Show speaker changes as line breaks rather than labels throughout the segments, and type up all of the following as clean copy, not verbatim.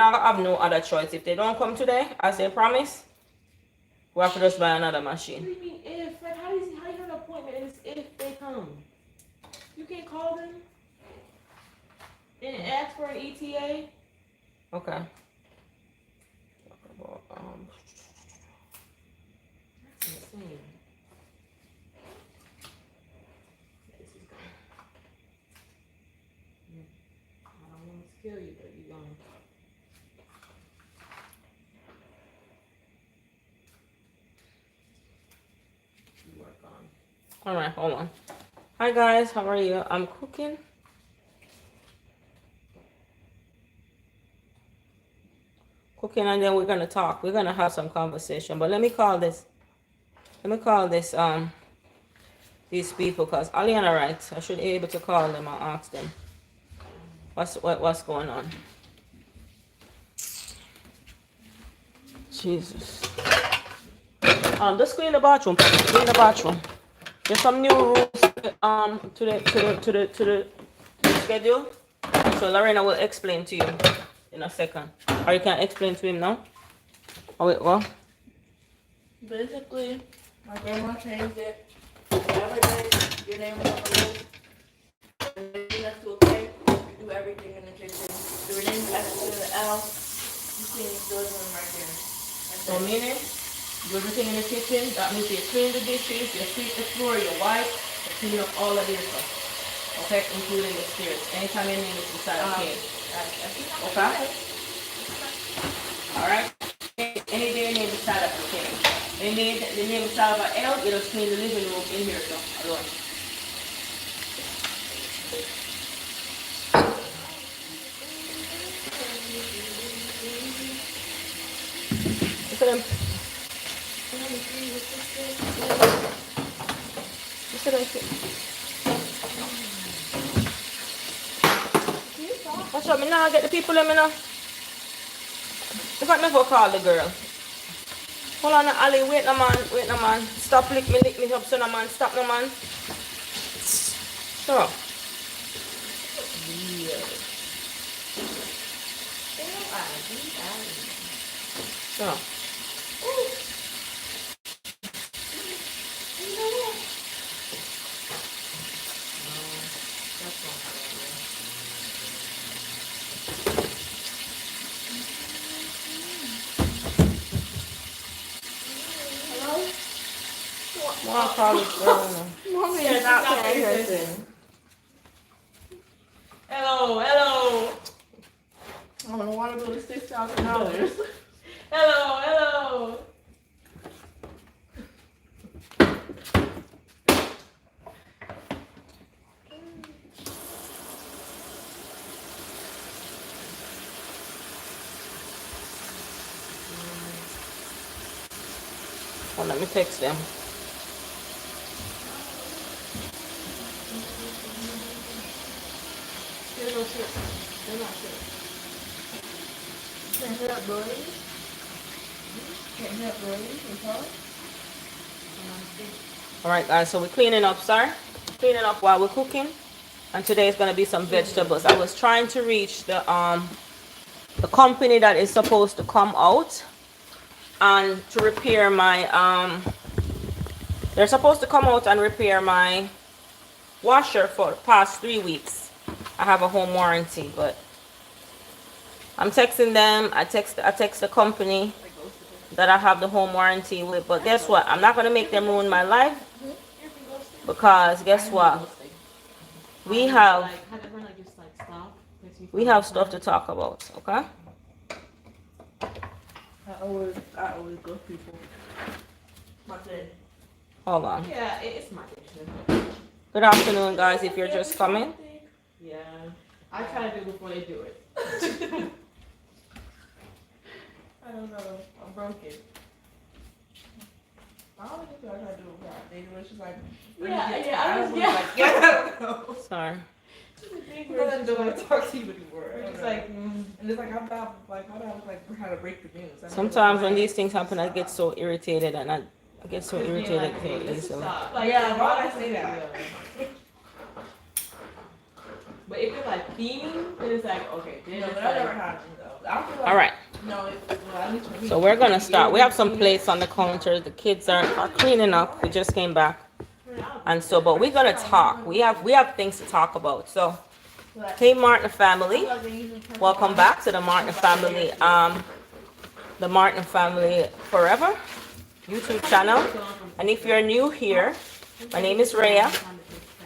I have no other choice. If they don't come today, as they promise, we have to just buy another machine.
What do you mean if? Like, how do you have an appointment and it's if they come? You can't call them and ask for an ETA?
Okay.
That's insane. I don't want to scare you, but you're going to work on.
Alright, hold on. Hi guys, how are you? I'm cooking. And then we're gonna talk. We're gonna have some conversation. But let me call this these people, because Aliana writes. I should be able to call them and ask them what's going on. Jesus. Just clean the bathroom. Clean the bathroom. There's some new rules to the schedule. So Lorena will explain to you in a second. Or you can explain to him now. Oh wait, what?
Basically, my grandma changed it. Every day, your name is on the list. And then that's okay. You do everything in the kitchen. Your name is next to the L. You clean the room right there.
So meaning, do everything in the kitchen. That means you clean the dishes, you sweep the floor, you wipe, you clean up all of your stuff. Okay, including the stairs. Anytime you need it inside the cage. Okay? Alright? Any day you need to start up the cage. They need to start up L, you just clean the living room in here so alone. Look at them. Watch out, me now get the people in me now. If I never call the girl. Hold on, Ali, wait no man. Stop lick me up, so no man, stop no man. So. So. I'll call this girl.
Mommy is not paying attention.
Hello.
I don't want to go to $6,000.
Hello.
Oh, let me text them.
They're not sure.
Can't help breathe. Can't help breathe.
Alright guys, so we're cleaning up, sir. Cleaning up while we're cooking. And today is gonna be some vegetables. I was trying to reach the company that is supposed to come out and to repair my they're supposed to come out and repair my washer for the past 3 weeks. I have a home warranty, but I'm texting them. I text the company that I have the home warranty with, but guess what? I'm not gonna make them ruin my life, because guess what? We have stuff to talk about, okay?
I always go people.
Hold on.
Yeah, it's my issue.
Good afternoon, guys, if you're just coming.
Yeah, I try to do it before they do it. I don't know. I'm broken.
I don't think I try to do it without dating. It's just like,
I don't know.
Sorry.
I don't want to talk to you anymore.
It's like,
and it's like, I'm not, like, I don't like how to break the news.
Sometimes when these things happen, I get so irritated, and I get so irritated so easily.
Like,
yeah, why would I say that?
But if it's like theming, then it's like, okay, then
No,
it's
that
like,
never happened though. I feel like,
All right.
no, well, I need to
So we're gonna start. We have some plates on the counter. The kids are cleaning up. We just came back, and so but we're gonna talk. We have things to talk about. So, hey Martin family, welcome back to the Martin family. The Martin family forever YouTube channel. And if you're new here, my name is Rhea,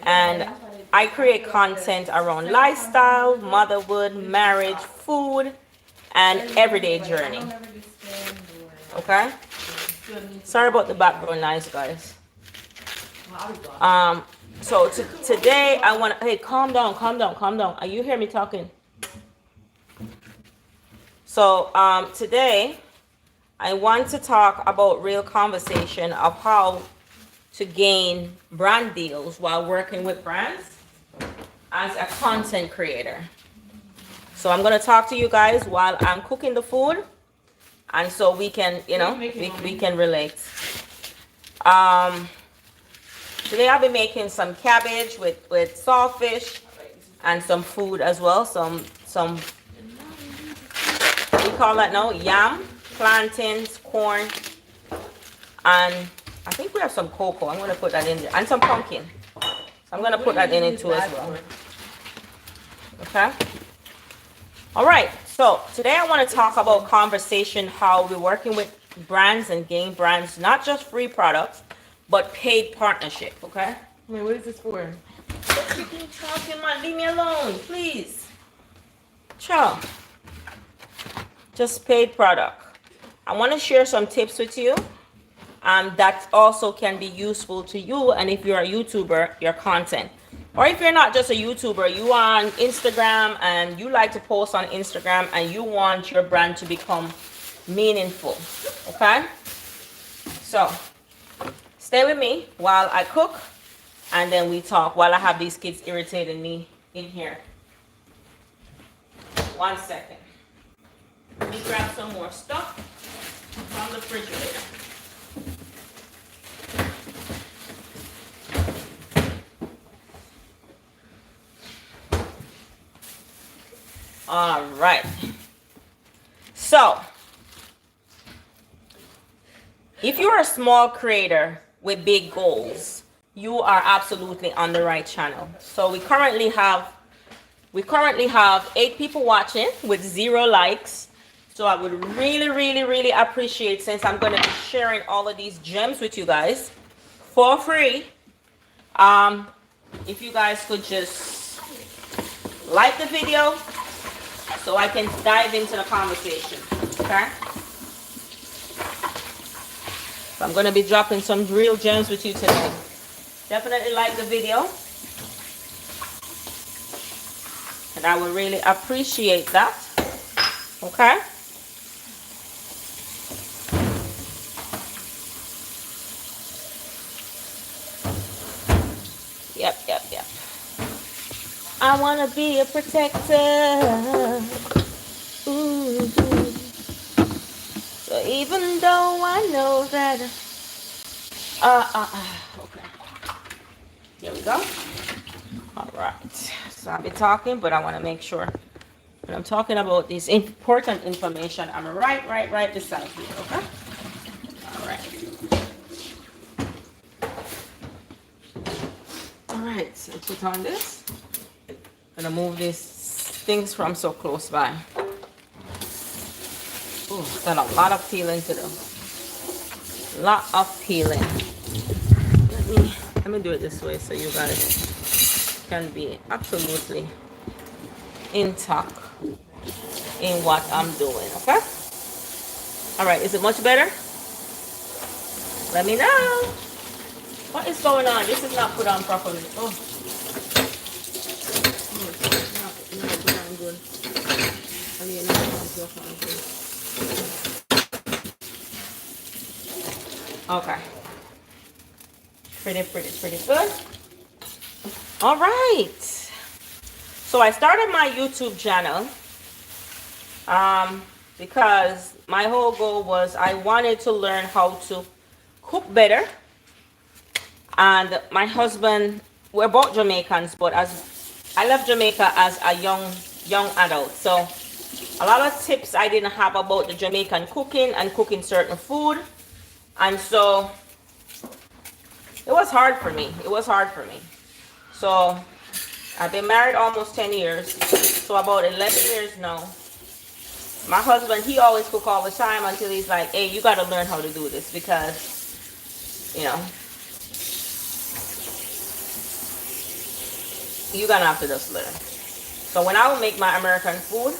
and I create content around lifestyle, motherhood, marriage, food, and everyday journey. Okay? Sorry about the background noise, guys. So today I want to, hey, calm down. Are you hearing me talking? So today I want to talk about real conversation of how to gain brand deals while working with brands as a content creator. So I'm going to talk to you guys while I'm cooking the food, and so we can, you know, we can relate. Today I'll be making some cabbage with saltfish and some food as well. Some we call that now yam, plantains, corn, and I think we have some cocoa. I'm going to put that in there, and some pumpkin. So I'm going to put that in it too as well. Okay. All right. So today I want to talk about conversation, how we're working with brands and gain brands, not just free products, but paid partnership. Okay.
I mean, what is this for?
You keep talking, man. Leave me alone, please. Ciao. Just paid product. I want to share some tips with you. That also can be useful to you, and if you're a YouTuber, your content. Or if you're not just a YouTuber, you are on Instagram and you like to post on Instagram and you want your brand to become meaningful. Okay? So, stay with me while I cook, and then we talk while I have these kids irritating me in here. 1 second. Let me grab some more stuff from the refrigerator. All right. So, if you're a small creator with big goals, you are absolutely on the right channel. So we currently have 8 people watching with 0 likes. So I would really appreciate, since I'm going to be sharing all of these gems with you guys for free, if you guys could just like the video so I can dive into the conversation. Okay? So I'm going to be dropping some real gems with you today. Definitely like the video, and I would really appreciate that. Okay? Yep. I want to be a protector. Ooh. So even though I know that okay. Here we go. All right. So I'll be talking, but I want to make sure when I'm talking about this important information, I'm right beside you. Okay. All right. All right. So put on this. I'm gonna move these things from so close by. Oh, got a lot of peeling to do. Lot of peeling. Let me do it this way so you guys can be absolutely intact in what I'm doing. Okay. All right. Is it much better? Let me know. What is going on? This is not put on properly. Oh. Okay. Pretty good. All right. So I started my YouTube channel because my whole goal was I wanted to learn how to cook better. And my husband, we're both Jamaicans, but as I left Jamaica as a young adult. So a lot of tips I didn't have about the Jamaican cooking and cooking certain food. And so it was hard for me. It was hard for me. So I've been married almost 10 years. So about 11 years now. My husband, he always cook all the time until he's like, hey, you got to learn how to do this because, you know, you're going to have to just learn. So when I would make my American food,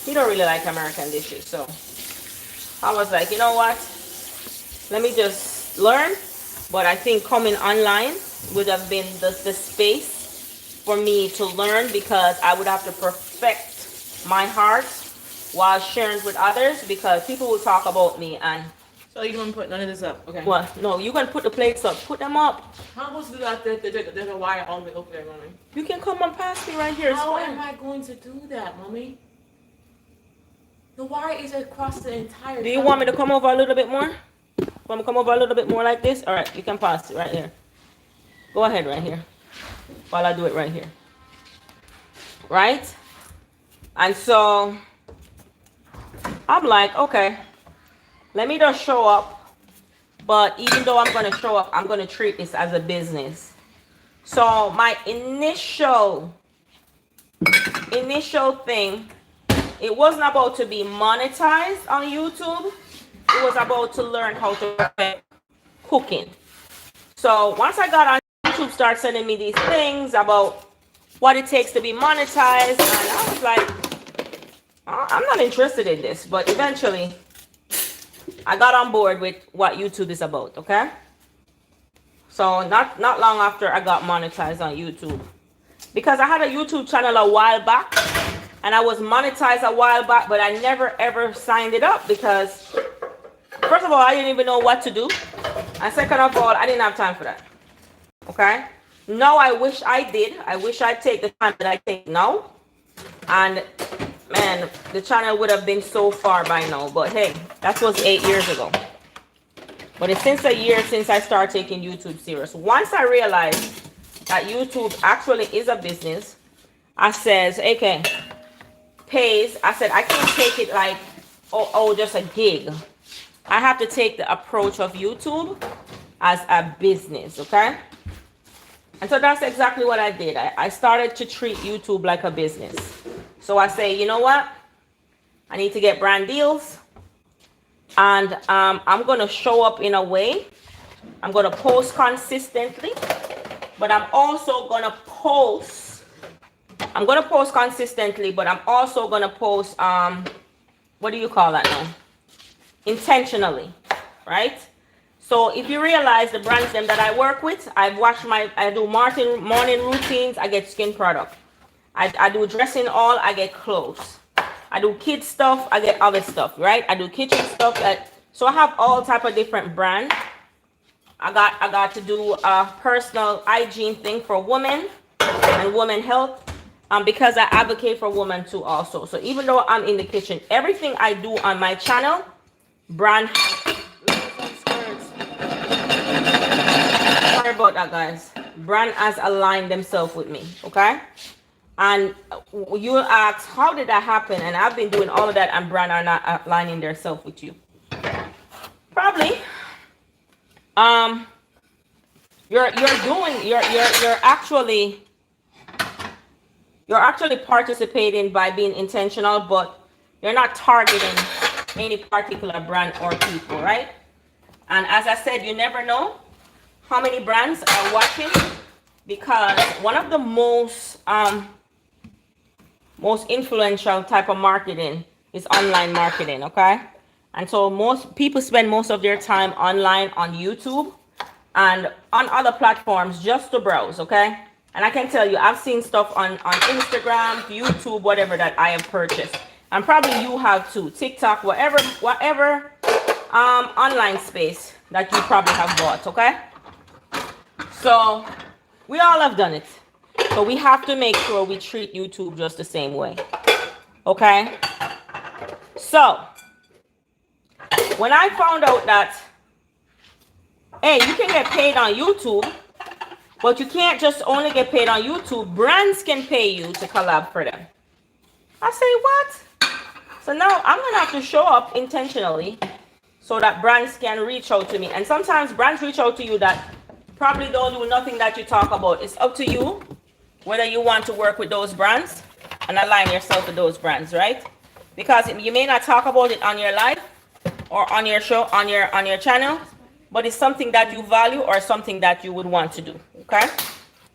he don't really like American dishes. So I was like, you know what? Let me just learn. But I think coming online would have been the space for me to learn because I would have to perfect my heart while sharing with others because people will talk about me and
So you don't want to put none of this up, okay?
well, no, you can put the plates up, put them up.
How am I supposed to do that? There's a wire all the way over there, mommy.
You can come and pass me right here. It's
How
fine.
am I going to do that, mommy? The wire is across the entire.
Do you want me to come over a little bit more? Want me to come over a little bit more like this? All right, you can pass it right here. Go ahead right here. While I do it right here. Right? And so I'm like, okay, let me just show up. But even though I'm going to show up, I'm going to treat this as a business. So my initial thing, it wasn't about to be monetized on YouTube. It was about to learn how to perfect cooking. So once I got on YouTube, started sending me these things about what it takes to be monetized. And I was like, I'm not interested in this. But eventually, I got on board with what YouTube is about, okay? So not long after I got monetized on YouTube. Because I had a YouTube channel a while back. And I was monetized a while back, but I never ever signed it up because first of all, I didn't even know what to do. And second of all, I didn't have time for that. Okay? Now I wish I did. I wish I'd take the time that I take now. And man, the channel would have been so far by now. But hey, that was 8 years ago. But it's since a year since I started taking YouTube serious. Once I realized that YouTube actually is a business, I says, okay, pays. I said, I can't take it like, oh, just a gig. I have to take the approach of YouTube as a business, okay? And so that's exactly what I did. I started to treat YouTube like a business. So I say, you know what? I need to get brand deals. And I'm going to show up in a way. I'm going to post consistently. But I'm also going to post. I'm going to post consistently, but I'm also going to post, what do you call that now? Intentionally, right? So if you realize the brands them that I work with, I do morning routines, I get skin product. I do dressing all, I get clothes. I do kids stuff, I get other stuff, right? I do kitchen stuff. So I have all type of different brands. I got to do a personal hygiene thing for women and women health. Because I advocate for women too also. So even though I'm in the kitchen, everything I do on my channel, brand. Sorry about that, guys. Brand has aligned themselves with me, okay? And you ask, how did that happen? And I've been doing all of that, and brand are not aligning themselves with you. Probably. You're actually participating by being intentional, but you're not targeting any particular brand or people, right? And as I said, you never know how many brands are watching because one of the most influential type of marketing is online marketing, okay? And so most people spend most of their time online on YouTube and on other platforms just to browse, okay? And I can tell you, I've seen stuff on Instagram, YouTube, whatever that I have purchased. And probably you have too. TikTok, whatever online space that you probably have bought, okay? So we all have done it. So we have to make sure we treat YouTube just the same way. Okay? So when I found out that, hey, you can get paid on YouTube, But you can't just only get paid on YouTube. Brands can pay you to collab for them. I say, what? So now I'm going to have to show up intentionally so that brands can reach out to me. And sometimes brands reach out to you that probably don't do nothing that you talk about. It's up to you whether you want to work with those brands and align yourself with those brands, right? Because you may not talk about it on your live or on your show, on your channel, but it's something that you value or something that you would want to do, okay?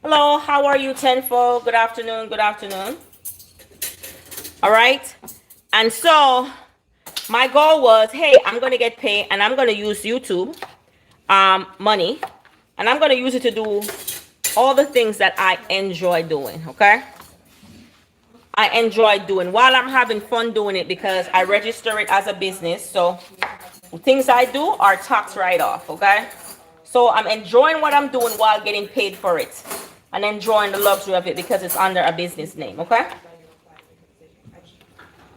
Hello, how are you, Tenfold? Good afternoon, good afternoon. All right, and so my goal was, hey, I'm going to get paid and I'm going to use YouTube money, and I'm going to use it to do all the things that I enjoy doing, okay? I enjoy doing while I'm having fun doing it because I register it as a business. So things I do are tax write-off, okay? So I'm enjoying what I'm doing while getting paid for it and enjoying the luxury of it because it's under a business name, okay?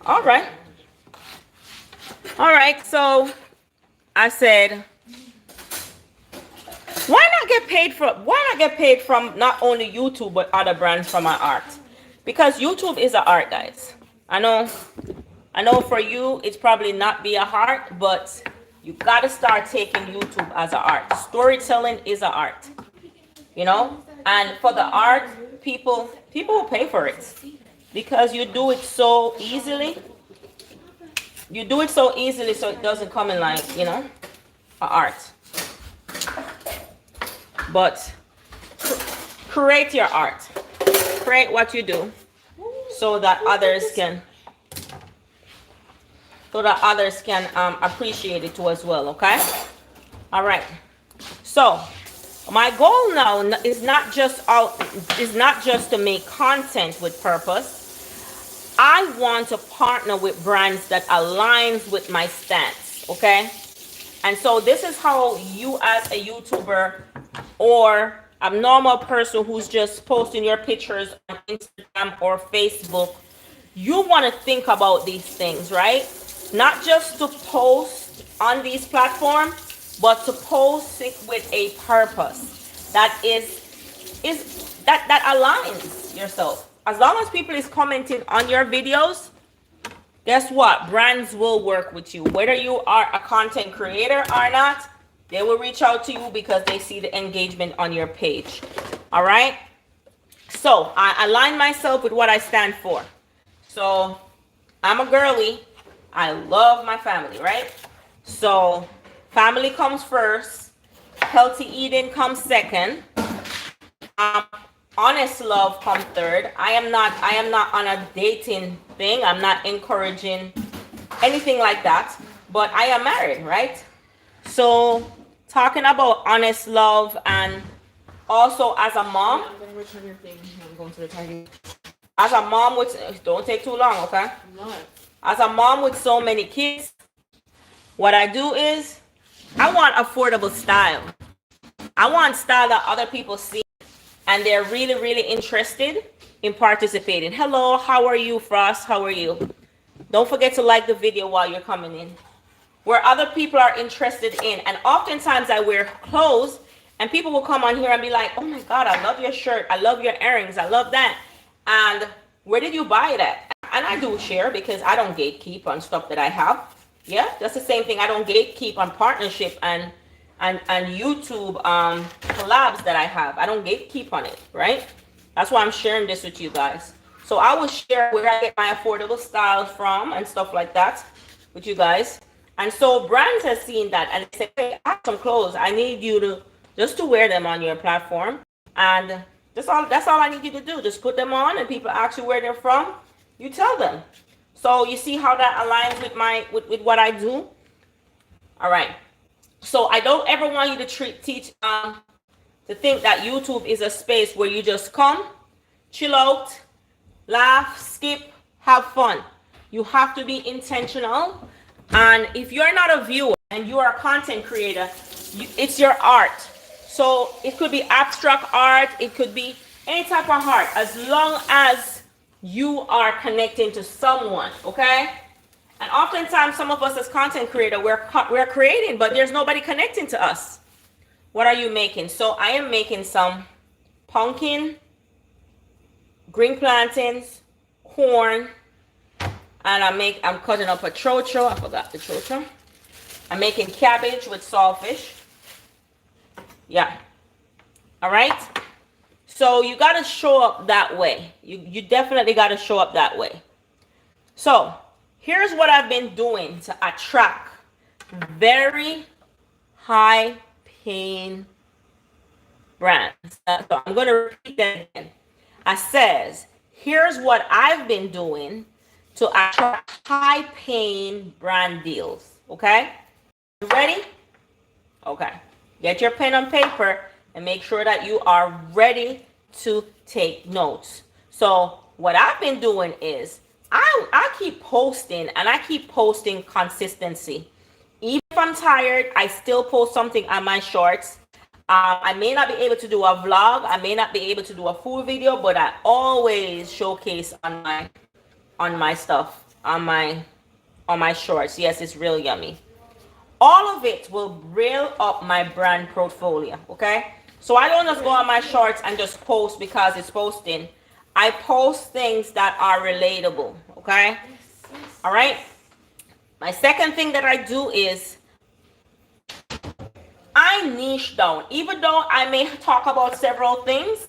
All right. All right, so I said, why not get paid from not only YouTube but other brands for my art? Because YouTube is an art, guys. I know for you it's probably not be a art, but you got to start taking YouTube as an art. Storytelling is an art, you know? And for the art, people will pay for it because you do it so easily. You do it so easily so it doesn't come in like, you know, an art. But create your art. Create what you do so that others can appreciate it too as well, okay? All right. So my goal now is not just to make content with purpose. I want to partner with brands that aligns with my stance, okay? And so this is how you as a YouTuber or a normal person who's just posting your pictures on Instagram or Facebook, you want to think about these things, right? Not just to post on these platforms, but to post it with a purpose that that aligns yourself. As long as people is commenting on your videos, guess what? Brands will work with you. Whether you are a content creator or not, they will reach out to you because they see the engagement on your page. All right? So I align myself with what I stand for. So I'm a girly. I love my family, right? So family comes first. Healthy eating comes second. Honest love comes third. I am not on a dating thing. I'm not encouraging anything like that. But I am married, right? So talking about honest love and also as a mom.
I'm gonna return your thing. I'm going to the Target.
As a mom with, don't take too long, okay?
No.
As a mom with so many kids, what I do is I want affordable style. I want style that other people see and they're really, really interested in participating. Hello, how are you, Frost? How are you? Don't forget to like the video while you're coming in. Where other people are interested in. And oftentimes I wear clothes and people will come on here and be like, oh my God, I love your shirt. I love your earrings. I love that. And where did you buy it at? And I do share because I don't gatekeep on stuff that I have. Yeah, that's the same thing. I don't gatekeep on partnership and YouTube collabs that I have. I don't gatekeep on it, right? That's why I'm sharing this with you guys. So I will share where I get my affordable styles from and stuff like that with you guys. And so brands have seen that and they say, hey, I have some clothes. I need you to just to wear them on your platform. And that's all I need you to do. Just put them on and people ask you where they're from. You tell them. So you see how that aligns with what I do? All right. So I don't ever want you to to think that YouTube is a space where you just come, chill out, laugh, skip, have fun. You have to be intentional. And if you're not a viewer and you are a content creator, it's your art. So it could be abstract art. It could be any type of art as long as you are connecting to someone, okay? And oftentimes some of us as content creator, we're creating, but there's nobody connecting to us. What are you making? So I am making some pumpkin, green plantains, corn, and I'm cutting up a chocho. I forgot the chocho. I'm making cabbage with saltfish. Yeah. All right. So you got to show up that way. You definitely got to show up that way. So here's what I've been doing to attract very high paying brands. So I'm going to repeat that again. I says, here's what I've been doing to attract high paying brand deals. Okay. You ready? Okay. Get your pen and paper and make sure that you are ready to take notes. So what I've been doing is I keep posting, and I keep posting consistency. Even if I'm tired, I still post something on my shorts. I may not be able to do a vlog. I may not be able to do a full video, but I always showcase on my stuff, on my shorts. Yes, it's real yummy. All of it will build up my brand portfolio. Okay, so I don't just go on my shorts and just post because it's posting. I post things that are relatable. Okay, all right. My second thing that I do is I niche down. Even though I may talk about several things,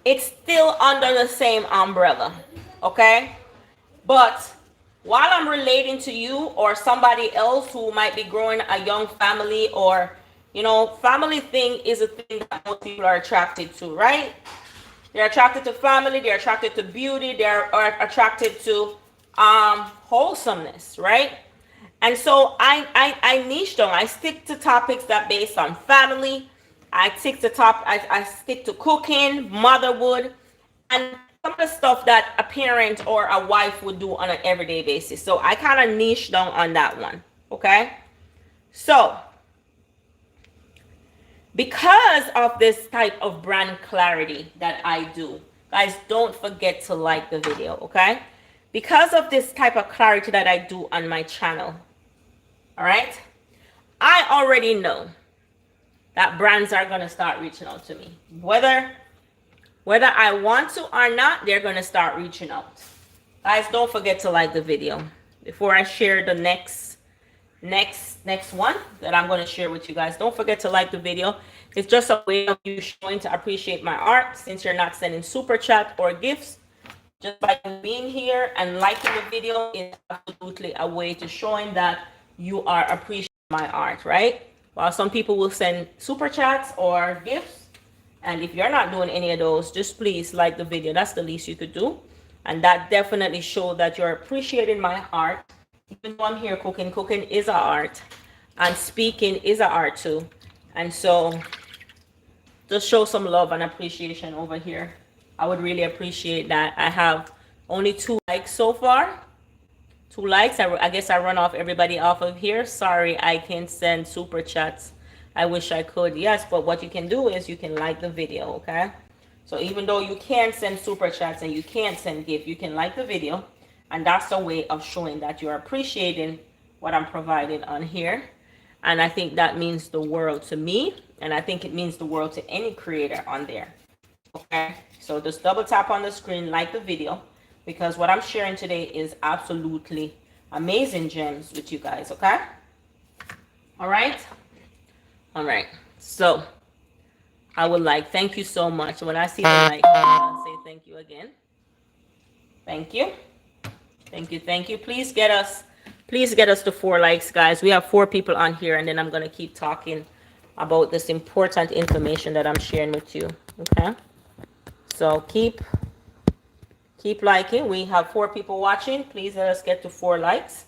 it's still under the same umbrella. Okay, but while I'm relating to you or somebody else who might be growing a young family, or, you know, family thing is a thing that most people are attracted to, right? They're attracted to family, they're attracted to beauty, they're attracted to wholesomeness, right? And so I niche down. I stick to topics that based on family. I stick to cooking, motherhood, and some of the stuff that a parent or a wife would do on an everyday basis. So I kind of niche down on that one. Okay. So because of this type of brand clarity that I do, guys, don't forget to like the video. Okay. Because of this type of clarity that I do on my channel. All right. I already know that brands are going to start reaching out to me. Whether I want to or not, they're going to start reaching out. Guys, don't forget to like the video. Before I share the next one that I'm going to share with you guys, don't forget to like the video. It's just a way of you showing to appreciate my art, since you're not sending super chat or gifts. Just by being here and liking the video is absolutely a way to showing that you are appreciating my art, right? While some people will send super chats or gifts, and if you're not doing any of those, just please like the video. That's the least you could do. And that definitely shows that you're appreciating my art. Even though I'm here cooking, cooking is an art. And speaking is an art too. And so just show some love and appreciation over here. I would really appreciate that. I have only 2 likes so far. 2 likes. I guess I run off everybody off of here. Sorry, I can't send super chats. I wish I could. Yes, but what you can do is you can like the video, okay? So even though you can't send super chats and you can't send gift, you can like the video. And that's a way of showing that you're appreciating what I'm providing on here. And I think that means the world to me. And I think it means the world to any creator on there. Okay? So just double tap on the screen, like the video. Because what I'm sharing today is absolutely amazing gems with you guys, okay? All right? All right. So I would thank you so much. When I see the like, I'll say thank you again. Thank you. Thank you. Thank you. Please get us to 4 likes, guys. We have 4 people on here, and then I'm going to keep talking about this important information that I'm sharing with you. Okay? So keep liking. We have 4 people watching. Please let us get to 4 likes.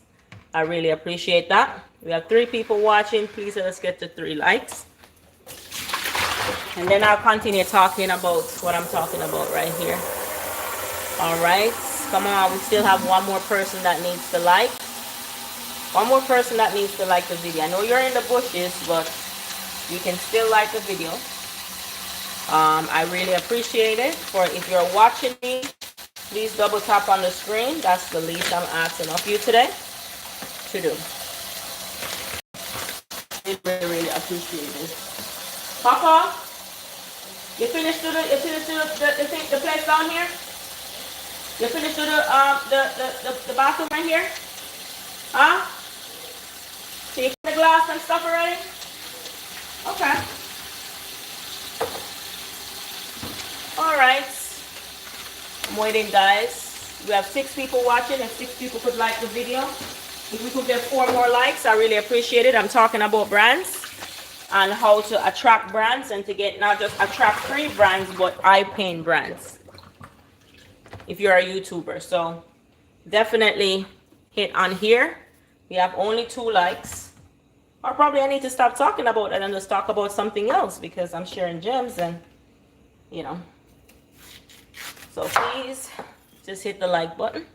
I really appreciate that. We have 3 people watching. Please let us get to 3 likes. And then I'll continue talking about what I'm talking about right here. All right. Come on. We still have 1 more person that needs to like. 1 more person that needs to like the video. I know you're in the bushes, but you can still like the video. I really appreciate it. For if you're watching me, please double tap on the screen. That's the least I'm asking of you today to do. I really, really appreciate it. Papa, You finished the place down here? You finished the bathroom right here? Huh? So you got the glass and stuff already? Okay. Alright. I'm waiting, guys. We have 6 people watching. If 6 people could like the video, if we could get 4 more likes, I really appreciate it. I'm talking about brands and how to attract brands and to get not just attract free brands, but eye-paying brands if you're a YouTuber. So definitely hit on here. We have only 2 likes. Or probably I need to stop talking about it and just talk about something else because I'm sharing gems and, you know. So please just hit the like button.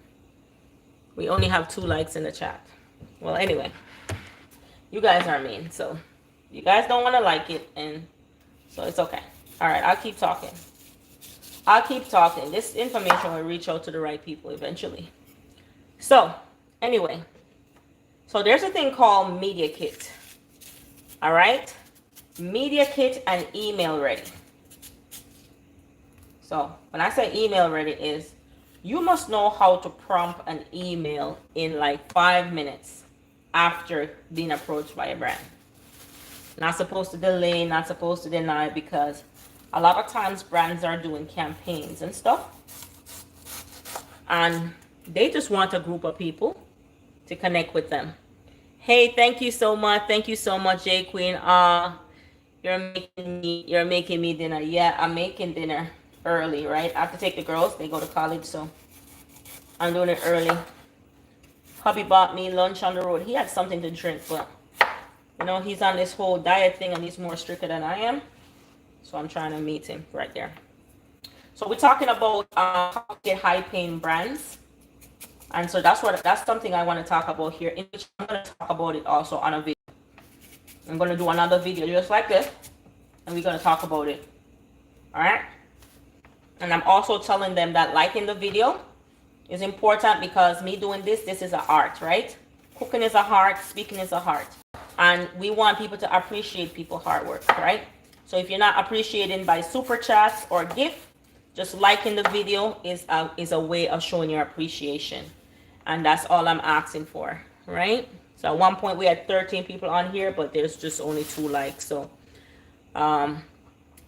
We only have 2 likes in the chat. Well, anyway, you guys are mean, so you guys don't want to like it, and so it's okay. All right, I'll keep talking. This information will reach out to the right people eventually. So anyway, so there's a thing called Media Kit. All right, Media Kit and email ready. So when I say email ready is you must know how to prompt an email in like 5 minutes after being approached by a brand. Not supposed to delay, not supposed to deny, because a lot of times brands are doing campaigns and stuff. And they just want a group of people to connect with them. Hey, thank you so much. Thank you so much, J Queen. You're making me dinner. Yeah, I'm making dinner early, right? I have to take the girls. They go to college, so I'm doing it early. Hubby bought me lunch on the road. He had something to drink, but you know, he's on this whole diet thing and he's more stricter than I am. So I'm trying to meet him right there. So we're talking about how to get high-paying brands. And so that's something I want to talk about here. In which I'm going to talk about it also on a video. I'm going to do another video just like this. And we're going to talk about it. All right? And I'm also telling them that liking the video is important because me doing this is an art, right? Cooking is a art, speaking is a art. And we want people to appreciate people's hard work, right? So if you're not appreciating by super chats or gift, just liking the video is a way of showing your appreciation. And that's all I'm asking for, right? So at one point we had 13 people on here, but there's just only 2 likes. So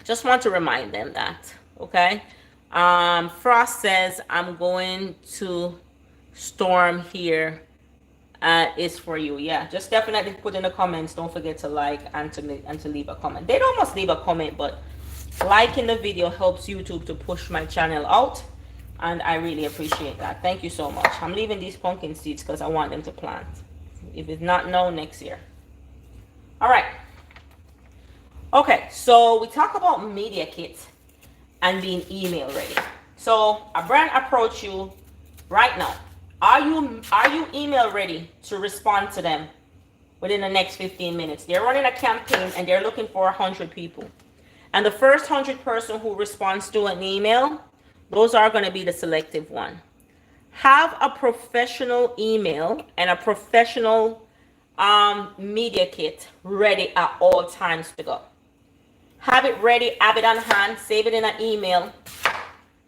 just want to remind them that, okay? Frost says, I'm going to storm here. Is for you. Yeah, just definitely put in the comments. Don't forget to like and to leave a comment. They don't must leave a comment, but liking the video helps YouTube to push my channel out, and I really appreciate that. Thank you so much. I'm leaving these pumpkin seeds because I want them to plant. If it's not now, next year. All right. Okay, so we talk about Media Kit and being email ready. So a brand approach you right now. Are you email ready to respond to them within the next 15 minutes? They're running a campaign and they're looking for 100 people. And the first 100 person who responds to an email, those are going to be the selective one. Have a professional email and a professional media kit ready at all times to go. Have it ready, have it on hand, save it in an email.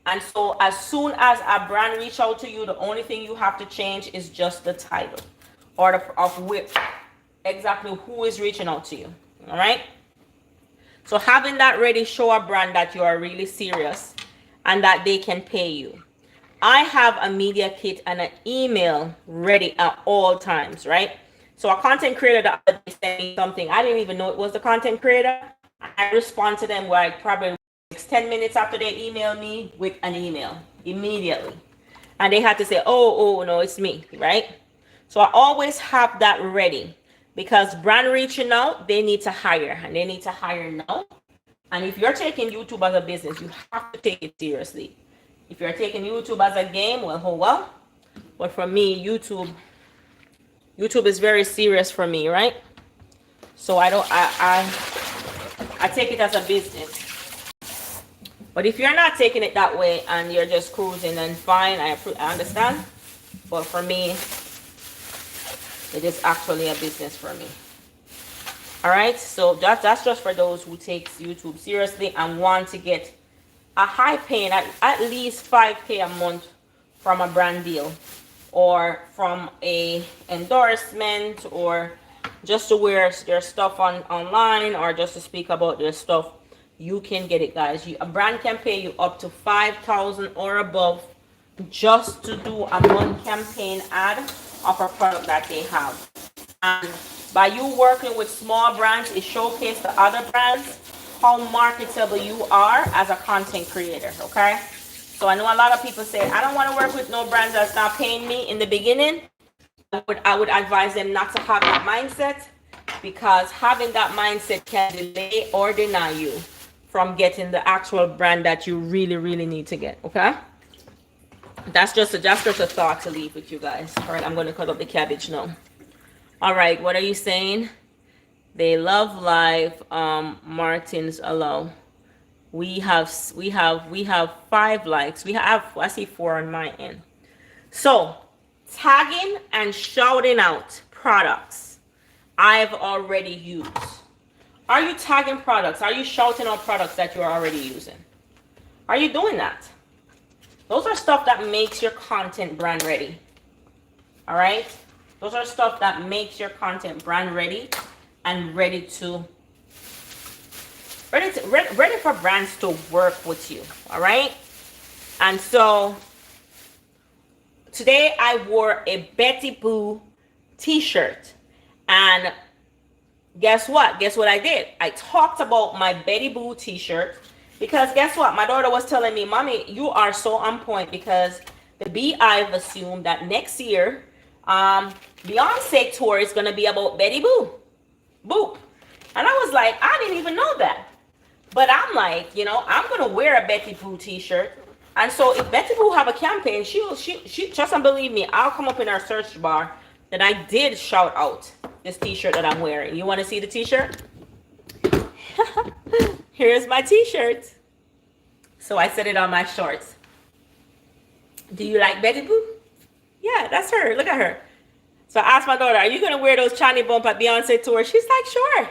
And so as soon as a brand reach out to you, the only thing you have to change is just the title or exactly who is reaching out to you. All right. So having that ready, show a brand that you are really serious and that they can pay you. I have a media kit and an email ready at all times, right? So a content creator that sent me something, I didn't even know it was the content creator. I respond to them like probably 10 minutes after they email me with an email immediately. And they had to say, oh, no, it's me, right? So I always have that ready because brand reaching out, they need to hire and they need to hire now. And if you're taking YouTube as a business, you have to take it seriously. If you're taking YouTube as a game, well, oh well. But for me, YouTube is very serious for me, right? So I take it as a business. But if you're not taking it that way and you're just cruising, then fine, I understand. But for me, it is actually a business for me. All right, so that's just for those who takes YouTube seriously and want to get a high paying at least 5K a month from a brand deal or from a endorsement or just to wear their stuff online or just to speak about their stuff. You can get it, guys. A brand can pay you up to 5,000 or above just to do a non-campaign ad of a product that they have. And by you working with small brands, it showcases to other brands how marketable you are as a content creator, okay? So I know a lot of people say, I don't want to work with no brands that's not paying me in the beginning. I would advise them not to have that mindset, because having that mindset can delay or deny you from getting the actual brand that you really, really need to get, okay? That's just a thought to leave with you guys. All right, I'm going to cut up the cabbage now. All right, what are you saying? They love live. Martins allow. We have 5 likes. I see 4 on my end. So tagging and shouting out products I've already used. Are you tagging products? Are you shouting out products that you're already using? Are you doing that? Those are stuff that makes your content brand ready. All right? Those are stuff that makes your content brand ready and ready for brands to work with you. All right? And so today I wore a Betty Boo t-shirt, and guess what? Guess what I did? I talked about my Betty Boo t-shirt because guess what? My daughter was telling me, Mommy, you are so on point, because the Beehive assumed that next year Beyonce tour is going to be about Betty Boo. Boop. And I was like, I didn't even know that. But I'm like, I'm going to wear a Betty Boo t-shirt. And so if Betty Boo have a campaign, she trust and believe me, I'll come up in our search bar that I did shout out this t-shirt that I'm wearing. You want to see the t-shirt? Here's my t-shirt. So I set it on my shorts. Do you like Betty Boo? Yeah, that's her. Look at her. So I asked my daughter, are you going to wear those Chani Bump at Beyonce tour? She's like, sure.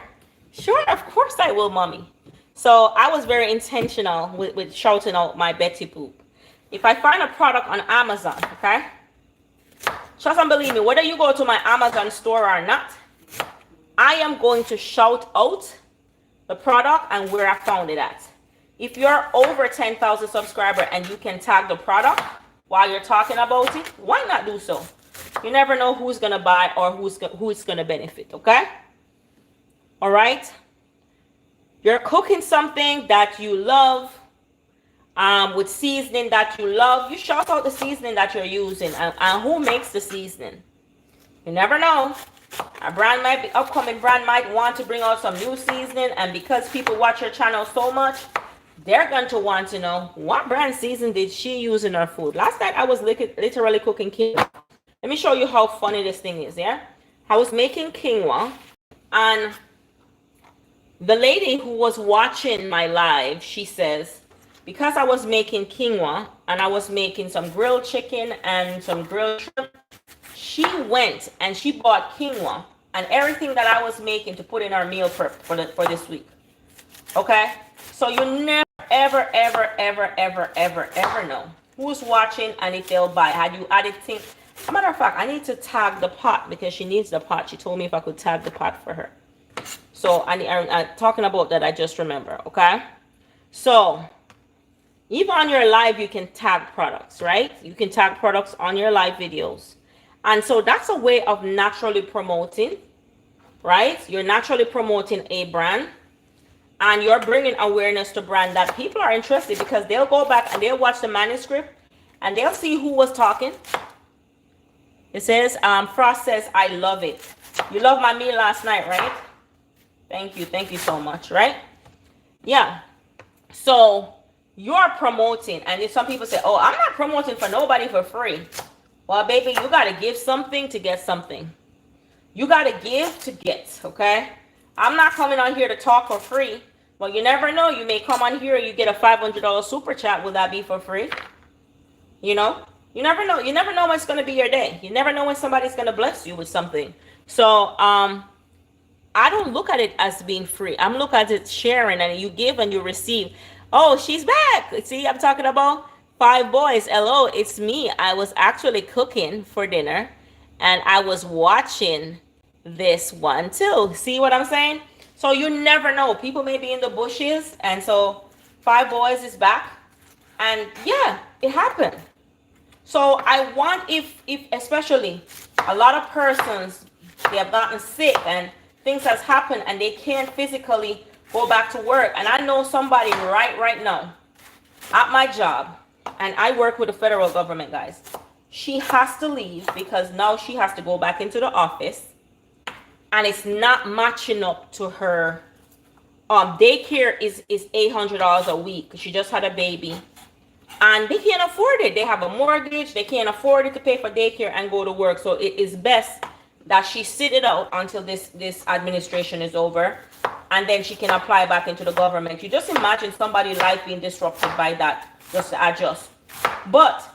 Sure, of course I will, Mommy. So I was very intentional with shouting out my Betty Boo. If I find a product on Amazon, okay? Trust and believe me, whether you go to my Amazon store or not, I am going to shout out the product and where I found it at. If you're over 10,000 subscribers and you can tag the product while you're talking about it, why not do so? You never know who's going to buy or who's going to benefit, okay? All right? You're cooking something that you love, with seasoning that you love. You shout out the seasoning that you're using and who makes the seasoning. You never know. Upcoming brand might want to bring out some new seasoning, and because people watch your channel so much, they're going to want to know what brand season did she use in her food. Last night I was literally cooking quinoa. Let me show you how funny this thing is, yeah? I was making quinoa, and the lady who was watching my live, she says, because I was making quinoa and I was making some grilled chicken and some grilled shrimp, she went and she bought quinoa and everything that I was making to put in our meal prep for this week. Okay? So you never, ever, ever, ever, ever, ever, ever know who's watching and if they'll buy. Had you added things? As a matter of fact, I need to tag the pot because she needs the pot. She told me if I could tag the pot for her. So I'm talking about that, I just remember, okay? So even on your live, you can tag products, right? You can tag products on your live videos. And so that's a way of naturally promoting, right? You're naturally promoting a brand and you're bringing awareness to brand that people are interested, because they'll go back and they'll watch the manuscript and they'll see who was talking. It says, Frost says, I love it. You loved my meal last night, right? Thank you so much, right? Yeah. So you're promoting, and if some people say, oh, I'm not promoting for nobody for free. Well, baby, you got to give something to get something. You got to give to get, okay? I'm not coming on here to talk for free. Well, you never know. You may come on here and you get a $500 super chat. Will that be for free? You know? You never know. You never know when it's going to be your day. You never know when somebody's going to bless you with something. So, I don't look at it as being free. I'm look at it sharing, and you give and you receive. Oh, she's back. See, I'm talking about five boys. Hello, it's me. I was actually cooking for dinner, and I was watching this one too. See what I'm saying? So you never know. People may be in the bushes, and so five boys is back, and yeah, it happened. So I want, if especially a lot of persons, they have gotten sick and things has happened and they can't physically go back to work. And I know somebody right now at my job, and I work with the federal government, guys. She has to leave because now she has to go back into the office, and it's not matching up to her. Daycare is $800 a week. She just had a baby. And they can't afford it. They have a mortgage. They can't afford it to pay for daycare and go to work. So it is best that she sit it out until this administration is over. And then she can apply back into the government. You just imagine somebody's life being disrupted by that, just to adjust. But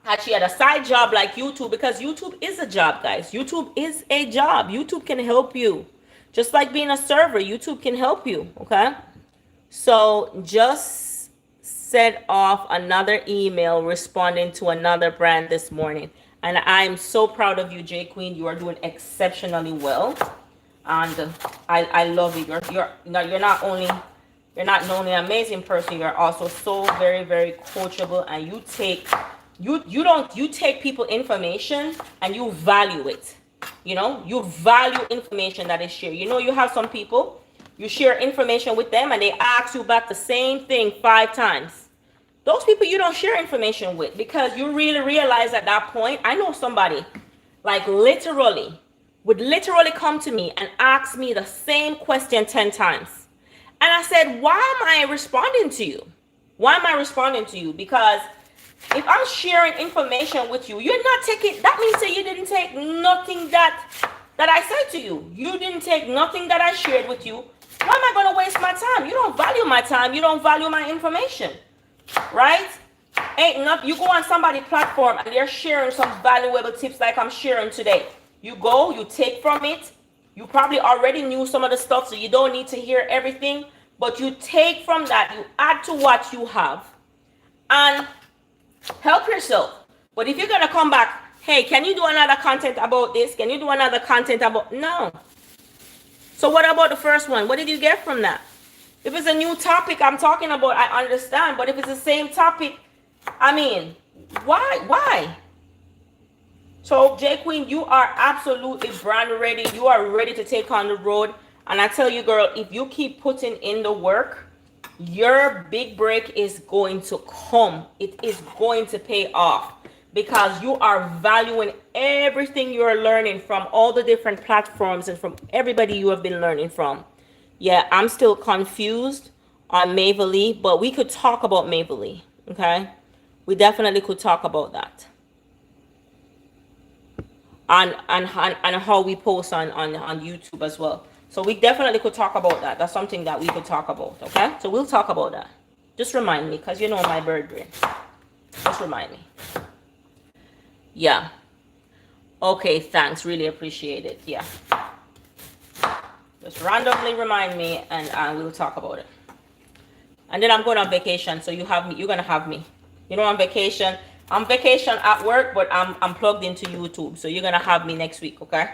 had she had a side job like YouTube, because YouTube is a job, guys. YouTube is a job. YouTube can help you. Just like being a server, YouTube can help you, okay? So just set off another email responding to another brand this morning, and I'm so proud of you, J Queen. You are doing exceptionally well, and I love it. You're not only an amazing person, you're also so very coachable, and you take people information and you value it. You value information that is shared. You have some people, you share information with them and they ask you back the same thing 5 times. Those people you don't share information with, because you really realize at that point, I know somebody like would literally come to me and ask me the same question 10 times. And I said, why am I responding to you? Why am I responding to you? Because if I'm sharing information with you, you're not taking, that means that you didn't take nothing that I said to you. You didn't take nothing that I shared with you. Why am I going to waste my time? You don't value my time. You don't value my information, right? Ain't nothing. You go on somebody's platform and they're sharing some valuable tips like I'm sharing today. You go, you take from it. You probably already knew some of the stuff, so you don't need to hear everything. But you take from that, you add to what you have, and help yourself. But if you're going to come back, hey, can you do another content about this? Can you do another content about... No. So what about the first one? What did you get from that? If it's a new topic I'm talking about, I understand. But if it's the same topic, I mean, why? So, J Queen, you are absolutely brand ready. You are ready to take on the road. And I tell you, girl, if you keep putting in the work, your big break is going to come. It is going to pay off, because you are valuing everything you are learning from all the different platforms and from everybody you have been learning from. Yeah, I'm still confused on Maverly, but we could talk about Maverly, okay? We definitely could talk about that. And how we post on YouTube as well. So we definitely could talk about that. That's something that we could talk about, okay? So we'll talk about that. Just remind me, because you know my bird brain. Just remind me. Yeah. Okay, thanks. Really appreciate it. Yeah. Just randomly remind me, and we'll talk about it. And then I'm going on vacation, so you have me. You're gonna have me. I'm on vacation. I'm vacation at work, but I'm plugged into YouTube, so you're gonna have me next week, okay?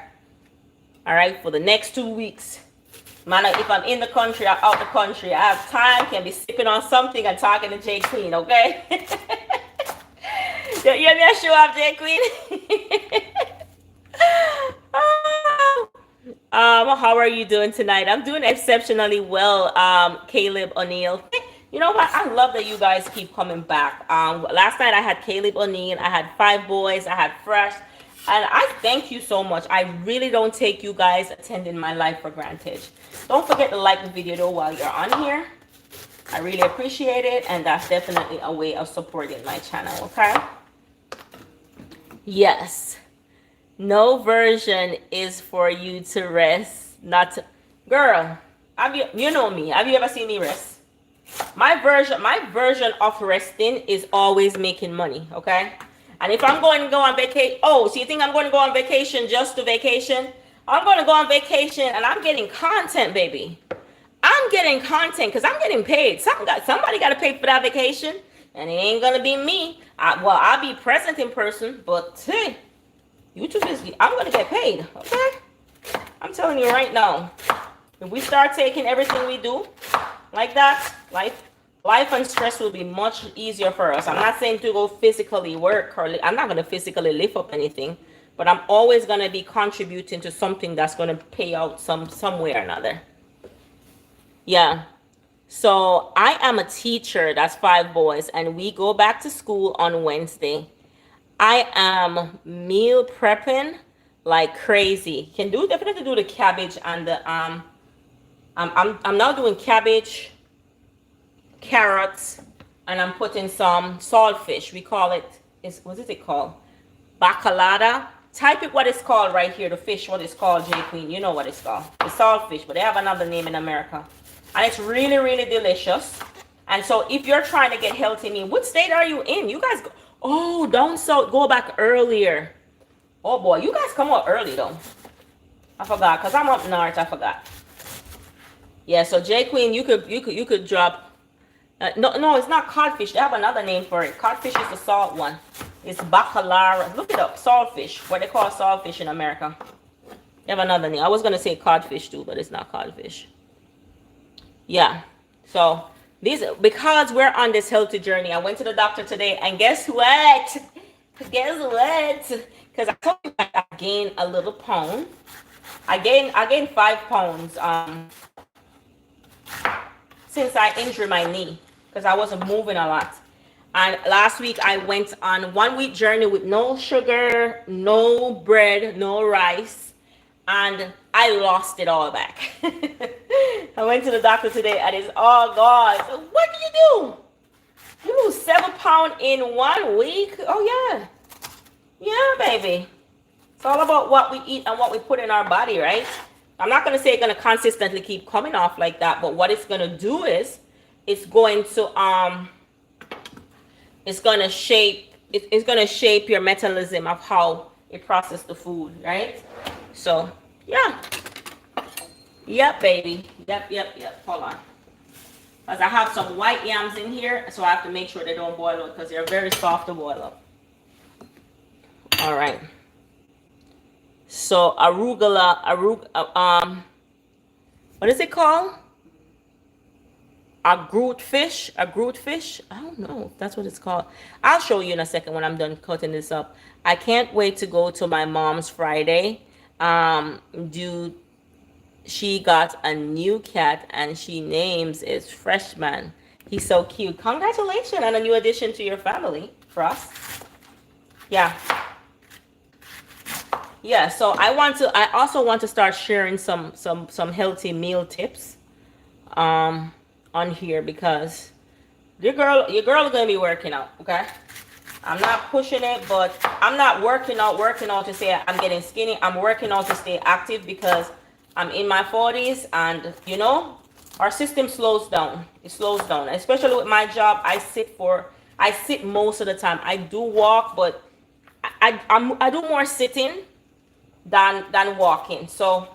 All right, for the next 2 weeks. Man, if I'm in the country or out the country, I have time, can be sipping on something and talking to J Queen, okay? You hear me show up, J Queen? How are you doing tonight? I'm doing exceptionally well, Caleb O'Neill. You know what? I love that you guys keep coming back. Last night I had Caleb O'Neill, I had 5 boys, I had Fresh, and I thank you so much. I really don't take you guys attending my live for granted. Don't forget to like the video though while you're on here. I really appreciate it, and that's definitely a way of supporting my channel, okay? Yes. No version is for you to rest, not to... Girl, you know me. Have you ever seen me rest? My version of resting is always making money, okay? And if I'm going to go on vacation, so you think I'm going to go on vacation just to vacation? I'm going to go on vacation and I'm getting content, baby. I'm getting content because I'm getting paid. Somebody got to pay for that vacation, and it ain't going to be me. I'll be present in person, but hey, YouTube is, I'm going to get paid, okay? I'm telling you right now, if we start taking everything we do like that, life and stress will be much easier for us. I'm not saying to go physically work, or I'm not going to physically lift up anything, but I'm always going to be contributing to something that's going to pay out some way or another. Yeah. So I am a teacher. That's 5 boys, and we go back to school on Wednesday. I am meal prepping like crazy. Definitely do the cabbage and the I'm now doing cabbage, carrots, and I'm putting some saltfish. We call it, what is it called? Bacalada. Type it what it's called right here, the fish, what it's called, J Queen. You know what it's called. The saltfish, but they have another name in America. And it's really, really delicious. And so if you're trying to get healthy, what state are you in? You guys, down south, go back earlier. Oh boy, you guys come out early though. I forgot, because I'm up north, I forgot. Yeah, so J Queen, you could drop. No, it's not codfish. They have another name for it. Codfish is the salt one. It's bacalhau. Look it up. Saltfish. What they call saltfish in America. They have another name. I was gonna say codfish too, but it's not codfish. Yeah. So because we're on this healthy journey, I went to the doctor today, and guess what? Guess what? Because I told you I gained a little pound. I gained 5 pounds since I injured my knee, because I wasn't moving a lot. And last week I went on 1-week journey with no sugar, no bread, no rice, and I lost it all back. I went to the doctor today and it's all gone. So what do you do? You lose 7 pounds in 1 week? Oh yeah. Yeah, baby. It's all about what we eat and what we put in our body, right? I'm not going to say it's going to consistently keep coming off like that, but what it's going to do is it's going to shape your metabolism of how it processes the food, right? So, yeah. Yep, baby. Yep. Hold on. Because I have some white yams in here, so I have to make sure they don't boil up because they're very soft to boil up. All right. So arugula, what is it called? A groot fish. I don't know if that's what it's called. I'll show you in a second when I'm done cutting this up. I can't wait to go to my mom's Friday. She got a new cat and she names it Freshman. He's so cute. Congratulations on a new addition to your family, Frost. Yeah. Yeah, so I also want to start sharing some healthy meal tips on here, because your girl is gonna be working out, okay? I'm not pushing it, but I'm not working out to say I'm getting skinny. I'm working out to stay active because I'm in my 40s, and our system slows down. It slows down, especially with my job. I sit most of the time. I do walk, but I do more sitting than walking. So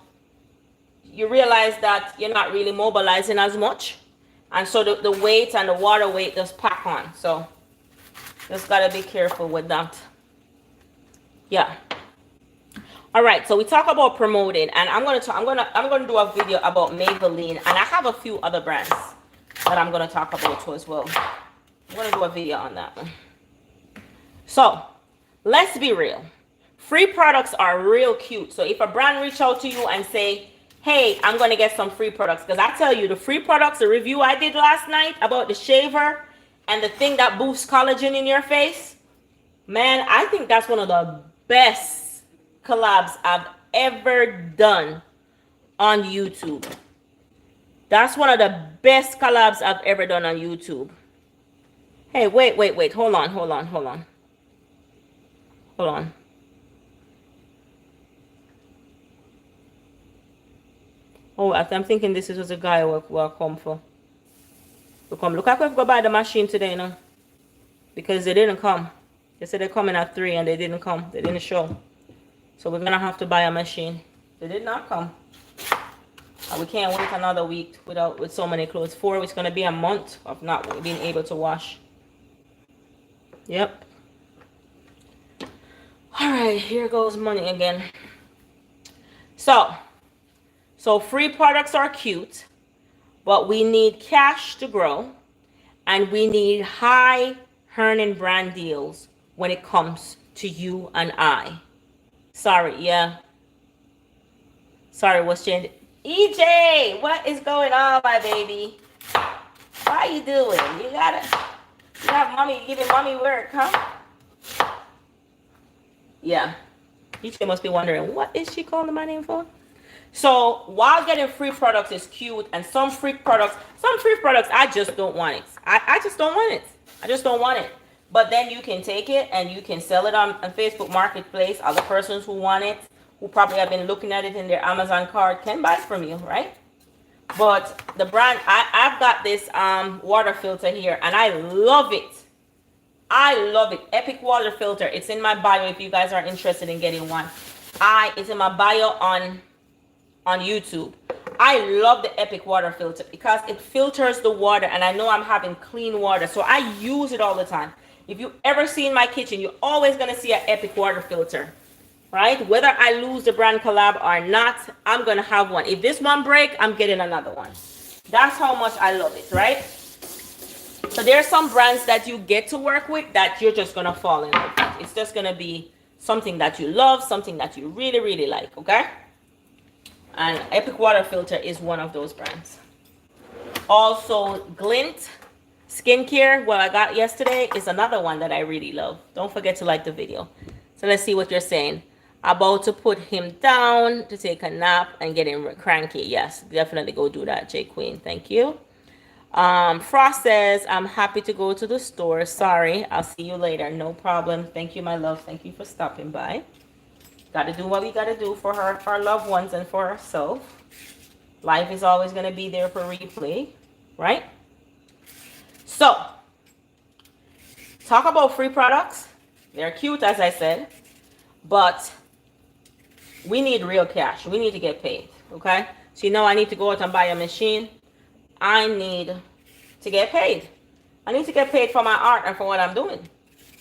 you realize that you're not really mobilizing as much, and so the weight and the water weight just pack on. So just gotta be careful with that. Yeah. All right, so we talk about promoting, and I'm gonna do a video about Maybelline, and I have a few other brands that I'm gonna talk about too as well. I'm gonna do a video on that one. So let's be real. Free products are real cute. So if a brand reach out to you and say, hey, I'm going to get some free products, because I tell you, the free products, the review I did last night about the shaver and the thing that boosts collagen in your face, man, I think that's one of the best collabs I've ever done on YouTube. That's one of the best collabs I've ever done on YouTube. Hey, wait. Hold on. Oh, I'm thinking this is a guy will come for. Look like we've got to buy the machine today, no? Because they didn't come. They said they're coming at 3 and they didn't come. They didn't show. So we're going to have to buy a machine. They did not come. And we can't wait another week with so many clothes. 4 weeks, gonna be a month of not being able to wash. Yep. All right, here goes money again. So free products are cute, but we need cash to grow, and we need high earning brand deals when it comes to you and I. Sorry, yeah. Sorry, what's changing? EJ, what is going on, my baby? How you doing? You have mommy giving mommy work, huh? Yeah. EJ must be wondering, what is she calling my name for? So while getting free products is cute, and some free products, I just don't want it. I just don't want it. I just don't want it. But then you can take it and you can sell it on Facebook Marketplace. Other persons who want it, who probably have been looking at it in their Amazon cart, can buy it from you, right? But the brand, I've got this water filter here, and I love it. I love it. Epic water filter. It's in my bio if you guys are interested in getting one. It's in my bio on YouTube. I love the Epic water filter because it filters the water, and I know I'm having clean water, so I use it all the time. If you ever see in my kitchen, you're always gonna see an Epic water filter, right? Whether I lose the brand collab or not, I'm gonna have one. If this one break, I'm getting another one. That's how much I love it, right? So there are some brands that you get to work with that you're just gonna fall in love with. It's just gonna be something that you love, something that you really, really like, okay? And Epic water filter is one of those brands. Also, Glint skincare, what I got yesterday, is another one that I really love. Don't forget to like the video. So let's see what you're saying. About to put him down to take a nap and get him cranky. Yes, definitely go do that, J Queen. Thank you. Frost says, I'm happy to go to the store. Sorry, I'll see you later. No problem. Thank you, my love. Thank you for stopping by. Got to do what we got to do for our loved ones and for ourselves. Life is always going to be there for replay, right? So, talk about free products. They're cute, as I said, but we need real cash. We need to get paid, okay? So, you know, I need to go out and buy a machine. I need to get paid. I need to get paid for my art and for what I'm doing,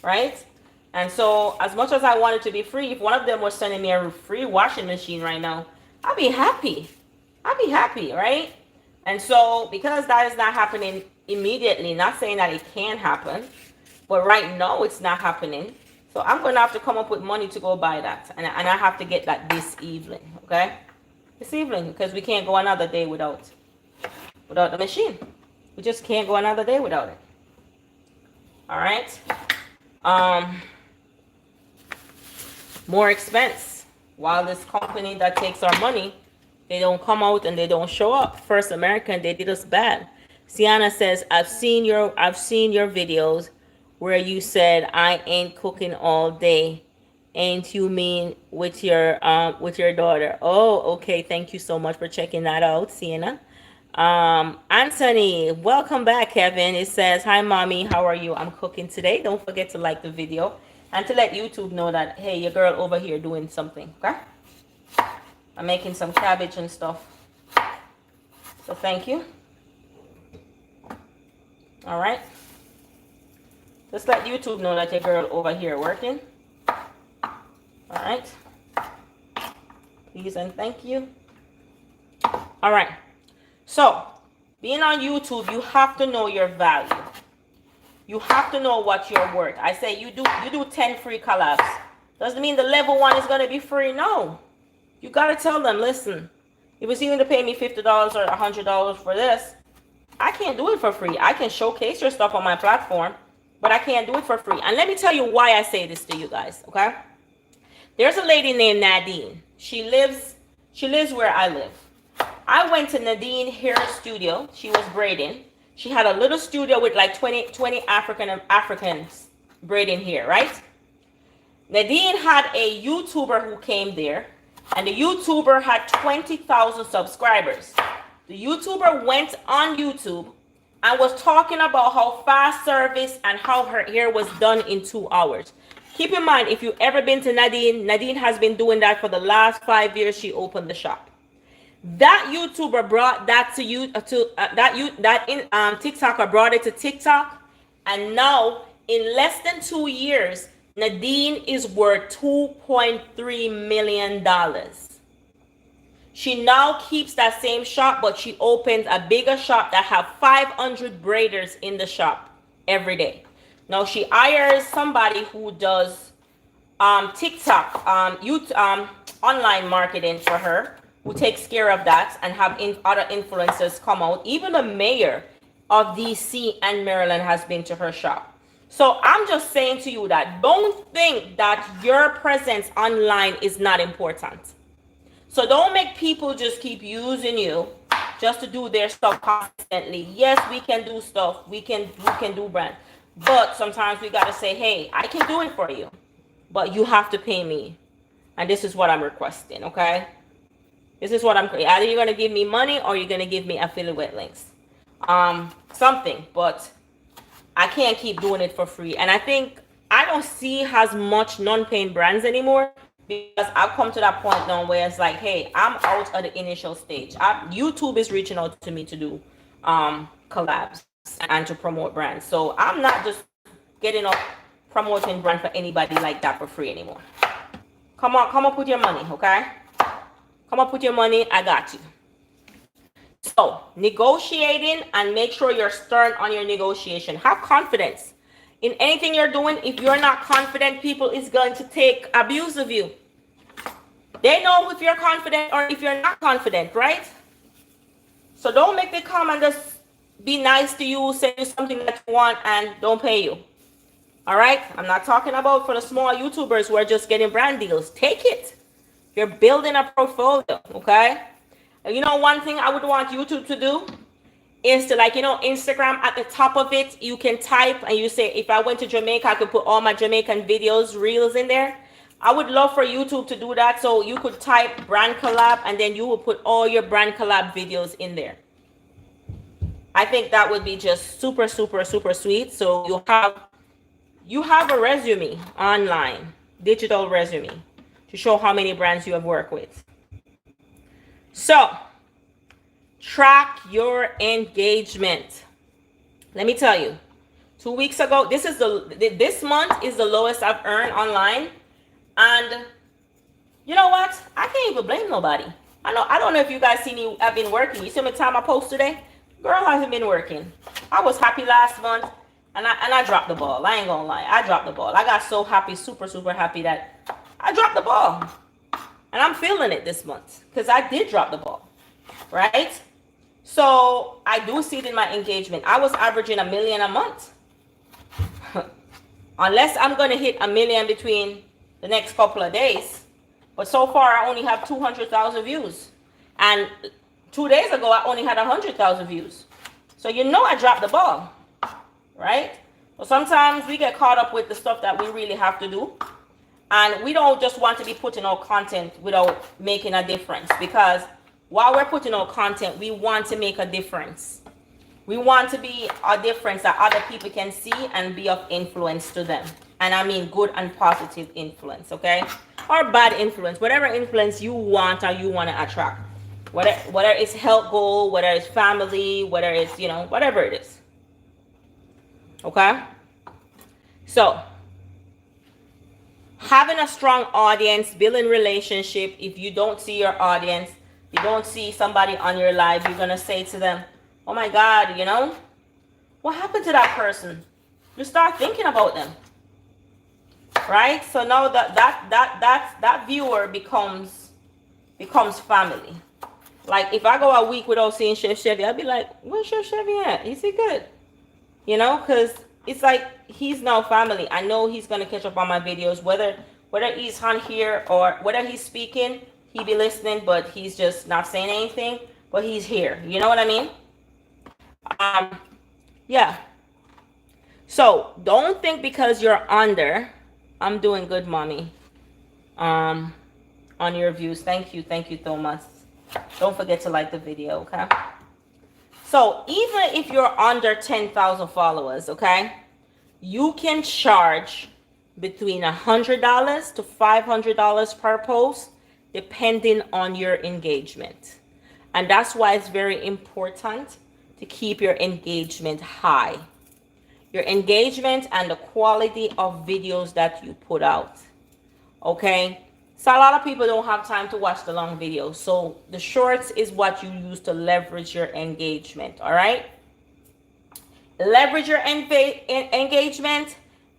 right? And so, as much as I want it to be free, if one of them was sending me a free washing machine right now, I'd be happy. I'd be happy, right? And so, because that is not happening immediately, not saying that it can happen, but right now it's not happening. So I'm going to have to come up with money to go buy that. And I have to get that this evening, okay? This evening, because we can't go another day without the machine. We just can't go another day without it. All right? More expense. While this company that takes our money, they don't come out and they don't show up. First American, they did us bad. Sienna says, I've seen your videos where you said I ain't cooking all day. Ain't you mean with your daughter? Oh, okay. Thank you so much for checking that out, Sienna. Anthony, welcome back, Kevin. It says, hi mommy, how are you? I'm cooking today. Don't forget to like the video and to let YouTube know that, hey, your girl over here doing something, okay? I'm making some cabbage and stuff. So thank you. All right. Just let YouTube know that your girl over here working. All right. Please and thank you. All right. So, being on YouTube, you have to know your value. You have to know what you're worth. I say you do 10 free collabs. Doesn't mean the level 1 is going to be free. No. You got to tell them, listen, if it's even to pay me $50 or $100 for this, I can't do it for free. I can showcase your stuff on my platform, but I can't do it for free. And let me tell you why I say this to you guys, okay? There's a lady named Nadine. She lives where I live. I went to Nadine hair studio. She was braiding. She had a little studio with like 20 Africans braiding hair, right? Nadine had a YouTuber who came there, and the YouTuber had 20,000 subscribers. The YouTuber went on YouTube and was talking about how fast service and how her hair was done in 2 hours. Keep in mind, if you've ever been to Nadine has been doing that for the last 5 years. She opened the shop. That YouTuber brought that to you TikToker brought it to TikTok, and now in less than 2 years, Nadine is worth $2.3 million. She now keeps that same shop, but she opens a bigger shop that have 500 braiders in the shop every day. Now she hires somebody who does TikTok, online marketing for her, who takes care of that, and have other influencers come out. Even the mayor of DC and Maryland has been to her shop. So I'm just saying to you that don't think that your presence online is not important. So don't make people just keep using you just to do their stuff constantly. Yes, we can do stuff. We can do brand. But sometimes we got to say, hey, I can do it for you, but you have to pay me. And this is what I'm requesting, okay? This is what either you're going to give me money or you're going to give me affiliate links. Something, but I can't keep doing it for free. And I think I don't see as much non-paying brands anymore, because I've come to that point now where it's like, hey, I'm out at the initial stage. YouTube is reaching out to me to do collabs and to promote brands. So I'm not just getting up promoting brand for anybody like that for free anymore. Come up with your money, okay? Come up with your money. I got you. So negotiating, and make sure you're stern on your negotiation. Have confidence in anything you're doing. If you're not confident, people is going to take abuse of you. They know if you're confident or if you're not confident, right? So don't make them come and just be nice to you, say something that you want, and don't pay you. All right? I'm not talking about for the small YouTubers who are just getting brand deals. Take it. You're building a portfolio, okay? And you know, one thing I would want YouTube to do is to, like, you know, Instagram, at the top of it, you can type and you say, if I went to Jamaica, I could put all my Jamaican videos, reels in there. I would love for YouTube to do that. So you could type brand collab, and then you will put all your brand collab videos in there. I think that would be just super, super, super sweet. So you have a resume online, digital resume, to show how many brands you have worked with. So track your engagement. Let me tell you, 2 weeks ago, this month is the lowest I've earned online. And you know what? I can't even blame nobody. I don't know if you guys see me. I've been working. You see me time I post today? Girl, I haven't been working. I was happy last month, and I dropped the ball. I ain't gonna lie. I dropped the ball. I got so happy, super, super happy that I dropped the ball. And I'm feeling it this month because I did drop the ball, right? So I do see it in my engagement. I was averaging 1 million a month. Unless I'm going to hit 1 million between the next couple of days. But so far, I only have 200,000 views. And 2 days ago, I only had 100,000 views. So you know I dropped the ball, right? Well, sometimes we get caught up with the stuff that we really have to do. And we don't just want to be putting out content without making a difference. Because while we're putting out content, we want to make a difference. We want to be a difference that other people can see and be of influence to them. And I mean good and positive influence, okay? Or bad influence, whatever influence you want or you want to attract. Whether it's health goal, whether it's family, whether it's, you know, whatever it is. Okay? So, having a strong audience, building relationship. If you don't see your audience, you don't see somebody on your live, you're going to say to them, oh my God, you know, what happened to that person? You start thinking about them. Right? So now that viewer becomes family. Like if I go a week without seeing Chef Chevy, I'd be like, where's Chef Chevy at? Is he good? You know, because it's like he's now family. I know he's gonna catch up on my videos, whether he's on here or whether he's speaking, he be listening, but he's just not saying anything. But he's here. You know what I mean? Yeah. So don't think because you're under. I'm doing good, mommy. On your views. Thank you, Thomas. Don't forget to like the video, okay? So even if you're under 10,000 followers, okay, you can charge between $100 to $500 per post, depending on your engagement. And that's why it's very important to keep your engagement high. Your engagement and the quality of videos that you put out. Okay? So a lot of people don't have time to watch the long videos. So the shorts is what you use to leverage your engagement. All right? Leverage your engagement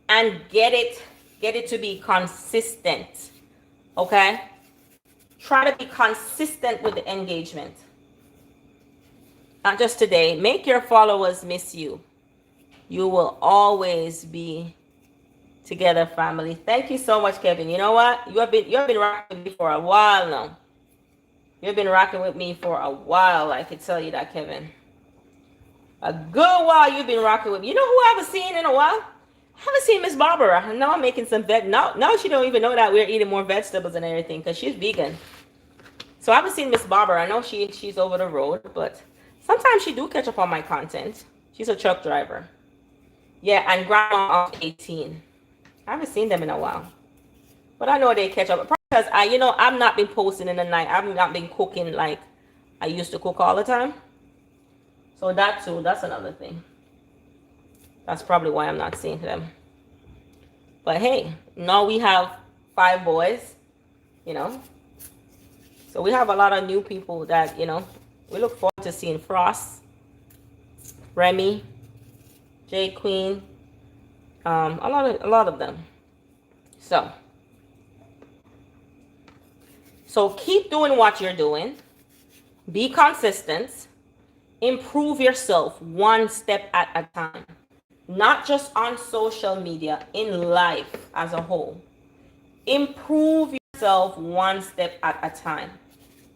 and get it to be consistent. Okay? Try to be consistent with the engagement. Not just today. Make your followers miss you. You will always be together, family. Thank you so much, Kevin. You know what? You have been rocking with me for a while now. You've been rocking with me for a while. I can tell you that, Kevin. A good while you've been rocking with me. You know who I haven't seen in a while? I haven't seen Miss Barbara. I know I'm making some now she don't even know that we're eating more vegetables and everything because she's vegan. So I haven't seen Miss Barbara. I know she's over the road, but sometimes she do catch up on my content. She's a truck driver. Yeah, and grandma of 18. I haven't seen them in a while. But I know they catch up. Because I've not been posting in the night. I've not been cooking like I used to cook all the time. So that too, that's another thing. That's probably why I'm not seeing them. But hey, now we have 5 boys, So we have a lot of new people that, we look forward to seeing Frost, Remy, J Queen, a lot of them. So keep doing what you're doing. Be consistent. Improve yourself one step at a time. Not just on social media, in life as a whole. Improve yourself one step at a time.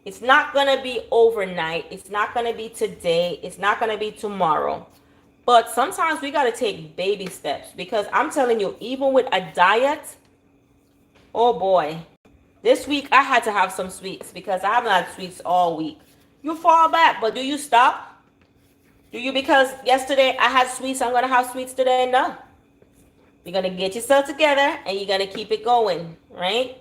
It's not going to be overnight. It's not going to be today. It's not going to be tomorrow. But sometimes we got to take baby steps because I'm telling you, even with a diet, oh boy, this week I had to have some sweets because I haven't had sweets all week. You fall back, but do you stop? Do you, because yesterday I had sweets, I'm going to have sweets today? No. You're going to get yourself together and you're going to keep it going, right?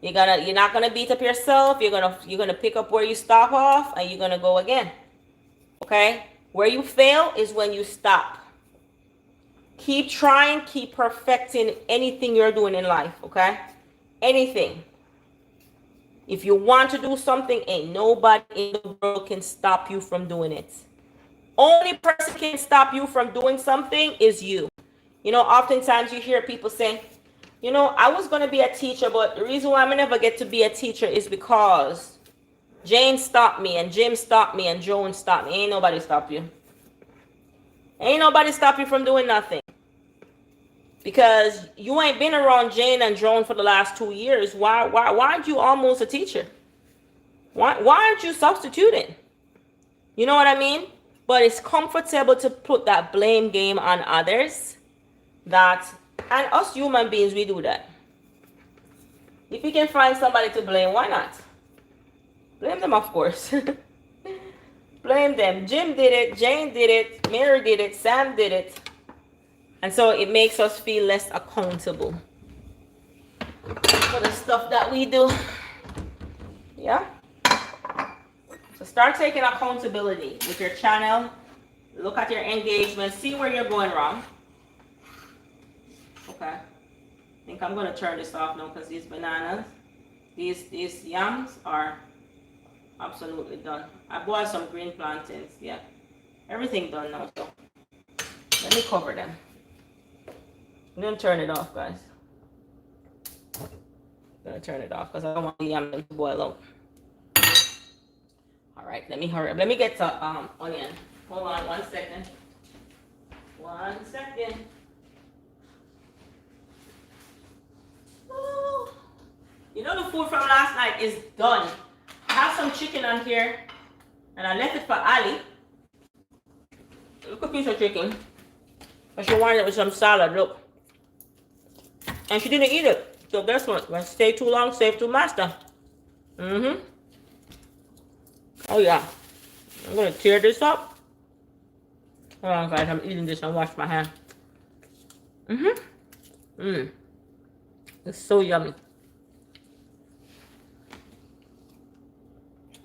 You're not going to beat up yourself. You're going to pick up where you stop off and you're going to go again. Okay? Where you fail is when you stop. Keep trying, keep perfecting anything you're doing in life, okay? Anything. If you want to do something, ain't nobody in the world can stop you from doing it. Only person can stop you from doing something is you. Oftentimes you hear people say, I was going to be a teacher, but the reason why I'm never get to be a teacher is because Jane stopped me and Jim stopped me and Joan stopped me. Ain't nobody stop you. Ain't nobody stop you from doing nothing. Because you ain't been around Jane and Joan for the last 2 years. Why aren't you almost a teacher? Why aren't you substituting? You know what I mean? But it's comfortable to put that blame game on others. And us human beings, we do that. If you can find somebody to blame, why not? Blame them, of course. Blame them. Jim did it. Jane did it. Mary did it. Sam did it. And so it makes us feel less accountable for the stuff that we do. Yeah? So start taking accountability with your channel. Look at your engagement. See where you're going wrong. Okay. I think I'm going to turn this off now because these bananas, these yams are absolutely done. I bought some green plantains. Yeah. Everything done now. So let me cover them. I'm going to turn it off, guys. I'm going to turn it off because I don't want the yam to boil out. All right, let me hurry up. Let me get to onion. Hold on 1 second. 1 second. Oh. The food from last night is done. I have some chicken on here and I left it for Ali. Look, a piece of chicken. But she wanted it with some salad, look. And she didn't eat it. So guess what? When stay too long, save to master. Mm-hmm. Oh yeah. I'm gonna tear this up. Hold on, guys. I'm eating this and wash my hand. Mm-hmm. It's so yummy.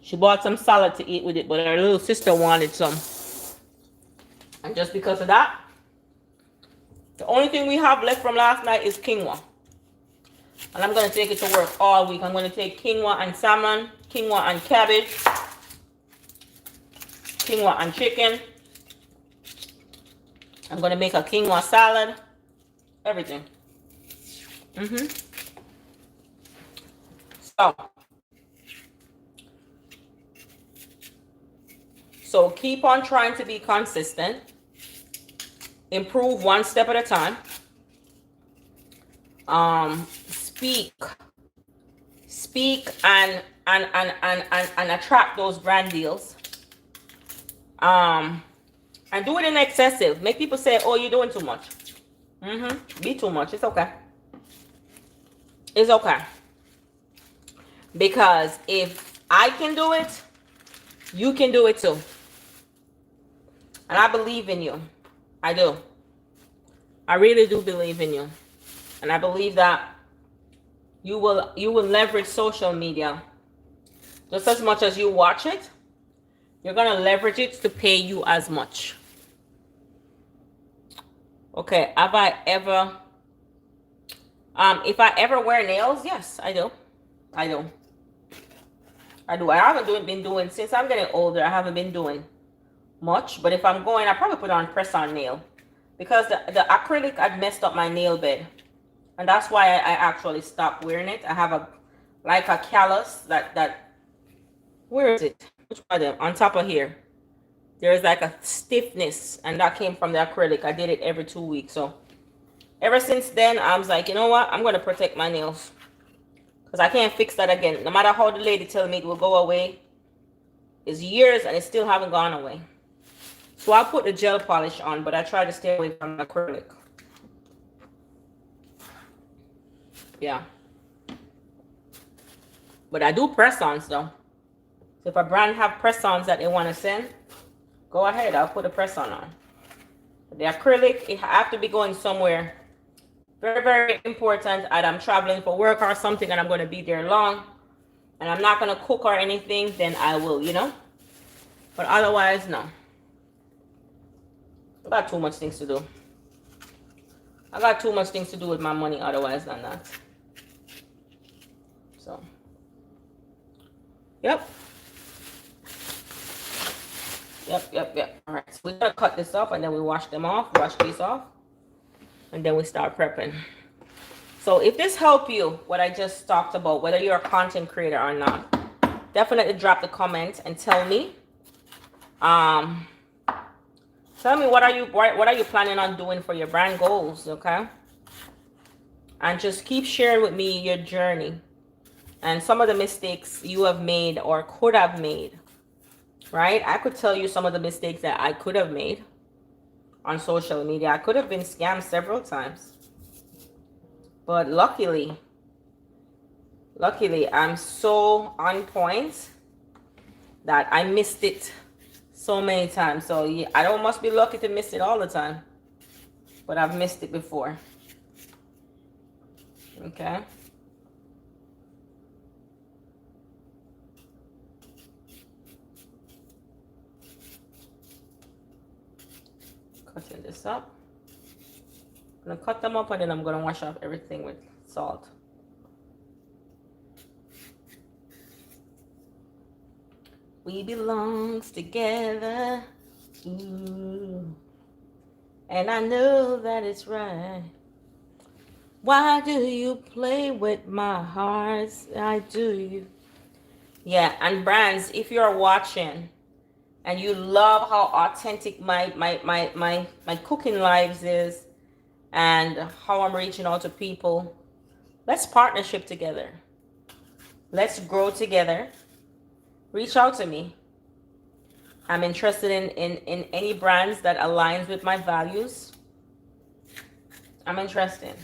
She bought some salad to eat with it, but her little sister wanted some. And just because of that, the only thing we have left from last night is quinoa. And I'm going to take it to work all week. I'm going to take quinoa and salmon, quinoa and cabbage, quinoa and chicken. I'm going to make a quinoa salad. Everything. So keep on trying to be consistent. Improve one step at a time. Speak and attract those brand deals. And do it in excessive. Make people say, oh, you're doing too much. Be too much. It's okay. It's okay. Because if I can do it, you can do it too. And I believe in you. I do. I really do believe in you. And I believe that you will leverage social media just as much as you watch it. You're going to leverage it to pay you as much. Okay, have I ever if I ever wear nails? Yes, I do. I haven't been doing since I'm getting older. I haven't been doing much, but if I'm going, I probably put on press-on nail because the acrylic had messed up my nail bed, and that's why I actually stopped wearing it. I have a callus that where is it? Which one of them? On top of here, there's like a stiffness, and that came from the acrylic. I did it every 2 weeks, so ever since then, I was like, you know what? I'm going to protect my nails because I can't fix that again. No matter how the lady tell me it will go away, it's years and it still haven't gone away. So I put the gel polish on, but I try to stay away from acrylic. Yeah. But I do press-ons though. So if a brand have press-ons that they want to send, go ahead. I'll put a press-on on. But the acrylic, it have to be going somewhere. Very, very important. And I'm traveling for work or something and I'm going to be there long. And I'm not going to cook or anything, then I will, you know. But otherwise, no. I got too much things to do. I got too much things to do with my money otherwise than that. So, yep. All right, so we're gonna cut this up and then we wash them off, wash these off, and then we start prepping. So if this helped you, what I just talked about, whether you're a content creator or not, definitely drop the comment and tell me. Tell me what are you planning on doing for your brand goals, okay? And just keep sharing with me your journey and some of the mistakes you have made or could have made, right? I could tell you some of the mistakes that I could have made on social media. I could have been scammed several times. But luckily, I'm so on point that I missed it so many times. So yeah, I don't must be lucky to miss it all the time, but I've missed it before. Okay. Cutting this up. I'm gonna cut them up and then I'm gonna wash off everything with salt. We belongs together. Ooh. And I know that it's right. Why do you play with my heart? I do you. Yeah, and brands, if you're watching and you love how authentic my cooking lives is and how I'm reaching out to people, let's partnership together. Let's grow together. Reach out to me. I'm interested in any brands that aligns with my values. I'm interested.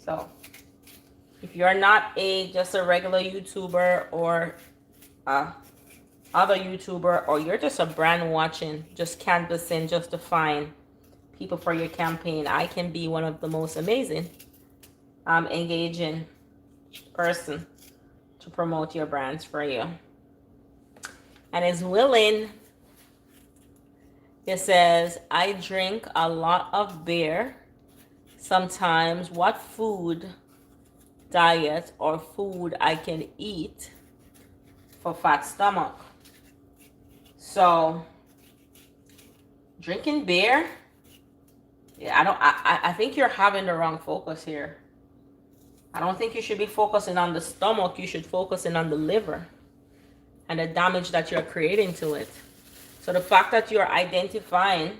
So if you're not just a regular YouTuber or other YouTuber, or you're just a brand watching, just canvassing just to find people for your campaign, I can be one of the most amazing engaging person to promote your brands for you. And it's willing. It says, I drink a lot of beer. Sometimes what food, diet, or food I can eat for fat stomach. So drinking beer, yeah, I think you're having the wrong focus here. I don't think you should be focusing on the stomach. You should focus in on the liver and the damage that you're creating to it. So the fact that you're identifying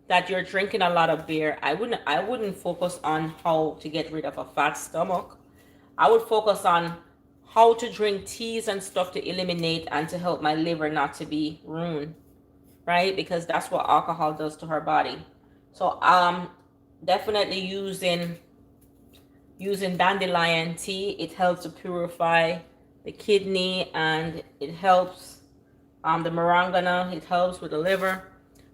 that you're drinking a lot of beer, I wouldn't focus on how to get rid of a fat stomach. I would focus on how to drink teas and stuff to eliminate and to help my liver not to be ruined, right? Because that's what alcohol does to her body. So definitely using dandelion tea. It helps to purify the kidney, and it helps the marangana. It helps with the liver.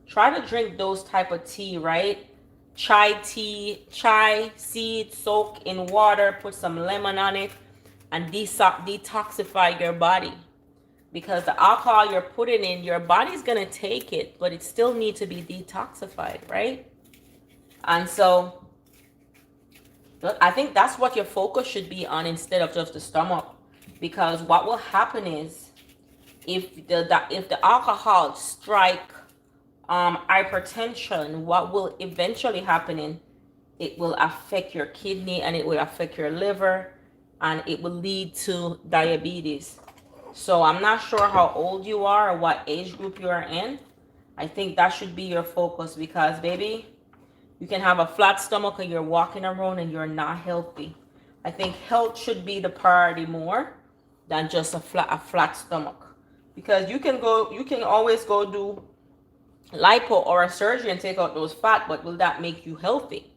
Try to drink those type of tea, right? Chai tea, chai seed, soak in water, put some lemon on it, and detoxify your body. Because the alcohol you're putting in, your body's gonna take it, but it still needs to be detoxified, right? And so I think that's what your focus should be on instead of just the stomach. Because what will happen is if the alcohol strike hypertension, what will eventually happen in it will affect your kidney, and it will affect your liver, and it will lead to diabetes. So I'm not sure how old you are or what age group you are in. I think that should be your focus, because baby, you can have a flat stomach and you're walking around and you're not healthy. I think health should be the priority more than just a flat stomach. Because you can always go do lipo or a surgery and take out those fat, but will that make you healthy?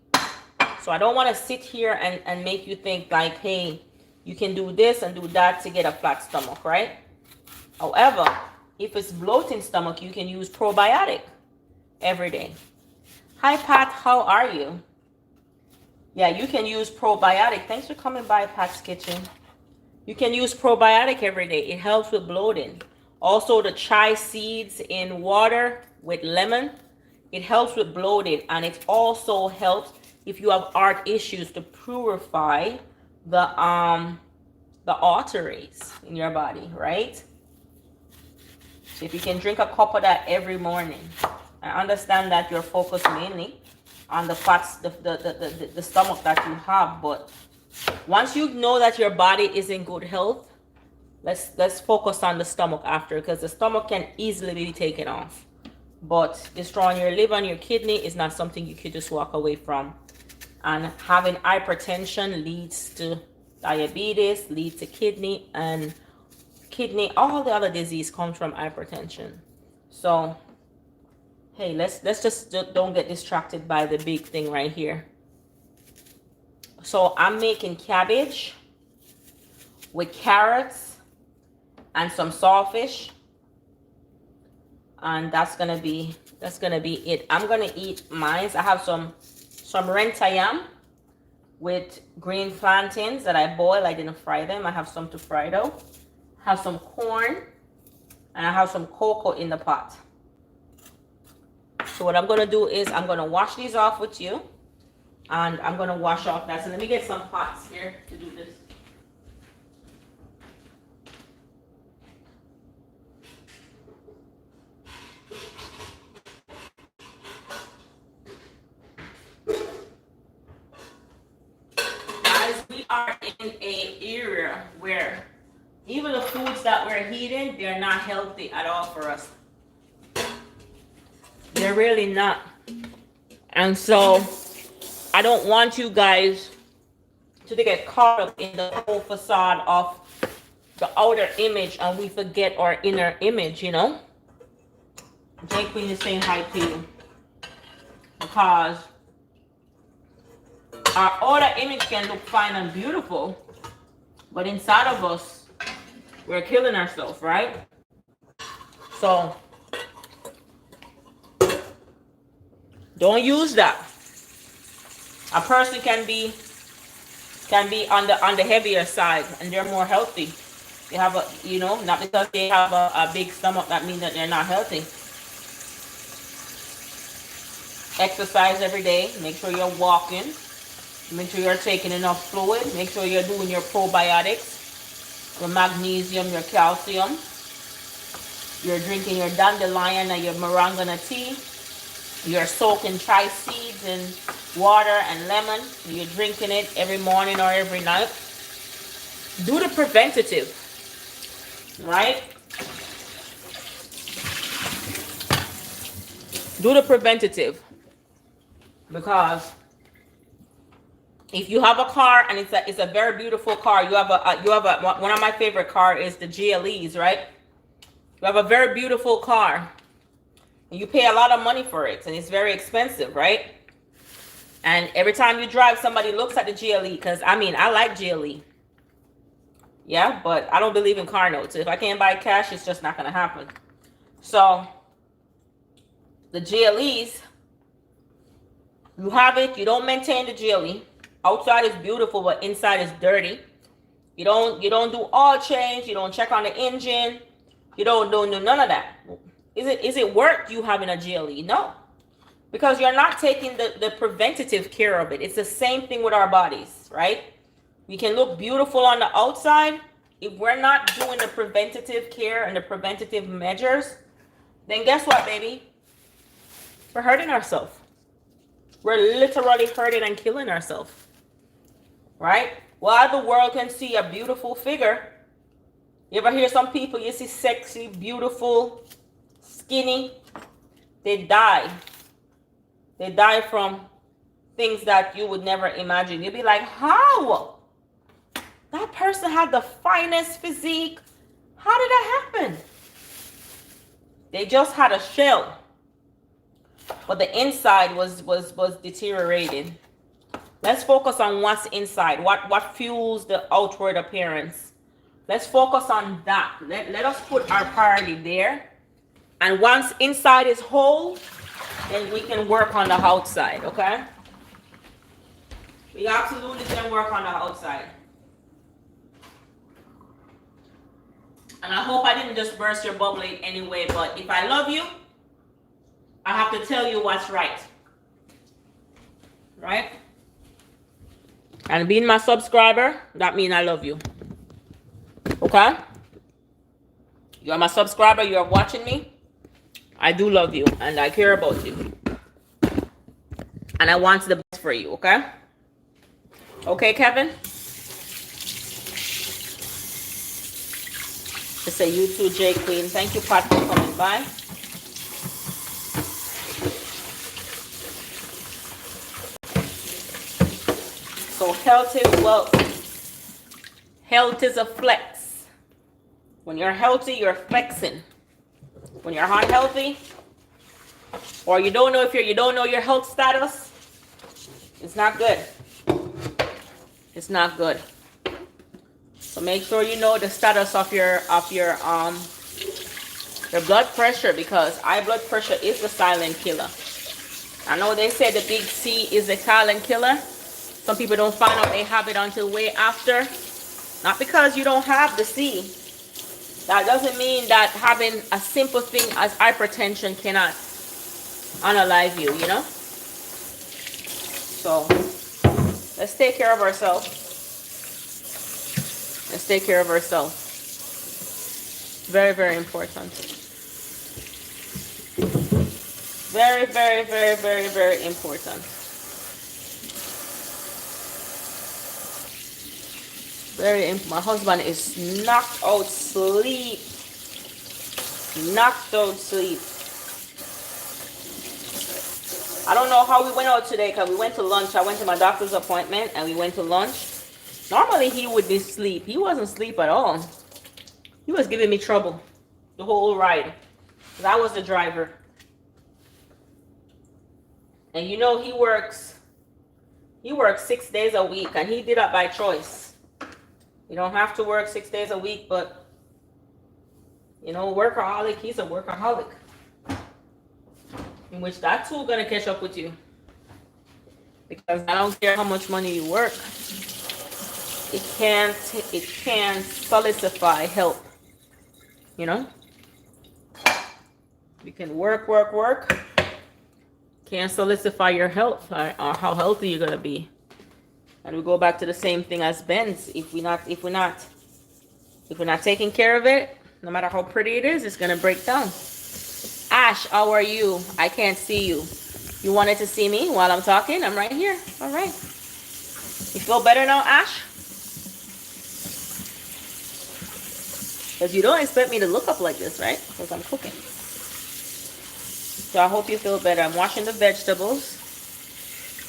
So I don't want to sit here and make you think like, hey, you can do this and do that to get a flat stomach, right? However, if it's bloating stomach, you can use probiotic every day. Hi, Pat. How are you? Yeah, you can use probiotic. Thanks for coming by, Pat's Kitchen. You can use probiotic every day. It helps with bloating. Also, the chai seeds in water with lemon, it helps with bloating, and it also helps if you have heart issues to purify the arteries in your body, right? So if you can drink a cup of that every morning. I understand that you're focused mainly on the fats, the stomach that you have, but once you know that your body is in good health, let's focus on the stomach after, because the stomach can easily be taken off. But destroying your liver and your kidney is not something you could just walk away from. And having hypertension leads to diabetes, leads to kidney, and all the other disease comes from hypertension. So hey, let's just don't get distracted by the big thing right here. So I'm making cabbage with carrots and some saltfish, and that's gonna be it. I'm gonna eat mine. I have some rentayam with green plantains that I boil. I didn't fry them. I have some to fry though. I have some corn, and I have some cocoa in the pot. So what I'm going to do is I'm going to wash these off with you, and I'm going to wash off that. So let me get some pots here to do this. Guys, we are in an area where even the foods that we're eating, they're not healthy at all for us. They're really not. And so I don't want you guys to get caught up in the whole facade of the outer image and we forget our inner image, you know? J Queen is saying hi to you. Because our outer image can look fine and beautiful, but inside of us, we're killing ourselves, right? So don't use that. A person can be can be on the heavier side, and they're more healthy. They have a, you know, not because they have a big stomach that means that they're not healthy. Exercise every day. Make sure you're walking. Make sure you're taking enough fluid. Make sure you're doing your probiotics, your magnesium, your calcium. You're drinking your dandelion and your moringa tea. You're soaking chai seeds in water and lemon. You're drinking it every morning or every night. Do the preventative, right? Do the preventative, because if you have a car and it's a very beautiful car, you have one of my favorite car is the GLEs, right? You have a very beautiful car and you pay a lot of money for it and it's very expensive, right? And every time you drive, somebody looks at the GLE, because I mean, I like GLE. Yeah, but I don't believe in car notes. If I can't buy cash, it's just not going to happen. So the GLEs, you have it, you don't maintain the GLE. Outside is beautiful, but inside is dirty. You don't do oil change, you don't check on the engine, you don't do none of that. Is it worth you having a GLE? No. Because you're not taking the preventative care of it. It's the same thing with our bodies, right? We can look beautiful on the outside. If we're not doing the preventative care and the preventative measures, then guess what, baby? We're hurting ourselves. We're literally hurting and killing ourselves, right? While the world can see a beautiful figure, you ever hear some people, you see sexy, beautiful, skinny, they die. They die from things that you would never imagine. You'd be like, how? That person had the finest physique. How did that happen? They just had a shell, but the inside was deteriorated. Let's focus on what's inside. What fuels the outward appearance. Let's focus on that. Let us put our priority there. And once inside is whole, then we can work on the outside, okay? We absolutely can work on the outside. And I hope I didn't just burst your bubble in any way, but if I love you, I have to tell you what's right. Right? And being my subscriber, that means I love you. Okay? You are my subscriber, you are watching me. I do love you and I care about you. And I want the best for you, okay? Okay, Kevin? Just say you too, J Queen. Thank you, Pat, for coming by. So health is wealth. Health is a flex. When you're healthy, you're flexing. When you're unhealthy, or you don't know your health status, it's not good. It's not good. So make sure you know the status of your blood pressure, because high blood pressure is the silent killer. I know they say the big C is the silent killer. Some people don't find out they have it until way after. Not because you don't have the C. That doesn't mean that having a simple thing as hypertension cannot unalive you, you know? So, let's take care of ourselves. Let's take care of ourselves. Very, very important. Very, very, very, very, very important. My husband is knocked out sleep. Knocked out sleep. I don't know how we went out today, because we went to lunch. I went to my doctor's appointment and we went to lunch. Normally he would be asleep. He wasn't asleep at all. He was giving me trouble the whole ride. I was the driver. And you know he works 6 days a week, and he did that by choice. You don't have to work 6 days a week, but you know, workaholic, he's a workaholic. In which that too gonna catch up with you. Because I don't care how much money you work. it can solidify help. You know, you can work. Can't solidify your health or how healthy you're gonna be. And we go back to the same thing as Ben's. If we're not taking care of it, no matter how pretty it is, it's gonna break down. Ash, how are you? I can't see you. You wanted to see me while I'm talking? I'm right here. All right. You feel better now, Ash? Because you don't expect me to look up like this, right? Because I'm cooking. So I hope you feel better. I'm washing the vegetables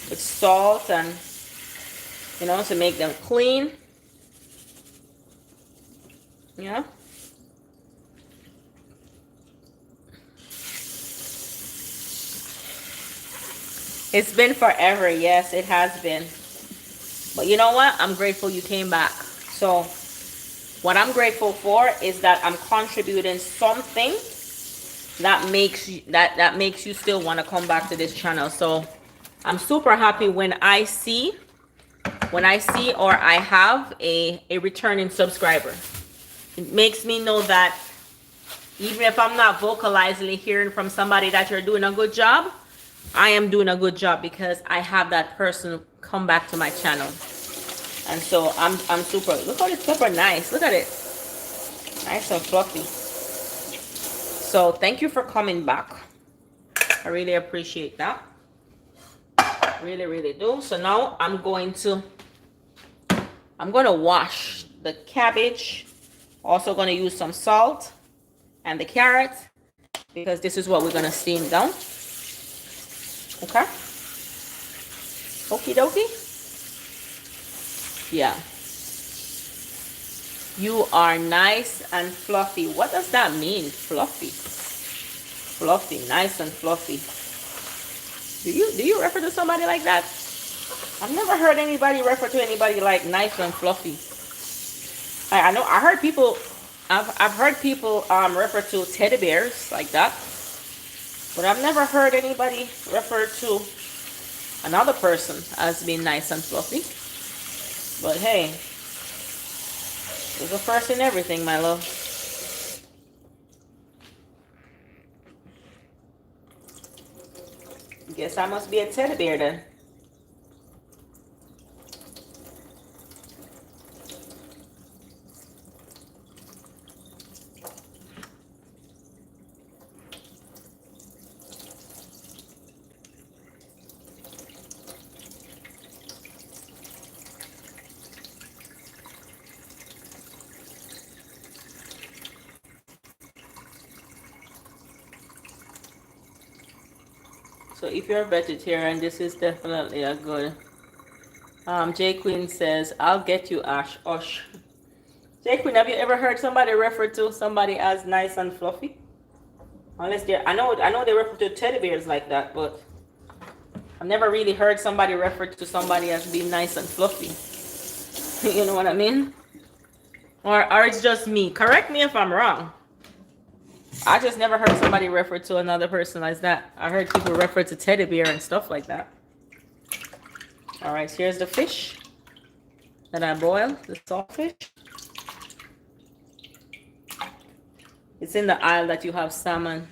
with salt and, you know, to make them clean. Yeah. It's been forever. Yes, it has been. But you know what? I'm grateful you came back. So what I'm grateful for is that I'm contributing something that makes you still want to come back to this channel. So I'm super happy when I see or I have a returning subscriber. It makes me know that even if I'm not vocalizing hearing from somebody that you're doing a good job, I am doing a good job because I have that person come back to my channel. And so I'm super. Look how it's super nice. Look at it. Nice and fluffy. So thank you for coming back. I really appreciate that. Really, really do. So now I'm going to wash the cabbage. Also going to use some salt and the carrots because this is what we're going to steam down. Okay. Okie dokie. Yeah. You are nice and fluffy. What does that mean? Fluffy. Fluffy. Nice and fluffy. Do you refer to somebody like that? I've never heard anybody refer to anybody like nice and fluffy. I know I heard people I've heard people refer to teddy bears like that. But I've never heard anybody refer to another person as being nice and fluffy. But hey, there's a first in everything, my love. Guess I must be a teddy bear then. So if you're a vegetarian, this is definitely a good. J Queen says, "I'll get you, Ash." Osh. J Queen, have you ever heard somebody refer to somebody as nice and fluffy? Unless they, I know they refer to teddy bears like that, but I've never really heard somebody refer to somebody as being nice and fluffy. You know what I mean? Or it's just me. Correct me if I'm wrong. I just never heard somebody refer to another person as that. I heard people refer to teddy bear and stuff like that. All right, so here's the fish that I boiled, the saltfish. It's in the aisle that you have salmon.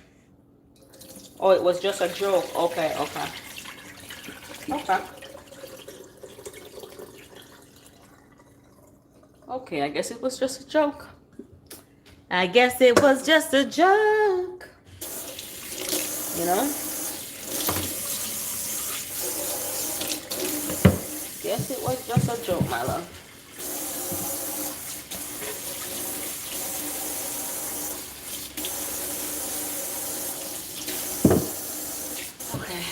Oh, it was just a joke. Okay. Okay, I guess it was just a joke. I guess it was just a joke. You know? Guess it was just a joke, my love. Okay.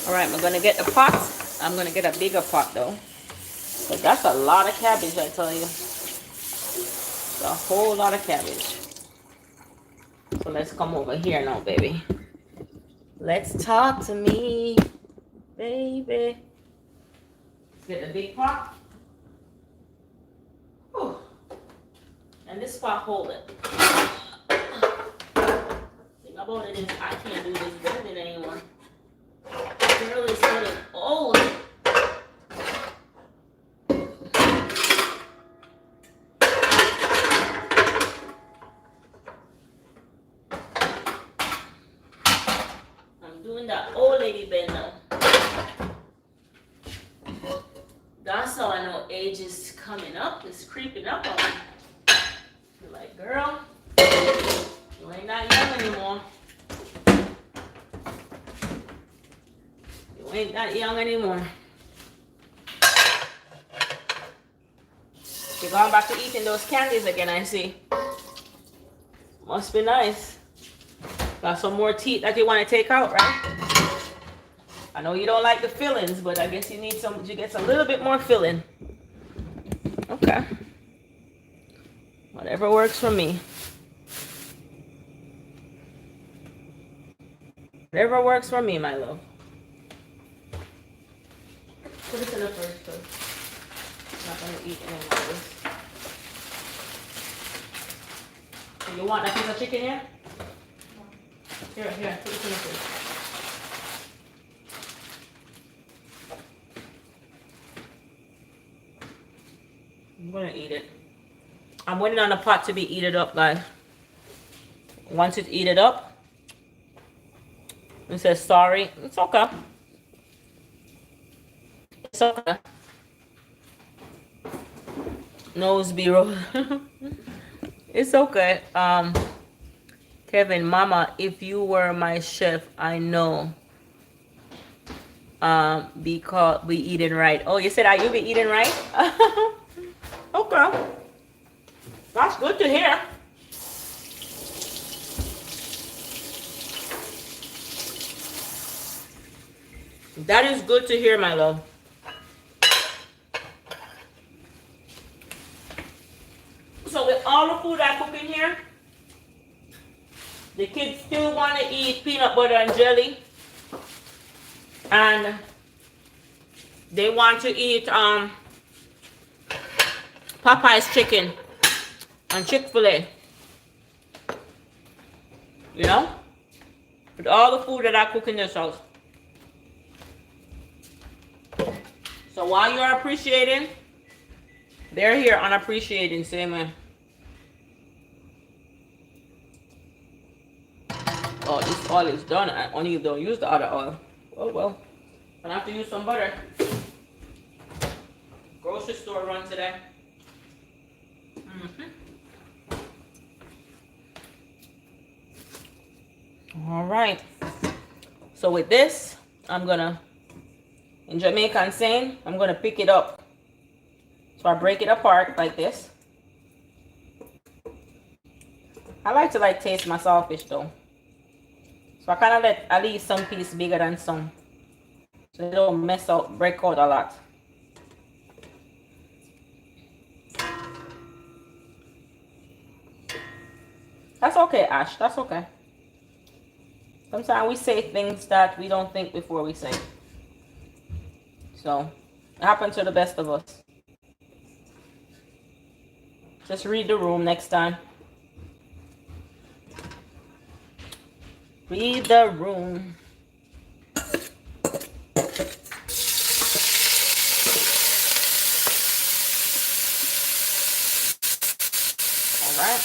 All right, I'm gonna get the pot. I'm gonna get a bigger pot though. But that's a lot of cabbage, I tell you. It's a whole lot of cabbage. So let's come over here now, baby. Let's talk to me, baby. Let's get the big pot. Whew. And this pot hold it. The thing about it is I can't do this bending anymore. girl is getting old. I'm doing that old lady bend now. That's how I know age is coming up. It's creeping up on me. You're like, girl, you ain't that young anymore. You ain't that young anymore. You're going back to eating those candies again, I see. Must be nice. Got some more teeth that you want to take out, right? I know you don't like the fillings, but I guess you need some, you get a little bit more filling. Okay. Whatever works for me. Whatever works for me, my love. Put it in the first though. I'm not gonna eat any of this. So you want that piece of chicken here? Here, put it in the fridge. I'm gonna eat it. I'm waiting on the pot to be heated up, guys. Once it's heated up, it says sorry. It's okay. It's okay. Nose B-roll. It's okay. Kevin, Mama, if you were my chef, I know. Because we eating right. Oh, you said that you be eating right? Okay. That's good to hear. That is good to hear, my love. So with all the food I cook in here, the kids still want to eat peanut butter and jelly. And they want to eat Popeye's chicken and Chick-fil-A. You know? With all the food that I cook in this house. So while you're appreciating, they're here unappreciating, same way. Oh, this oil is done. I only don't use the other oil. Oh well. I have to use some butter. Grocery store run today. All right. So with this, I'm gonna, in Jamaican saying, I'm gonna pick it up. So I break it apart like this. I like to taste my saltfish though. So I kind of let at least some piece bigger than some. So they don't mess out, break out a lot. That's okay, Ash. That's okay. Sometimes we say things that we don't think before we say. So, it happens to the best of us. Just read the room next time. Read the room. All right.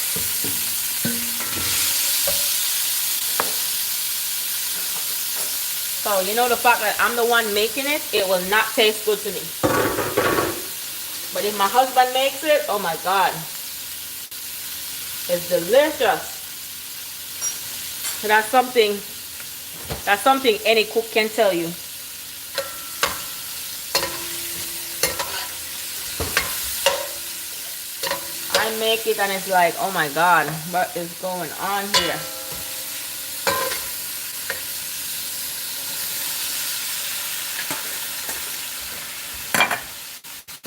So, you know the fact that I'm the one making it, it will not taste good to me. But if my husband makes it, oh my God. It's delicious. So that's something any cook can tell you. I make it and it's like, oh my God, what is going on here?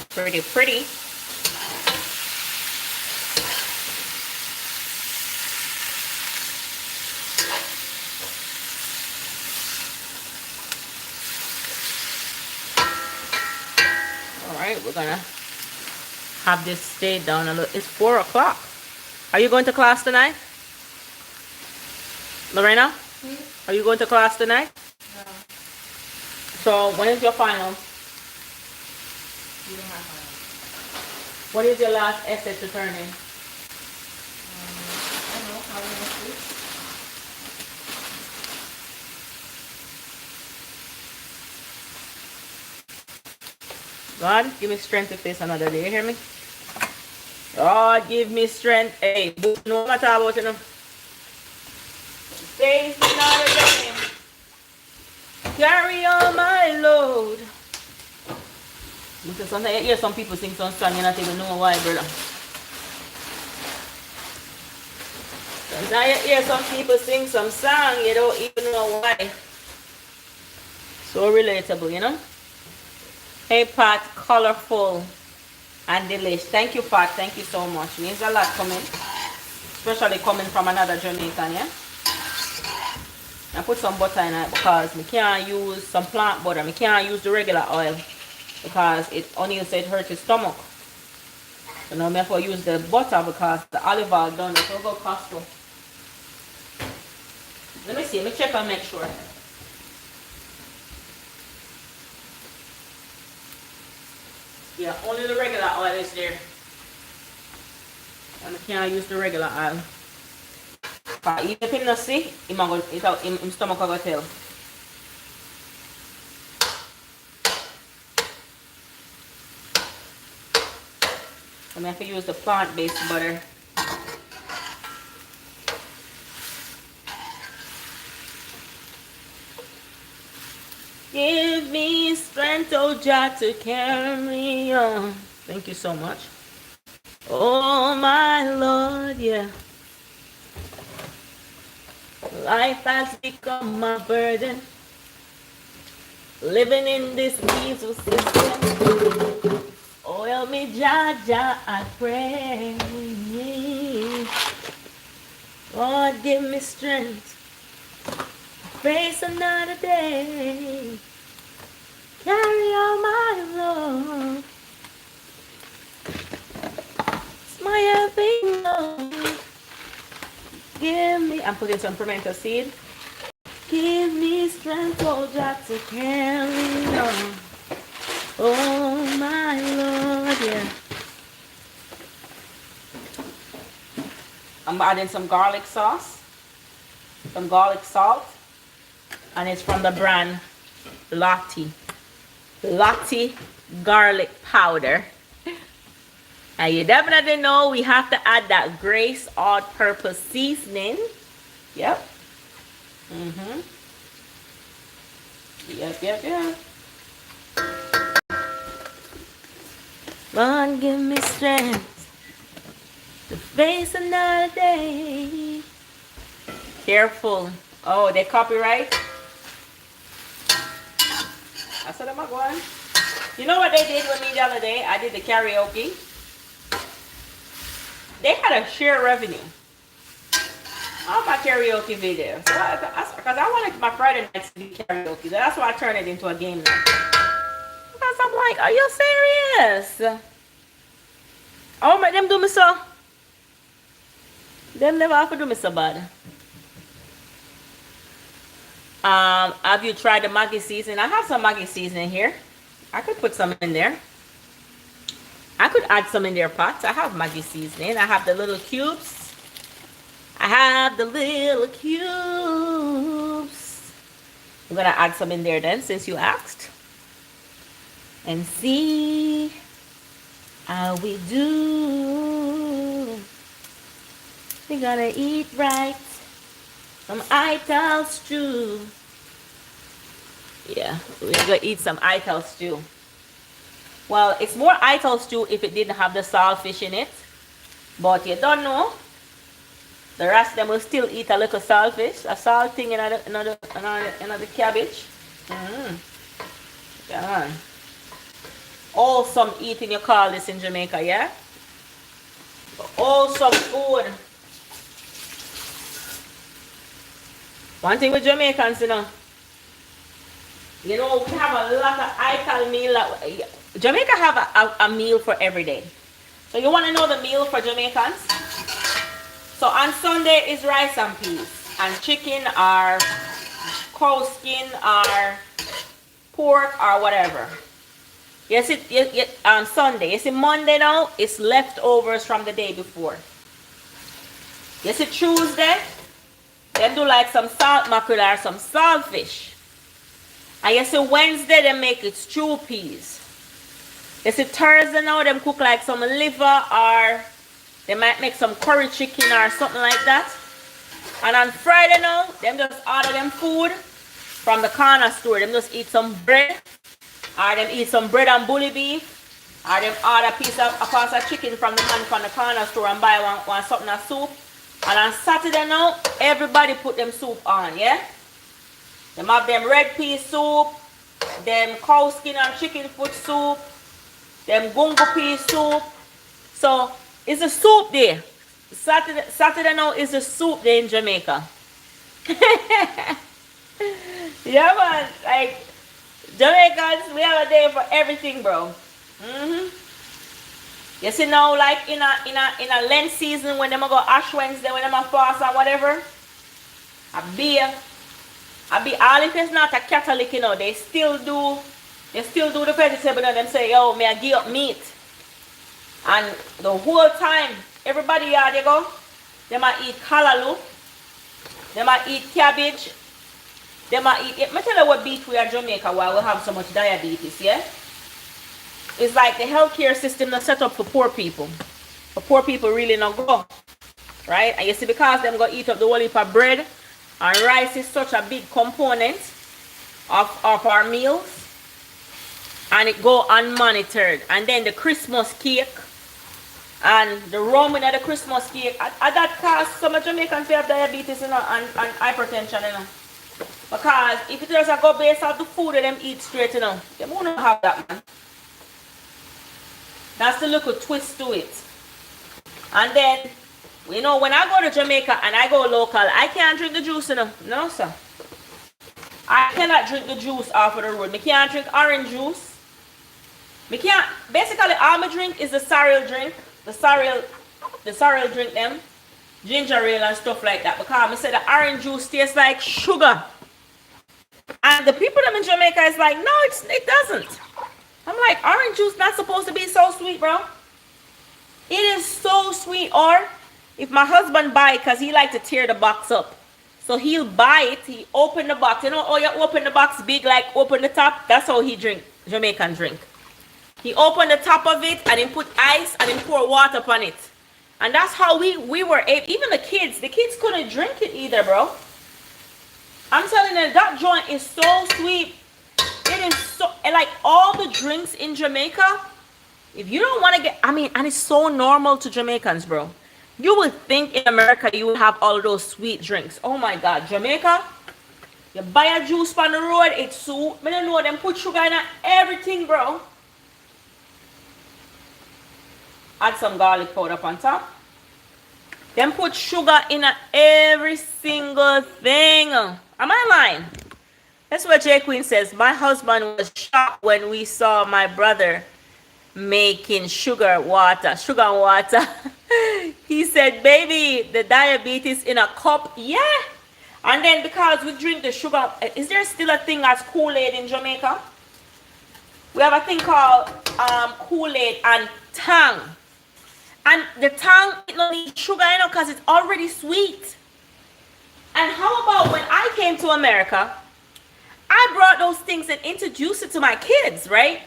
Pretty pretty. All right, we're gonna have this stay down a little. It's 4 o'clock. Are you going to class tonight? Lorena? Are you going to class tonight? So when is your final?
You don't have my.
What is your last essay to turn in?
I don't know how long next week.
God, give me strength to face another day. You hear me? God, give me strength. Hey, no matter about it. Face another day. Carry on my load. Because sometimes you hear some people sing some song, you not even know why, brother. Sometimes you hear some people sing some song, you don't even know why. So relatable, you know? Hey Pat, colorful and delish. Thank you, Pat. Thank you so much. Means a lot coming. Especially coming from another Jamaican, yeah? I put some butter in it because I can't use some plant butter. I can't use the regular oil because it only said it hurts your stomach. So now I have to use the butter because the olive oil done it. So go Costco. Let me see. Let me check and make sure. Yeah, only the regular oil is there. And I can't use the regular oil. But even if you not see, his stomach will tell. So I have to use the plant-based butter. Give me strength, oh Jah, to carry on. Thank you so much. Oh my Lord, yeah. Life has become my burden. Living in this evil system. Oh, help me, Jah, Jah, I pray. Lord, give me strength. Face another day. Carry on my load. It's my helping Lord. Give me, I'm putting some pimento seed. Give me strength, oh God, to carry on. Oh my Lord, yeah. I'm adding some garlic sauce, some garlic salt, and it's from the brand Lottie. Lottie garlic powder. And you definitely know we have to add that Grace all-purpose seasoning. Yep. Yep. Lord, give me strength to face another day. Careful. Oh, they copyright? That's what I'm going. You know what they did with me the other day? I did the karaoke. They had a share revenue on my karaoke video. So because I wanted my Friday nights to be karaoke. That's why I turned it into a game night. Because I'm like, are you serious? Oh, make them do me so. Them never have to do me so bad. Have you tried the Maggi seasoning? I have some Maggi seasoning here. I could put some in there. I could add some in their pots. I have Maggi seasoning. I have the little cubes. I'm gonna add some in there then, since you asked. And see how we do. We're gonna eat right. Some ital stew. Yeah, we're gonna eat some ital stew. Well, it's more ital stew if it didn't have the saltfish in it. But you don't know. The rest of them will still eat a little saltfish. A salt thing in another cabbage. Come on. Awesome eating, you call this in Jamaica, yeah? Awesome food. One thing with Jamaicans, you know, we have a lot of ital meal. Jamaica have a meal for every day. So you want to know the meal for Jamaicans? So on Sunday is rice and peas, and chicken or cow skin or pork or whatever. Yes, on Sunday. You see, Monday now, it's leftovers from the day before. You see, Tuesday, they do like some salt mackerel or some saltfish. And you see, Wednesday, they make it stew peas. You see, Thursday now, them cook like some liver, or they might make some curry chicken or something like that. And on Friday now, them just order them food from the corner store. Them just eat some bread, or them eat some bread and bully beef, or them order a piece of chicken from the man from the corner store and buy one something of soup. And on Saturday now, everybody put them soup on, yeah? Them have them red pea soup, them cow skin and chicken foot soup, them gungo pea soup. So it's a soup day. Saturday now is a soup day in Jamaica. Yeah, man. Like, Jamaicans, we have a day for everything, bro. You see now, like in a Lent season, when them go Ash Wednesday, when them a fast or whatever, all if it's not a Catholic, you know, they still do the vegetable, and them say, yo, may I give up meat. And the whole time, everybody here they go, they might eat callaloo, they might eat cabbage, they might eat, let me tell you what beat we are Jamaica why we have so much diabetes, yeah? It's like the healthcare system not set up for poor people. For poor people really not go. Right? And you see, because them go eat up the whole heap of bread, and rice is such a big component of our meals, and it go unmonitored. And then the Christmas cake and the rum in the Christmas cake, that cause some of Jamaicans have diabetes, you know, and hypertension, you know. Because if it doesn't go based off the food that them eat straight, you know, they won't have that, man. That's the little twist to it. And then, you know, when I go to Jamaica and I go local, I can't drink the juice, you know. No, sir. I cannot drink the juice off of the road. I can't drink orange juice. I can't, basically all I drink is the sorrel drink. The sorrel drink them. Ginger ale and stuff like that. Because I said the orange juice tastes like sugar. And the people them in Jamaica is like, no, it doesn't. I'm like, orange juice not supposed to be so sweet, bro. It is so sweet. Or if my husband buy it, because he like to tear the box up. So he'll buy it, he open the box. You know, oh, you open the box big, like open the top. That's how he drink, Jamaican drink. He open the top of it and he put ice and he pour water upon it. And that's how we were able, even the kids couldn't drink it either, bro. I'm telling you, that joint is so sweet. It is so, like all the drinks in Jamaica, if you don't want to get, I mean, and it's so normal to Jamaicans, bro. You would think in America you would have all of those sweet drinks. Oh my God, Jamaica, you buy a juice from the road, it's so, I don't know, them put sugar in everything, bro. Add some garlic powder up on top. Them put sugar in every single thing. Am I lying? That's what J Queen says. My husband was shocked when we saw my brother making sugar water. He said, baby, the diabetes in a cup. Yeah. And then because we drink the sugar, is there still a thing as Kool-Aid in Jamaica? We have a thing called Kool-Aid and Tang. And the Tang, it don't need sugar, you know, because it's already sweet. And how about when I came to America, I brought those things and introduced it to my kids, right?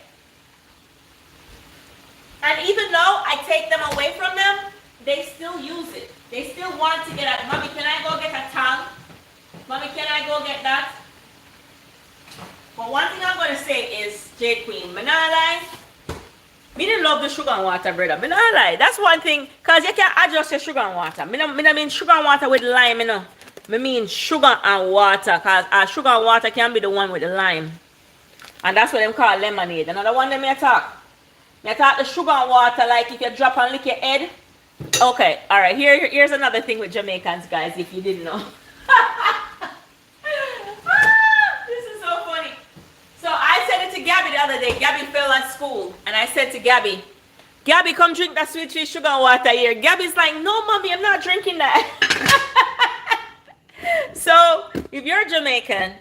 And even though I take them away from them, they still use it. They still want to get at, Mommy, can I go get a Tang? Mommy, can I go get that? But one thing I'm going to say is, J Queen, me not lie. Me didn't love the sugar and water, brother. Me not lie. That's one thing, because you can adjust your sugar and water. Me not mean sugar and water with lime, you know. Me mean sugar and water, because sugar and water can be the one with the lime. And that's what them call lemonade. Another one that me talk. Me talk the sugar and water, like if you drop and lick your head. Okay, alright. Here's another thing with Jamaicans, guys, if you didn't know. This is so funny. So I said it to Gabby the other day. Gabby fell at school. And I said to Gabby, come drink that sweet sugar and water here. Gabby's like, no, Mommy, I'm not drinking that. So if you're Jamaican,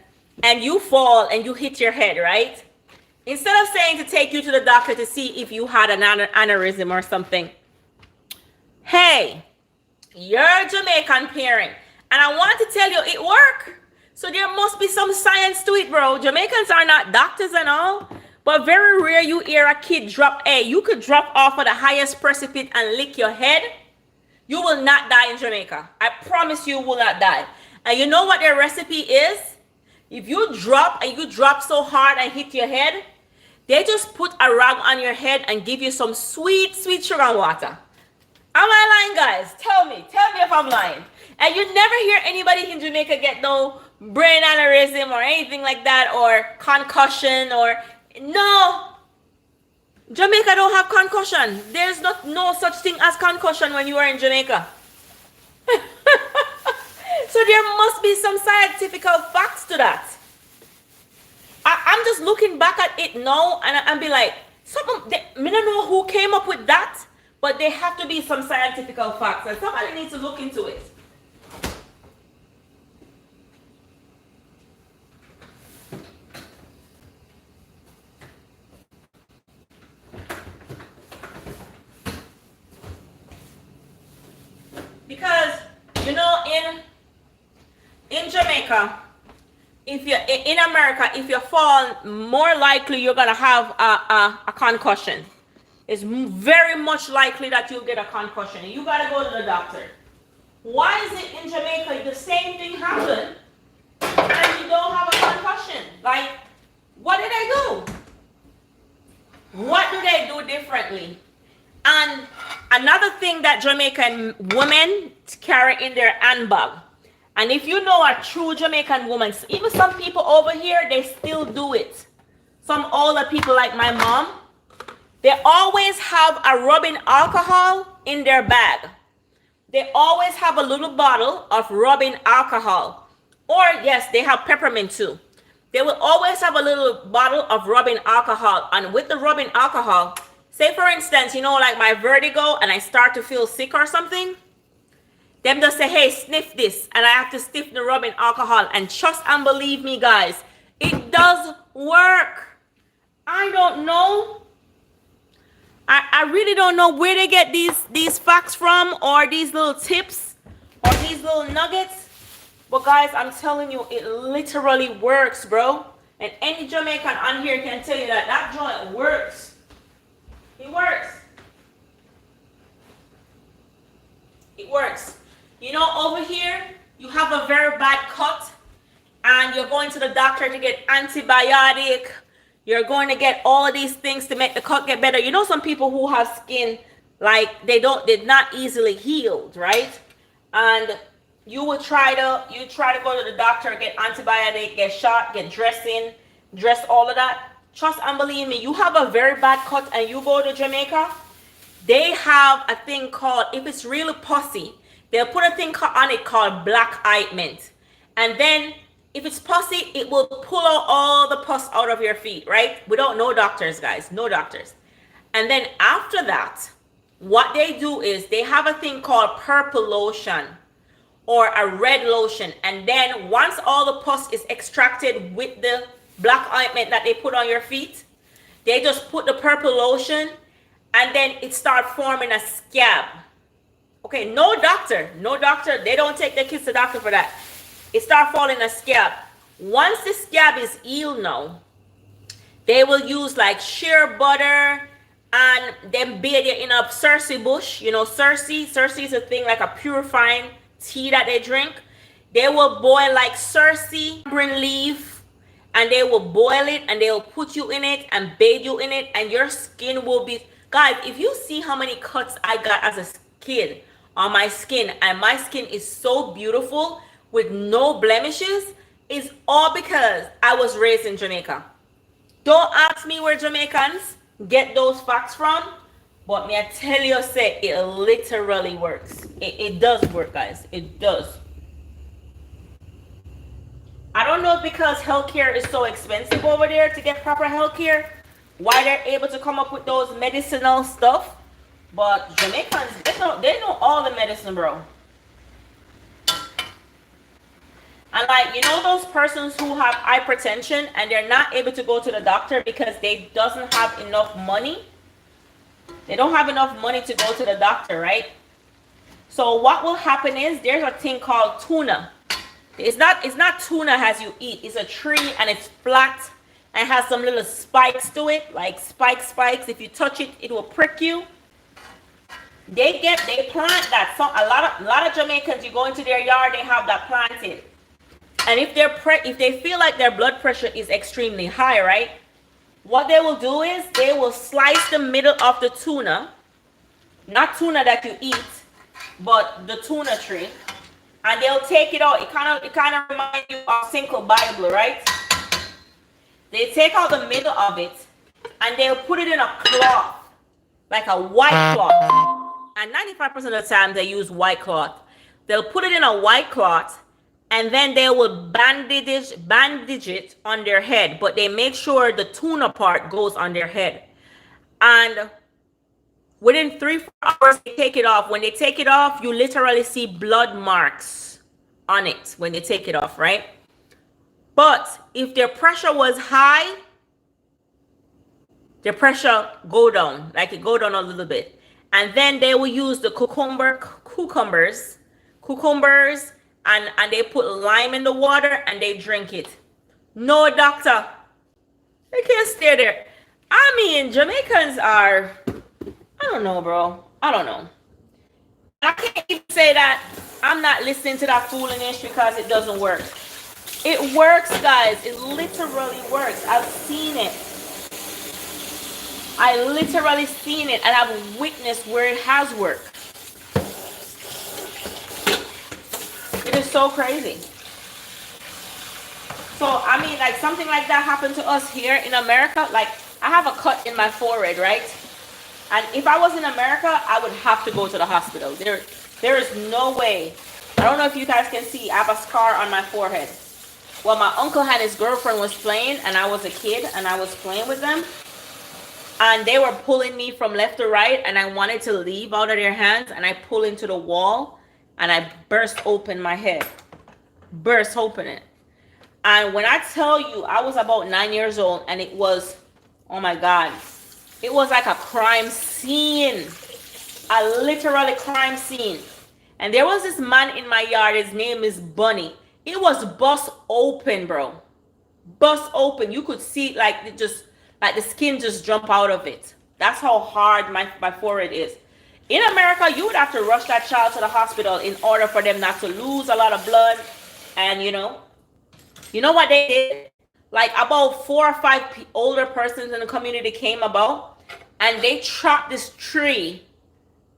and you fall and you hit your head, right? Instead of saying to take you to the doctor to see if you had an aneurysm or something, hey, you're a Jamaican parent, and I want to tell you it worked. So there must be some science to it, bro. Jamaicans are not doctors and all, but very rare you hear a kid drop. Hey, you could drop off of the highest precipice and lick your head. You will not die in Jamaica. I promise you will not die. And you know what their recipe is? If you drop and you drop so hard and hit your head, they just put a rag on your head and give you some sweet, sweet sugar and water. Am I lying, guys? Tell me if I'm lying. And you never hear anybody in Jamaica get no brain aneurysm or anything like that, or concussion, or no. Jamaica don't have concussion. There's no such thing as concussion when you are in Jamaica. So there must be some scientific facts to that. I'm just looking back at it now and be like, I don't know who came up with that, but there have to be some scientific facts, and somebody needs to look into it. Because, you know, in Jamaica, if you're in America, if you fall, more likely you're gonna have a concussion. It's very much likely that you'll get a concussion, and you gotta go to the doctor. Why is it in Jamaica the same thing happened and you don't have a concussion? Like, what did they do? What do they do differently? And another thing that Jamaican women carry in their handbag, and if you know a true Jamaican woman, even some people over here, they still do it. Some older people like my mom, they always have a rubbing alcohol in their bag. They always have a little bottle of rubbing alcohol. Or yes, they have peppermint too. They will always have a little bottle of rubbing alcohol. And with the rubbing alcohol, say for instance, you know, like my vertigo and I start to feel sick or something, them just say, hey, sniff this. And I have to sniff the rubbing alcohol. And trust and believe me, guys, it does work. I don't know. I really don't know where they get these facts from, or these little tips, or these little nuggets. But guys, I'm telling you, it literally works, bro. And any Jamaican on here can tell you that that joint works. It works. It works. You know, over here, you have a very bad cut, and you're going to the doctor to get antibiotic. You're going to get all of these things to make the cut get better. You know, some people who have skin, like, they're not easily healed, right? And you try to go to the doctor, get antibiotic, get shot, get dressing, dress all of that. Trust and believe me, you have a very bad cut and you go to Jamaica, they have a thing called, if it's really pussy, they'll put a thing on it called black ointment. And then if it's pussy, it will pull out all the pus out of your feet, right? Without no doctors, guys, no doctors. And then after that, what they do is they have a thing called purple lotion or a red lotion. And then once all the pus is extracted with the black ointment that they put on your feet, they just put the purple lotion and then it starts forming a scab. Okay, no doctor, they don't take their kids to the doctor for that. It starts falling a scab. Once the scab is healed now, they will use like shea butter and then bathe you in a Cersei bush. You know, Cersei is a thing like a purifying tea that they drink. They will boil like Cersei green leaf, and they will boil it and they will put you in it and bathe you in it, and your skin will be, guys, if you see how many cuts I got as a kid on my skin, and my skin is so beautiful with no blemishes, is all because I was raised in Jamaica. Don't ask me where Jamaicans get those facts from, but may I tell you, say it literally works. It does work, guys. It does. I don't know if because healthcare is so expensive over there to get proper healthcare, why they're able to come up with those medicinal stuff. But Jamaicans, they know all the medicine, bro. And like, you know, those persons who have hypertension and they're not able to go to the doctor because they doesn't have enough money. They don't have enough money to go to the doctor, right? So what will happen is there's a thing called tuna. It's not tuna as you eat. It's a tree and it's flat and has some little spikes to it, like spikes. If you touch it, it will prick you. They plant that. So a lot of Jamaicans, you go into their yard, they have that planted. And if they feel like their blood pressure is extremely high, right? What they will do is they will slice the middle of the tuna, not tuna that you eat, but the tuna tree, and they'll take it out. It kind of reminds you of Cinco Bible, right? They take out the middle of it and they'll put it in a cloth, like a white cloth. And 95% of the time they use white cloth. They'll put it in a white cloth and then they will bandage it on their head, but they make sure the tuna part goes on their head. And within 3-4 hours, they take it off. When they take it off, you literally see blood marks on it when they take it off, right? But if their pressure was high, their pressure go down, like it go down a little bit. And then they will use the cucumbers, and they put lime in the water and they drink it. No, doctor, they can't stay there. I mean, Jamaicans are, I don't know, bro. I don't know. I can't even say that I'm not listening to that foolishness because it doesn't work. It works, guys. It literally works. I've seen it. I literally seen it and I've witnessed where it has worked. It is so crazy. So, I mean, like something like that happened to us here in America. Like, I have a cut in my forehead, right? And if I was in America, I would have to go to the hospital. There is no way. I don't know if you guys can see. I have a scar on my forehead. Well, my uncle and his girlfriend was playing, and I was a kid, and I was playing with them. And they were pulling me from left to right, and I wanted to leave out of their hands, and I pulled into the wall, and I burst open my head. Burst open it. And when I tell you, I was about 9 years old, and it was, oh my God, it was like a crime scene. A literally crime scene. And there was this man in my yard, his name is Bunny. It was bust open, bro. Bust open. You could see like it just, like the skin just jump out of it. That's how hard my forehead is. In America, you would have to rush that child to the hospital in order for them not to lose a lot of blood. And you know what they did? Like about 4 or 5 older persons in the community came about, and they chopped this tree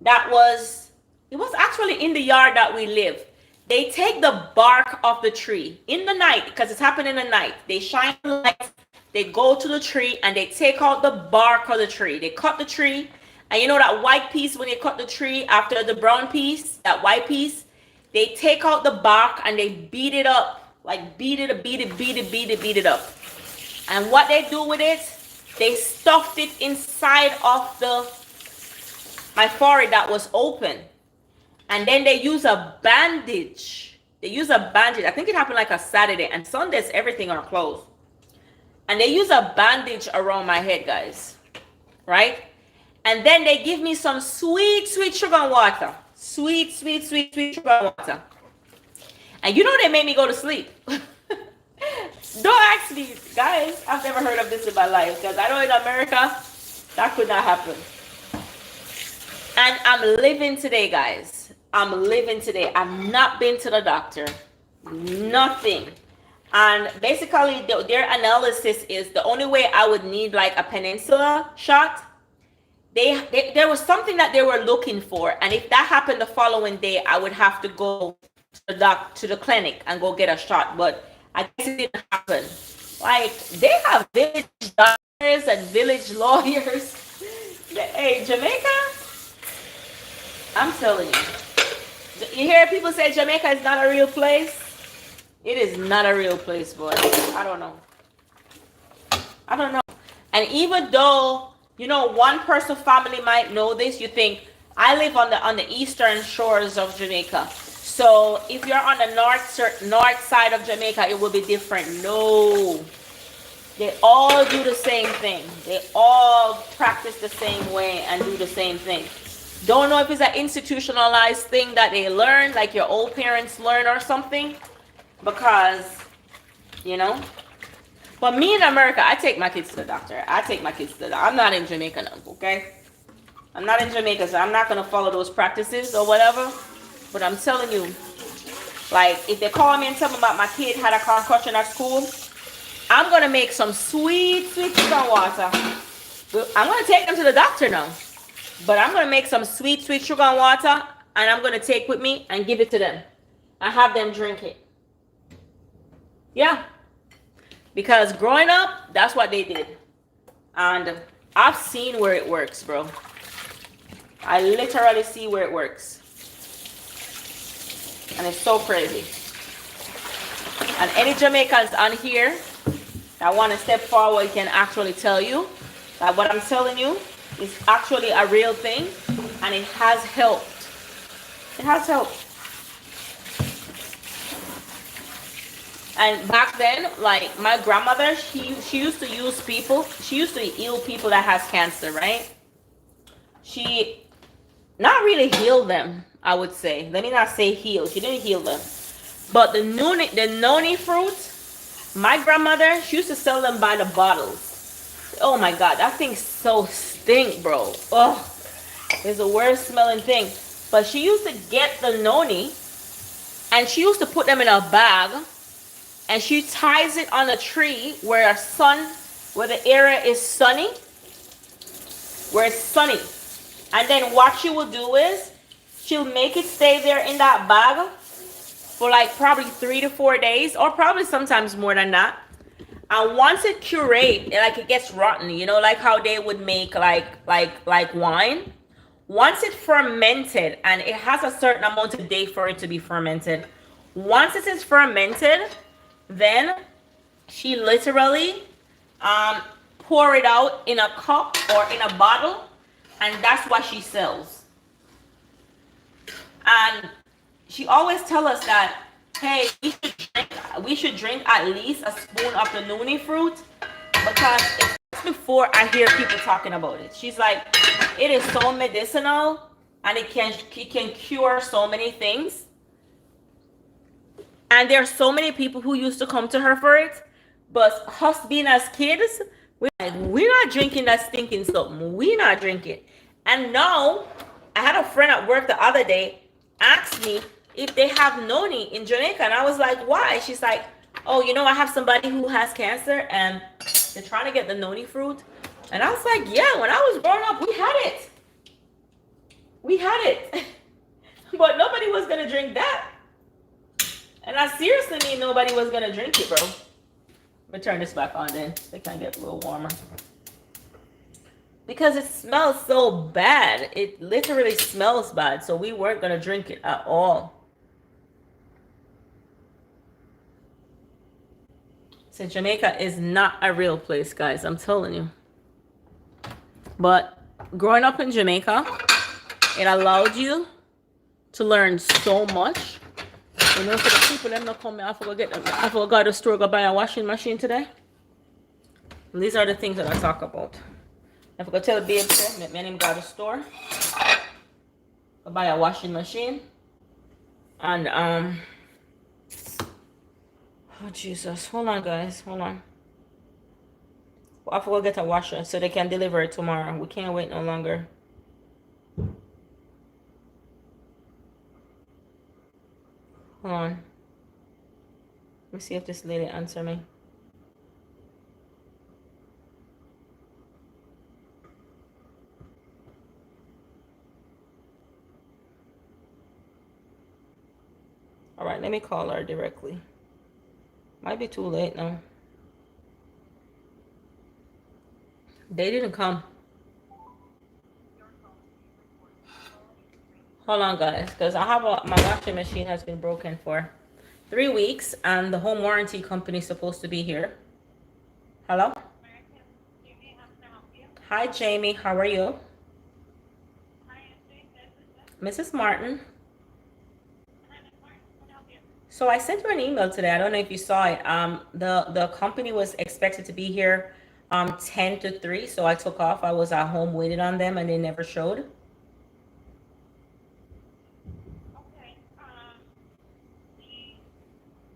that it was actually in the yard that we live. They take the bark of the tree in the night, because it's happening in the night. They shine lights, they go to the tree, and they take out the bark of the tree. They cut the tree, and you know that white piece when they cut the tree after the brown piece, that white piece, they take out the bark and they beat it up, like beat it up. And what they do with it, they stuffed it inside of my forehead that was open. And then they use a bandage. I think it happened like a Saturday, and Sundays everything are closed. And they use a bandage around my head, guys. Right? And then they give me some sweet sugar water. Sweet sugar water. And you know they made me go to sleep. Don't ask me, guys. I've never heard of this in my life, because I know in America that could not happen. And I'm living today, guys. I'm living today. I've not been to the doctor. Nothing. And basically their analysis is the only way I would need like a peninsula shot. There was something that they were looking for, and if that happened the following day, I would have to go to the clinic and go get a shot. But I guess it didn't happen. Like, they have village doctors and village lawyers. Hey, Jamaica, I'm telling you. You hear people say Jamaica is not a real place? It is not a real place, boy. I don't know. And even though, you know, one person family might know this, you think, I live on the eastern shores of Jamaica. So if you're on the north side of Jamaica, it will be different. No, they all do the same thing. They all practice the same way and do the same thing. Don't know if it's an institutionalized thing that they learn, like your old parents learn or something, because, you know. But me in America, I take my kids to the doctor. I take my kids to the doctor. I'm not in Jamaica now, okay? I'm not in Jamaica, so I'm not going to follow those practices or whatever. But I'm telling you, like, if they call me and tell me about my kid had a concussion at school, I'm going to make some sweet chicken water. I'm going to take them to the doctor now. But I'm going to make some sweet sugar and water, and I'm going to take with me and give it to them. I have them drink it. Yeah. Because growing up, that's what they did. And I've seen where it works, bro. I literally see where it works. And it's so crazy. And any Jamaicans on here that want to step forward can actually tell you that what I'm telling you is actually a real thing. And it has helped. It has helped. And back then, like my grandmother, she used to use people. She used to heal people that has cancer, right? She not really heal them, I would say. Let me not say heal. She didn't heal them. But the noni fruit, my grandmother, she used to sell them by the bottles. Oh my God, that thing so stink, bro. Oh, it's the worst smelling thing. But she used to get the noni, and she used to put them in a bag, and she ties it on a tree where the area is sunny, where it's sunny. And then what she will do is she'll make it stay there in that bag for like probably 3 to 4 days, or probably sometimes more than that. And once it curate, like it gets rotten, you know, like how they would make like wine. Once it fermented, and it has a certain amount of day for it to be fermented. Once it is fermented, then she literally pour it out in a cup or in a bottle, and that's what she sells. And she always tell us that, hey, we should drink at least a spoon of the noni fruit, because it's before I hear people talking about it. She's like, it is so medicinal, and it can cure so many things. And there are so many people who used to come to her for it. But us being as kids, we're not drinking that stinking something. We're not drinking. And now, I had a friend at work the other day ask me if they have noni in Jamaica. And I was like, why? She's like, oh, you know, I have somebody who has cancer and they're trying to get the noni fruit. And I was like, yeah, when I was growing up, we had it. We had it. But nobody was going to drink that. And I seriously mean nobody was going to drink it, bro. Let me turn this back on then. It can get a little warmer. Because it smells so bad. It literally smells bad. So we weren't going to drink it at all. So Jamaica is not a real place, guys. I'm telling you. But growing up in Jamaica, it allowed you to learn so much. You know, for the people them not come, I forgot to store, go buy a washing machine today. And these are the things that I talk about. I forgot to tell the babe today, my name got a store. Go buy a washing machine. And oh Jesus, hold on guys, hold on. I forgot to get a washer so they can deliver it tomorrow. We can't wait no longer. Hold on. Let me see if this lady answer me. All right, let me call her directly. Might be too late now. They didn't come. Hold on, guys, because I have my washing machine has been broken for 3 weeks, and the home warranty company is supposed to be here. Hello? Hi, Jamie. How are you? Mrs. Martin. So I sent you an email today. I don't know if you saw it. The company was expected to be here 10 to 3, so I took off. I was at home waiting on them and they never showed.
Okay.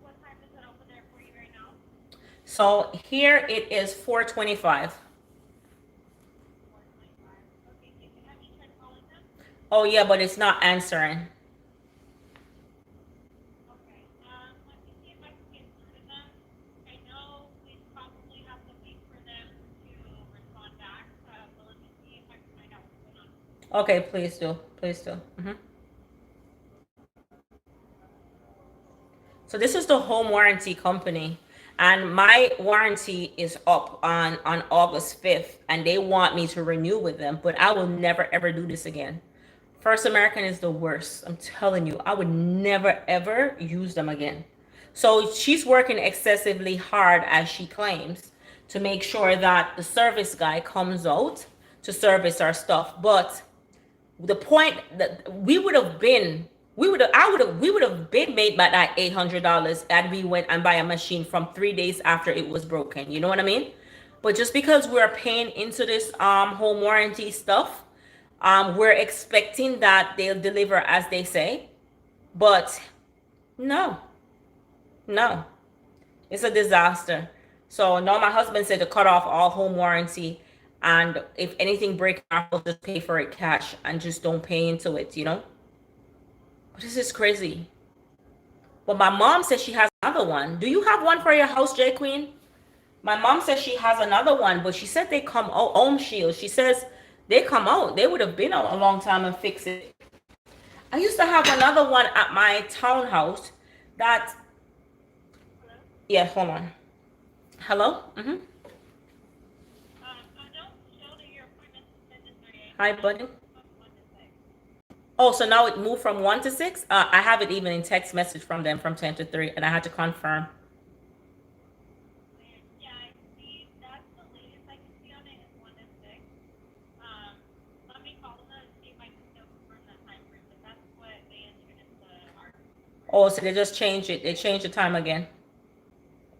What time is it over there for you right now?
So here it is 4:25.
4:25. Okay. Have you tried calling them?
Oh yeah, but it's not answering.
Okay. Let me see if I can get through to them. I know we probably have to wait for them to respond back. But let me see if I can find out what's going on.
Okay, please do. Please do. So this is the home warranty company, and my warranty is up on August 5th, and they want me to renew with them, but I will never ever do this again. First American is the worst. I'm telling you, I would never ever use them again. So she's working excessively hard, as she claims, to make sure that the service guy comes out to service our stuff. But the point that we would have been made by that $800 and we went and buy a machine from 3 days after it was broken. You know what I mean? But just because we're paying into this home warranty stuff, we're expecting that they'll deliver as they say. But no, no, it's a disaster. So now my husband said to cut off all home warranty, and if anything breaks, I'll just pay for it cash and just don't pay into it, you know? But this is crazy. But my mom says she has another one. Do you have one for your house, J Queen? My mom says she has another one, but she said they come out, Home Shield. She says they come out. They would have been out a long time and fix it. I used to have another one at my townhouse that, yeah, hold on. Hello?
I don't show that your appointment's 10 to 3.
Hi, buddy.
1 to 6.
Oh, so now it moved from 1 to 6? I have it even in text message from them from 10 to 3, and I had to confirm.
Yeah, I see. That's the latest I can see on it is 1 to 6. Let me call them and see if I can still confirm that time frame. But that's what they entered into our.
Oh, so they just changed it. They changed the time again.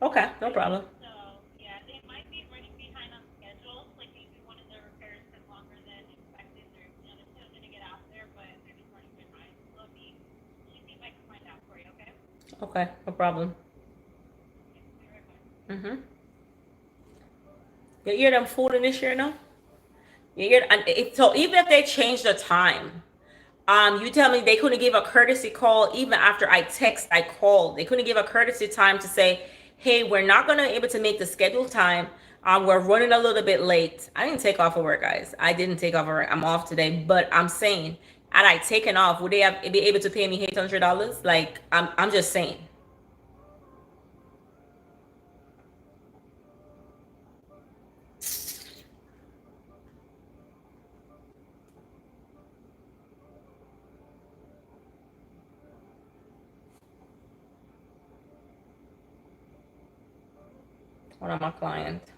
Okay, no problem.
So yeah, they might be running behind on schedules. Like maybe one of their repairs took longer than expected. They're still gonna get out there, but they're just running behind. So let me see if I can find out for you. Okay.
Okay, no problem.
Be right back.
You hear them food in this year now? You hear, and so even if they change the time, you tell me they couldn't give a courtesy call even after I called. They couldn't give a courtesy time to say, hey, we're not gonna able to make the scheduled time. We're running a little bit late. I didn't take off of work, guys. I didn't take off of work. I'm off today, but I'm saying, had I taken off, would they have be able to pay me $800? Like, I'm just saying. One of my clients.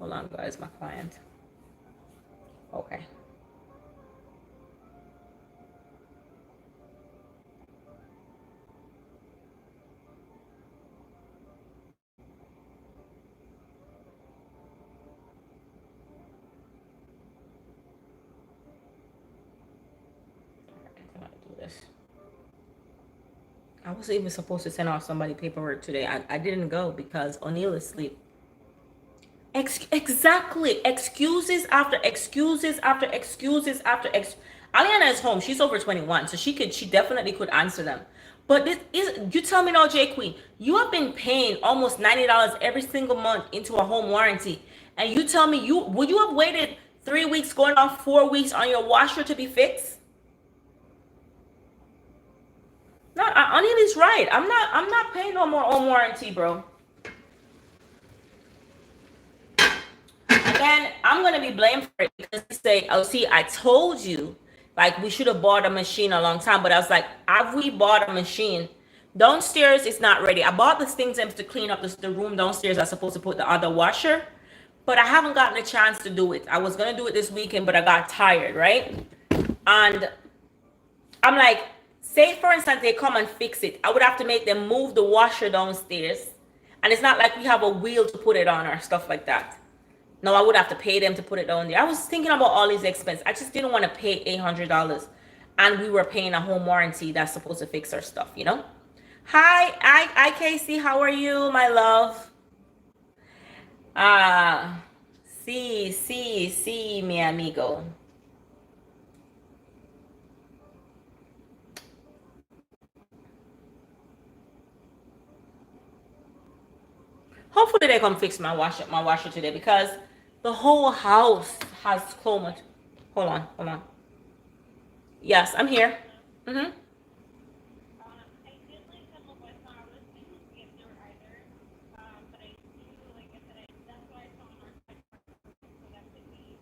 Hold on, guys, my client. Okay. Do this. I was even supposed to send off somebody paperwork today. I didn't go because O'Neill is asleep. Exactly. Excuses after excuses after excuses after Aliana is home. She's over 21, so she definitely could answer them. But this is, you tell me now, J Queen, you have been paying almost $90 every single month into a home warranty, and you tell me would you have waited 3 weeks, going on 4 weeks on your washer to be fixed? No, O'Neill is right. I'm not paying no more home warranty, bro. And I'm gonna be blamed for it because they say, "Oh, see, I told you, like we should have bought a machine a long time." But I was like, "Have we bought a machine? Downstairs it's not ready. I bought the things to clean up the room downstairs. I'm supposed to put the other washer, but I haven't gotten a chance to do it. I was gonna do it this weekend, but I got tired, right? And I'm like, say for instance they come and fix it, I would have to make them move the washer downstairs, and it's not like we have a wheel to put it on or stuff like that. No, I would have to pay them to put it down there. I was thinking about all these expenses. I just didn't want to pay $800, and we were paying a home warranty that's supposed to fix our stuff, you know. Hi, Casey, how are you, my love? Ah, sí, mi amigo. Hopefully they come fix my washer today, because the whole house has so much. Hold on. Yes, I'm here. Mm-hmm.
I did like some of what I was thinking to see if there were either. But I do, like I said, that's why I saw on our site, so that could be,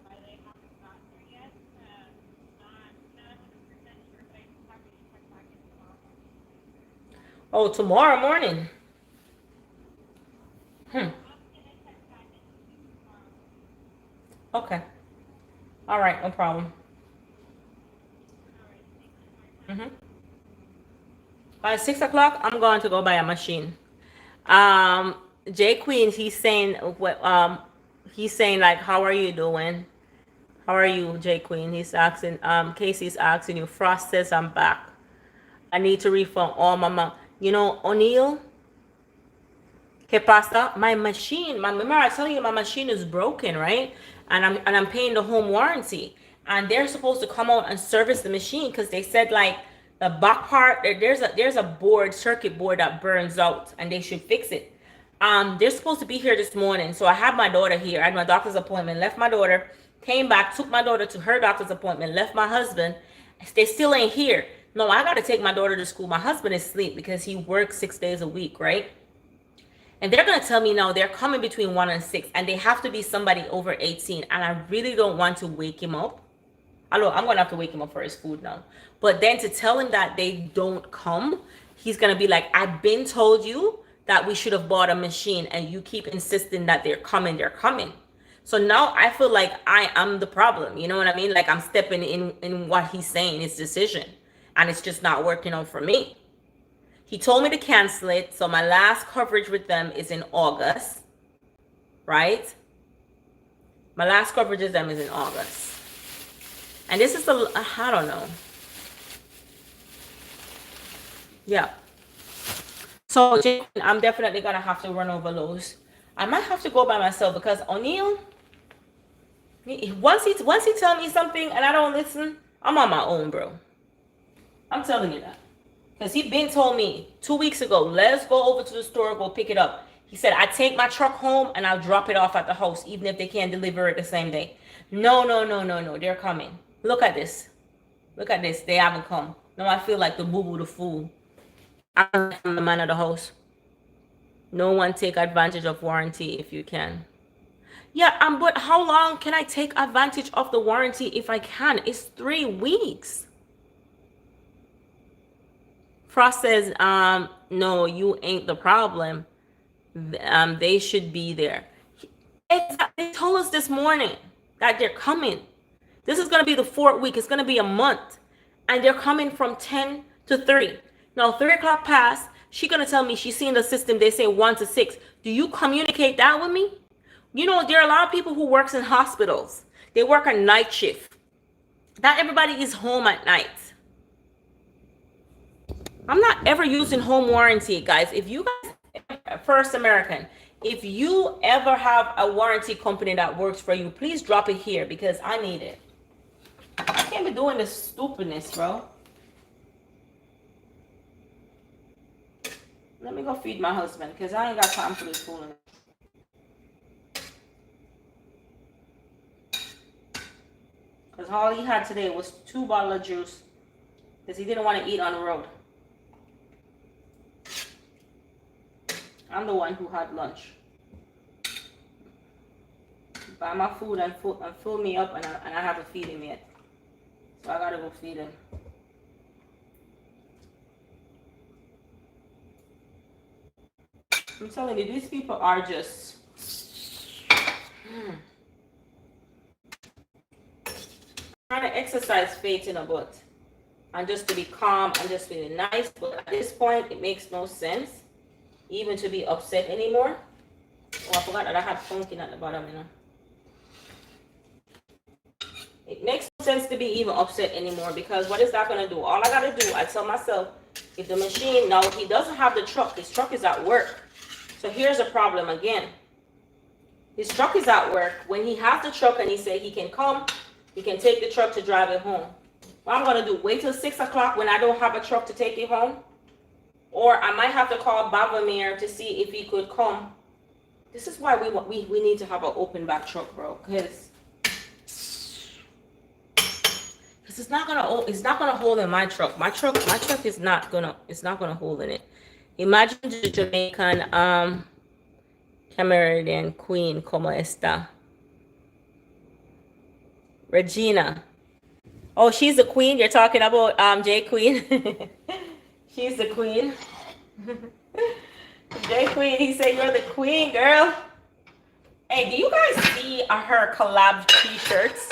why they haven't gotten there yet. Not 100% sure, but I just have to check back in tomorrow.
Oh, tomorrow morning.
I'm gonna check back in tomorrow.
Okay. All right, no problem.
All right, thank you.
Mm-hmm. By 6 o'clock, I'm going to go buy a machine. Um, Jay Queen, he's saying like, how are you doing? How are you, Jay Queen? He's asking, Casey's asking you. Frost says I'm back. I need to refund all my money. You know, O'Neill, ¿qué pasa? My machine, remember I tell you my machine is broken, right? And I'm paying the home warranty, and they're supposed to come out and service the machine, because they said like the back part there's a circuit board that burns out, and they should fix it. They're supposed to be here this morning, so I had my daughter here. I had my doctor's appointment, left my daughter, came back, took my daughter to her doctor's appointment, left my husband. They still ain't here. No, I got to take my daughter to school. My husband is asleep because he works 6 days a week, right? And they're going to tell me now they're coming between 1 and 6, and they have to be somebody over 18. And I really don't want to wake him up. I'm going to have to wake him up for his food now. But then to tell him that they don't come, he's going to be like, I've been told you that we should have bought a machine, and you keep insisting that they're coming. So now I feel like I am the problem. You know what I mean? Like I'm stepping in what he's saying, his decision. And it's just not working out for me. He told me to cancel it. So my last coverage with them is in August, right? My last coverage with them is in August. And this is I don't know. Yeah. So I'm definitely going to have to run over those. I might have to go by myself, because O'Neill, once he tell me something and I don't listen, I'm on my own, bro. I'm telling you that. Because he been told me 2 weeks ago, let's go over to the store, go pick it up. He said, I take my truck home and I'll drop it off at the house, even if they can't deliver it the same day. No. They're coming. Look at this. They haven't come. Now I feel like the boo-boo, the fool. I'm the man of the house. No one take advantage of warranty if you can. Yeah, but how long can I take advantage of the warranty if I can? It's 3 weeks. Frost says, no, you ain't the problem. They should be there. They told us this morning that they're coming. This is going to be the 4th week. It's going to be a month. And they're coming from 10 to 3. Now, 3 o'clock passed. She's going to tell me she's seen the system. They say 1 to 6. Do you communicate that with me? You know, there are a lot of people who works in hospitals. They work a night shift. Not everybody is home at night. I'm not ever using home warranty, guys. If you guys, First American, if you ever have a warranty company that works for you, please drop it here, because I need it. I can't be doing this stupidness, bro. Let me go feed my husband, because I ain't got time for this fooling. Because all he had today was 2 bottles of juice, because he didn't want to eat on the road. I'm the one who had lunch. Buy my food and fill me up, and I haven't feed him yet. So I gotta go feed him. I'm telling you, these people are just Trying to exercise faith in a butt and just to be calm and just be nice, but at this point it makes no sense even to be upset anymore. Oh, I forgot that I had pumpkin at the bottom, you know. It makes no sense to be even upset anymore, because what is that gonna do? All I gotta do, I tell myself, if the machine, now he doesn't have the truck, his truck is at work. So here's a problem again. His truck is at work. When he has the truck and he say he can come, he can take the truck to drive it home. What I'm gonna do, wait till 6 o'clock when I don't have a truck to take it home? Or I might have to call Bavamir to see if he could come. This is why we need to have an open back truck, bro. Because it's not gonna hold in my truck. My truck is not gonna hold in it. Imagine the Jamaican Cameroonian queen, como esta? Regina. Oh, she's the queen. You're talking about J Queen. She's the queen. J Queen, he said you're the queen, girl. Hey, do you guys see her collab t-shirts?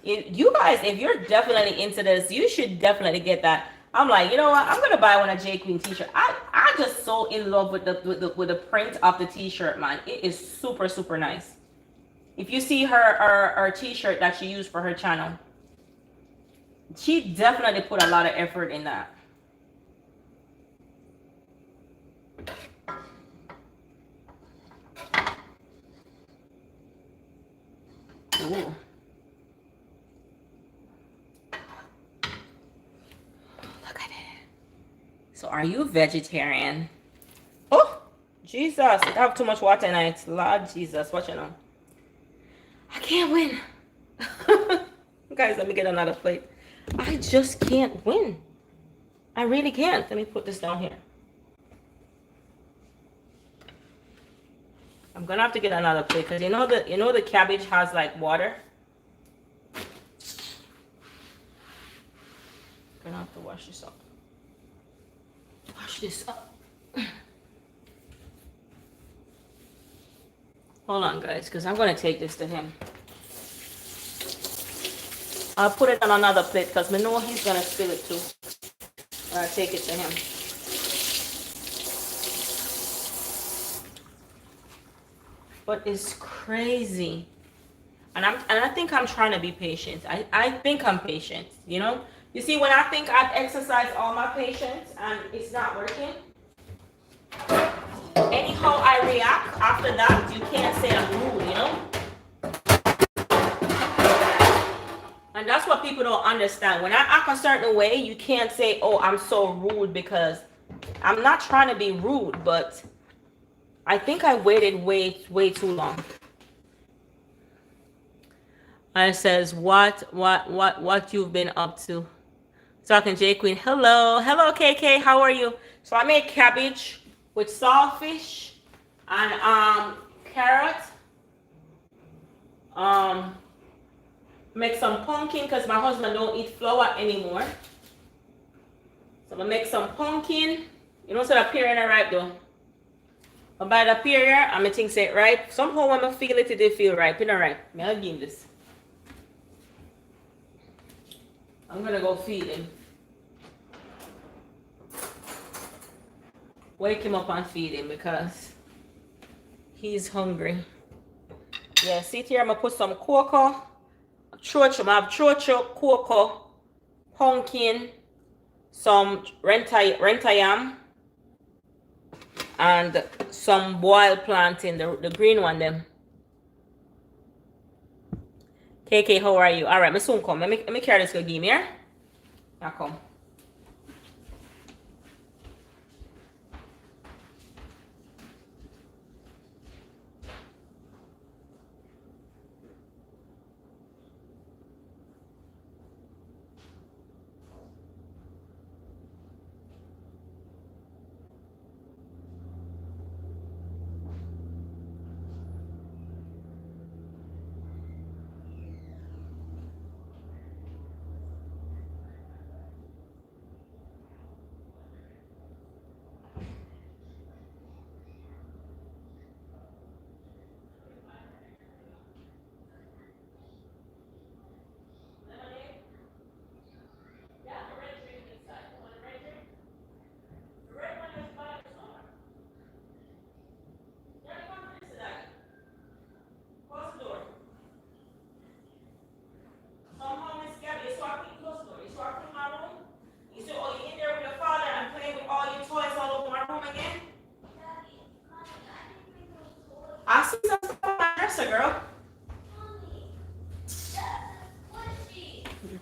You guys, if you're definitely into this, you should definitely get that. I'm like, you know what? I'm gonna buy one of J Queen t-shirt. I just so in love with the print of the t-shirt, man. It is super, super nice. If you see her t-shirt that she used for her channel, she definitely put a lot of effort in that. Ooh. Look at it. So are you vegetarian? Oh, Jesus. I have too much water tonight. Lord Jesus, what you know? I can't win. Guys, let me get another plate. I just can't win. I really can't. Let me put this down here. I'm gonna have to get another plate because you know the cabbage has like water. Gonna have to wash this up. Wash this up. Hold on, guys, because I'm gonna take this to him. I'll put it on another plate because I know he's gonna spill it too. I'll take it to him. But it's crazy. And I think I'm trying to be patient. I think I'm patient, you know? You see, when I think I've exercised all my patience and it's not working, anyhow I react after that, you can't say I'm rude, you know? And that's what people don't understand. When I act a certain way, you can't say, oh, I'm so rude, because I'm not trying to be rude, but I think I waited way too long. I says, what you've been up to? Talking J Queen. Hello KK, how are you? So I made cabbage with saltfish and carrot. Make some pumpkin because my husband don't eat flour anymore. So I'm gonna make some pumpkin. You know, so the period ripe though. But by the period, I'm gonna think say ripe. Somehow when I feel it, they feel ripe. It's not ripe. I'll give him this. I'm gonna go feed him. Wake him up and feed him because he's hungry. Yeah, see here, I'm gonna put some cocoa. I have chocho, cocoa, pumpkin, some renta yam, and some boiled plantain, the green one them. KK, how are you? All right, me soon come. Let me carry this go give me here. Now come.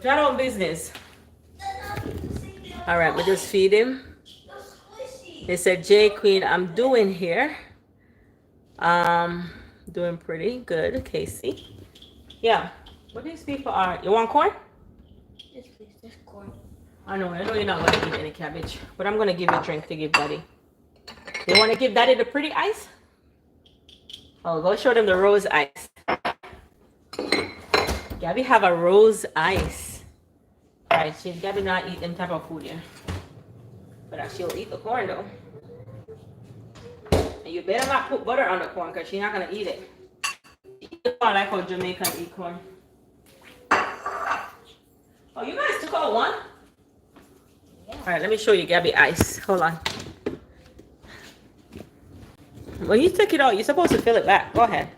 Not on business. All right, we just feed him. They said, J Queen, I'm doing here. Doing pretty good, Casey. Yeah. What these people are? You want corn?
Yes, please. There's corn.
I know you're not gonna eat any cabbage, but I'm gonna give you a drink to give Daddy. You want to give Daddy the pretty ice? Oh, go show them the rose ice. Gabby have a rose ice. All right, Gabby not eat them type of food here, but she'll eat the corn though. And you better not put butter on the corn because she's not gonna eat it. Eat the corn like how Jamaican eat corn. Oh, you guys took out one? Yeah. All right, let me show you Gabby ice. Hold on. When you take it out, you're supposed to fill it back. Go ahead.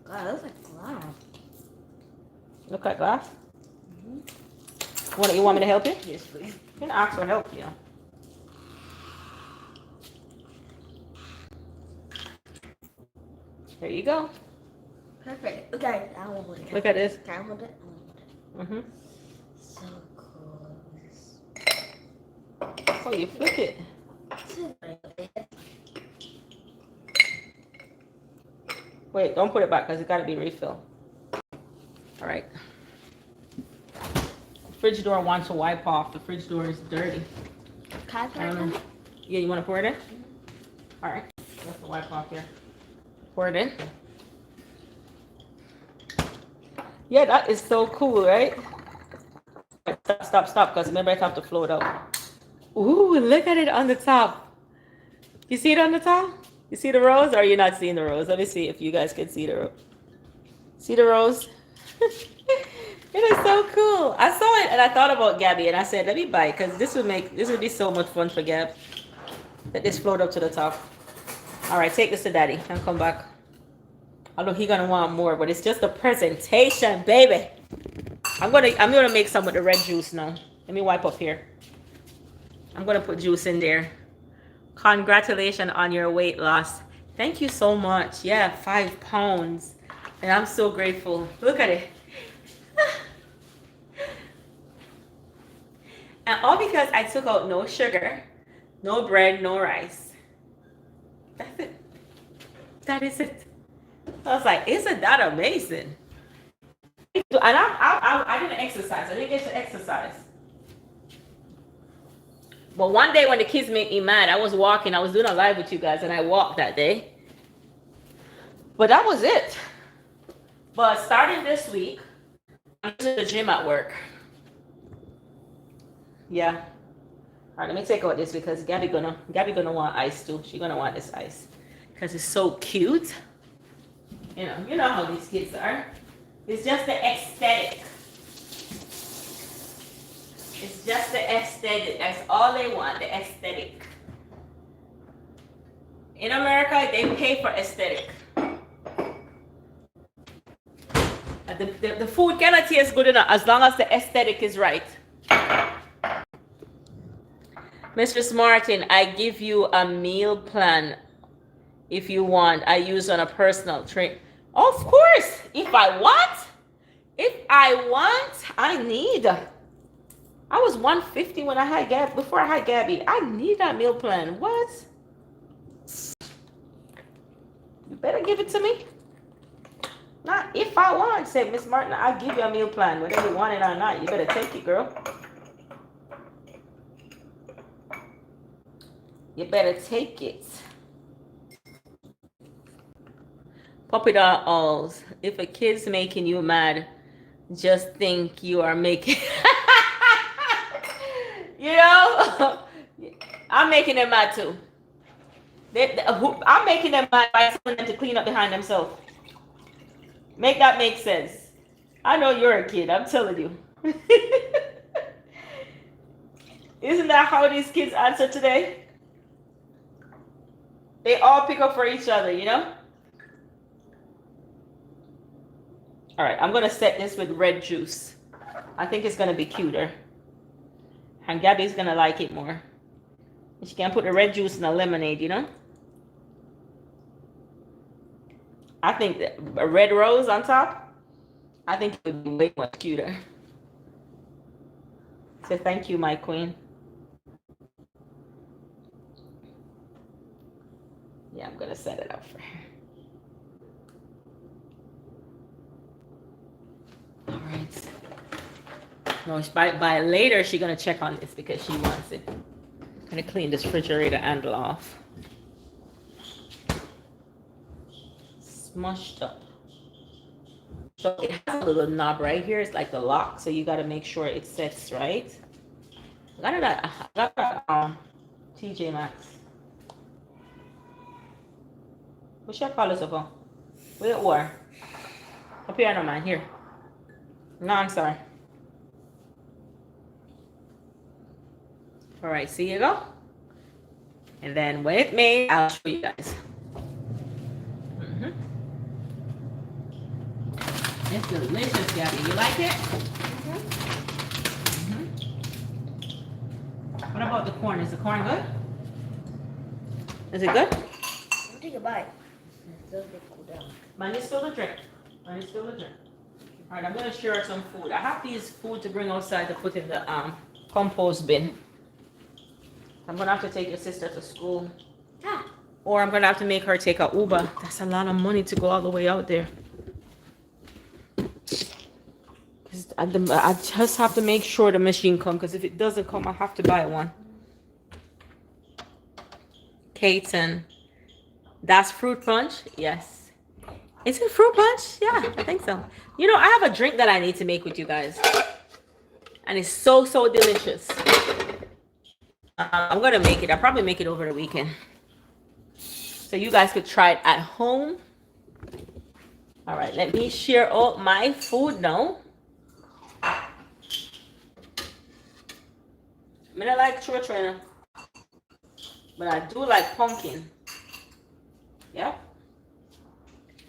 God, that's like glass.
Look like glass? Mm-hmm. You want me to help you?
Yes, please.
You can ask for help, you know. There you go.
Perfect. Okay, I will hold it.
Look at this.
Can I hold it?
Mm-hmm.
So cool.
Oh, you flip it. Wait, don't put it back because it's got to be refilled. All right. Fridge door wants to wipe off. The fridge door is dirty.
Can I pour it in?
Yeah, you want to pour it in? All right. You have to wipe off here. Pour it in. Yeah, that is so cool, right? Stop, because remember I have to float out. Ooh, look at it on the top. You see it on the top? You see the rose, or are you not seeing the rose? Let me see if you guys can see the rose. See the rose? It is so cool. I saw it and I thought about Gabby and I said, let me buy it because this would be so much fun for Gab. Let this float up to the top. All right, take this to Daddy and come back. Although he's gonna want more, but it's just a presentation, baby. I'm gonna make some with the red juice now. Let me wipe up here. I'm gonna put juice in there. Congratulations on your weight loss. Thank you so much. Yeah, 5 pounds. And I'm so grateful. Look at it. And all because I took out no sugar, no bread, no rice. That's it. That is it. I was like, isn't that amazing? And I didn't exercise. I didn't get to exercise. But one day when the kids made me mad, I was walking. I was doing a live with you guys, and I walked that day. But that was it. But starting this week, I'm to the gym at work. Yeah. All right, let me take out this because Gabby gonna want ice too. She's gonna want this ice because it's so cute. You know how these kids are. It's just the aesthetic. It's just the aesthetic. That's all they want, the aesthetic. In America, they pay for aesthetic. The food cannot taste good enough as long as the aesthetic is right. Mistress Martin, I give you a meal plan if you want. I use on a personal train. Of course, if I want, I need. I was 150 when I had Gabby, before I had Gabby. I need that meal plan. What? You better give it to me. Not if I want, said Miss Martin, I'll give you a meal plan. Whether you want it or not, you better take it, girl. You better take it. Puppy dolls. If a kid's making you mad, just think you are making... I'm making them mad too. I'm making them mad by telling them to clean up behind themselves. Make that make sense. I know you're a kid. I'm telling you. Isn't that how these kids answer today? They all pick up for each other, you know? All right, I'm going to set this with red juice. I think it's going to be cuter. And Gabby's going to like it more. She can put the red juice in a lemonade, you know? I think that a red rose on top, I think it would be way much cuter. So thank you, my queen. Yeah, I'm gonna set it up for her. All right. No, by later she's gonna check on this because she wants it. I'm gonna clean this refrigerator handle off. Smushed up. So it has a little knob right here. It's like the lock, so you gotta make sure it sets right. I got it at TJ Maxx. What should I call this up? Where it were? Up here, no man, here. No, I'm sorry. All right, see you go. And then when it's made, I'll show you guys. It's delicious, Gabby. You like it? What about the corn? Is the corn good? Is it good?
Take a bite. It does get cool down.
Mine is still a drink. Mine is still a drink. All right, I'm gonna share some food. I have these food to bring outside to put in the compost bin. I'm gonna have to take your sister to school, or I'm gonna have to make her take a Uber. That's a lot of money to go all the way out there. I just have to make sure the machine comes, because if it doesn't come, I have to buy one. Katen, that's fruit punch? Yes. Is it fruit punch? Yeah, I think so. You know, I have a drink that I need to make with you guys. And it's so delicious. I'm going to make it. I'll probably make it over the weekend. So you guys could try it at home. All right, let me share all my food now. I mean, I like church trainer, but I do like pumpkin. Yep.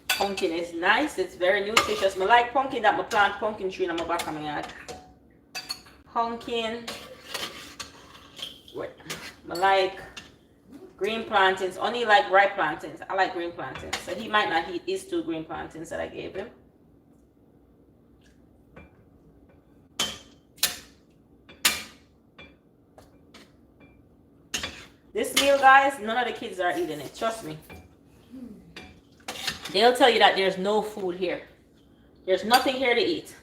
Pumpkin is nice. It's very nutritious. I like pumpkin that I plant pumpkin tree in my back of my yard. Pumpkin. I like green plantains. Only like ripe plantains. I like green plantains. So he might not eat these 2 green plantains that I gave him. This meal, guys, none of the kids are eating it. Trust me. They'll tell you that there's no food here. There's nothing here to eat.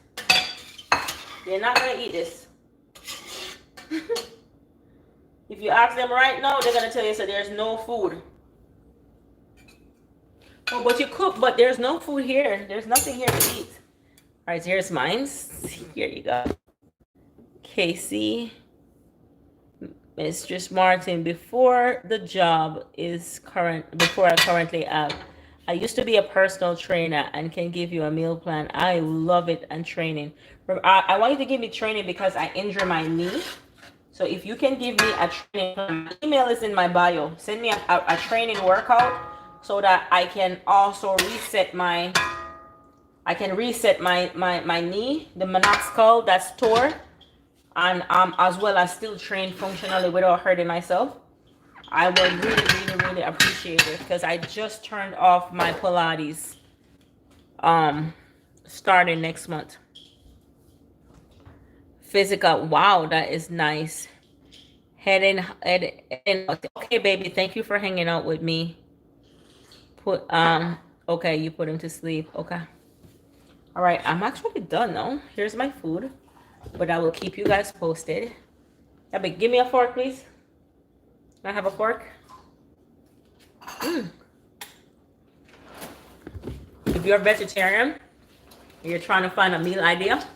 They're not going to eat this. If you ask them right now, they're going to tell you, so there's no food. Oh, but you cook, but there's no food here. There's nothing here to eat. All right, here's mine. Here you go. Casey. Mistress Martin, before I currently have, I used to be a personal trainer and can give you a meal plan. I love it and training. I want you to give me training because I injure my knee. So if you can give me a training plan, my email is in my bio. Send me a training workout so that I can also reset my knee, the meniscal that's tore. And as well as still train functionally without hurting myself. I would really appreciate it, because I just turned off my Pilates starting next month. Physical, wow, that is nice. Heading out. Okay, baby, thank you for hanging out with me. Okay, you put him to sleep. Okay. All right, I'm actually done now. Here's my food. But I will keep you guys posted. Abby, give me a fork, please. Can I have a fork? If you're a vegetarian and you're trying to find a meal idea,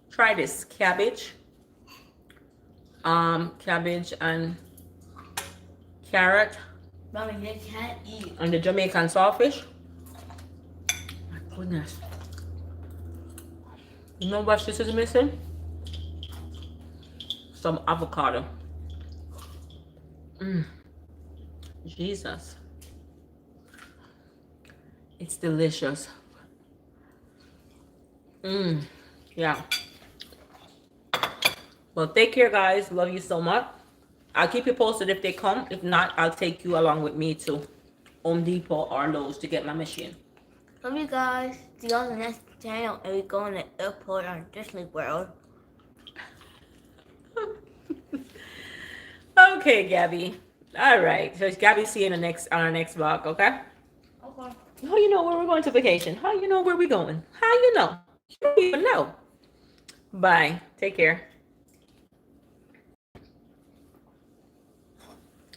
try this. Cabbage and carrot.
Mommy, they can't eat.
And the Jamaican saltfish. My goodness. You know what this is missing? Some avocado. Jesus. It's delicious. Yeah. Well, take care, guys. Love you so much. I'll keep you posted if they come. If not, I'll take you along with me to Home Depot or Lowe's to get my machine.
Love you guys. See you on the next channel, and we go on the airport on Disney World.
Okay, Gabby. All right. So Gabby, see you in the next on our next vlog. Okay.
Okay.
How you know where we're going to vacation? How you know where we're going? How you know? You don't even know. Bye. Take care.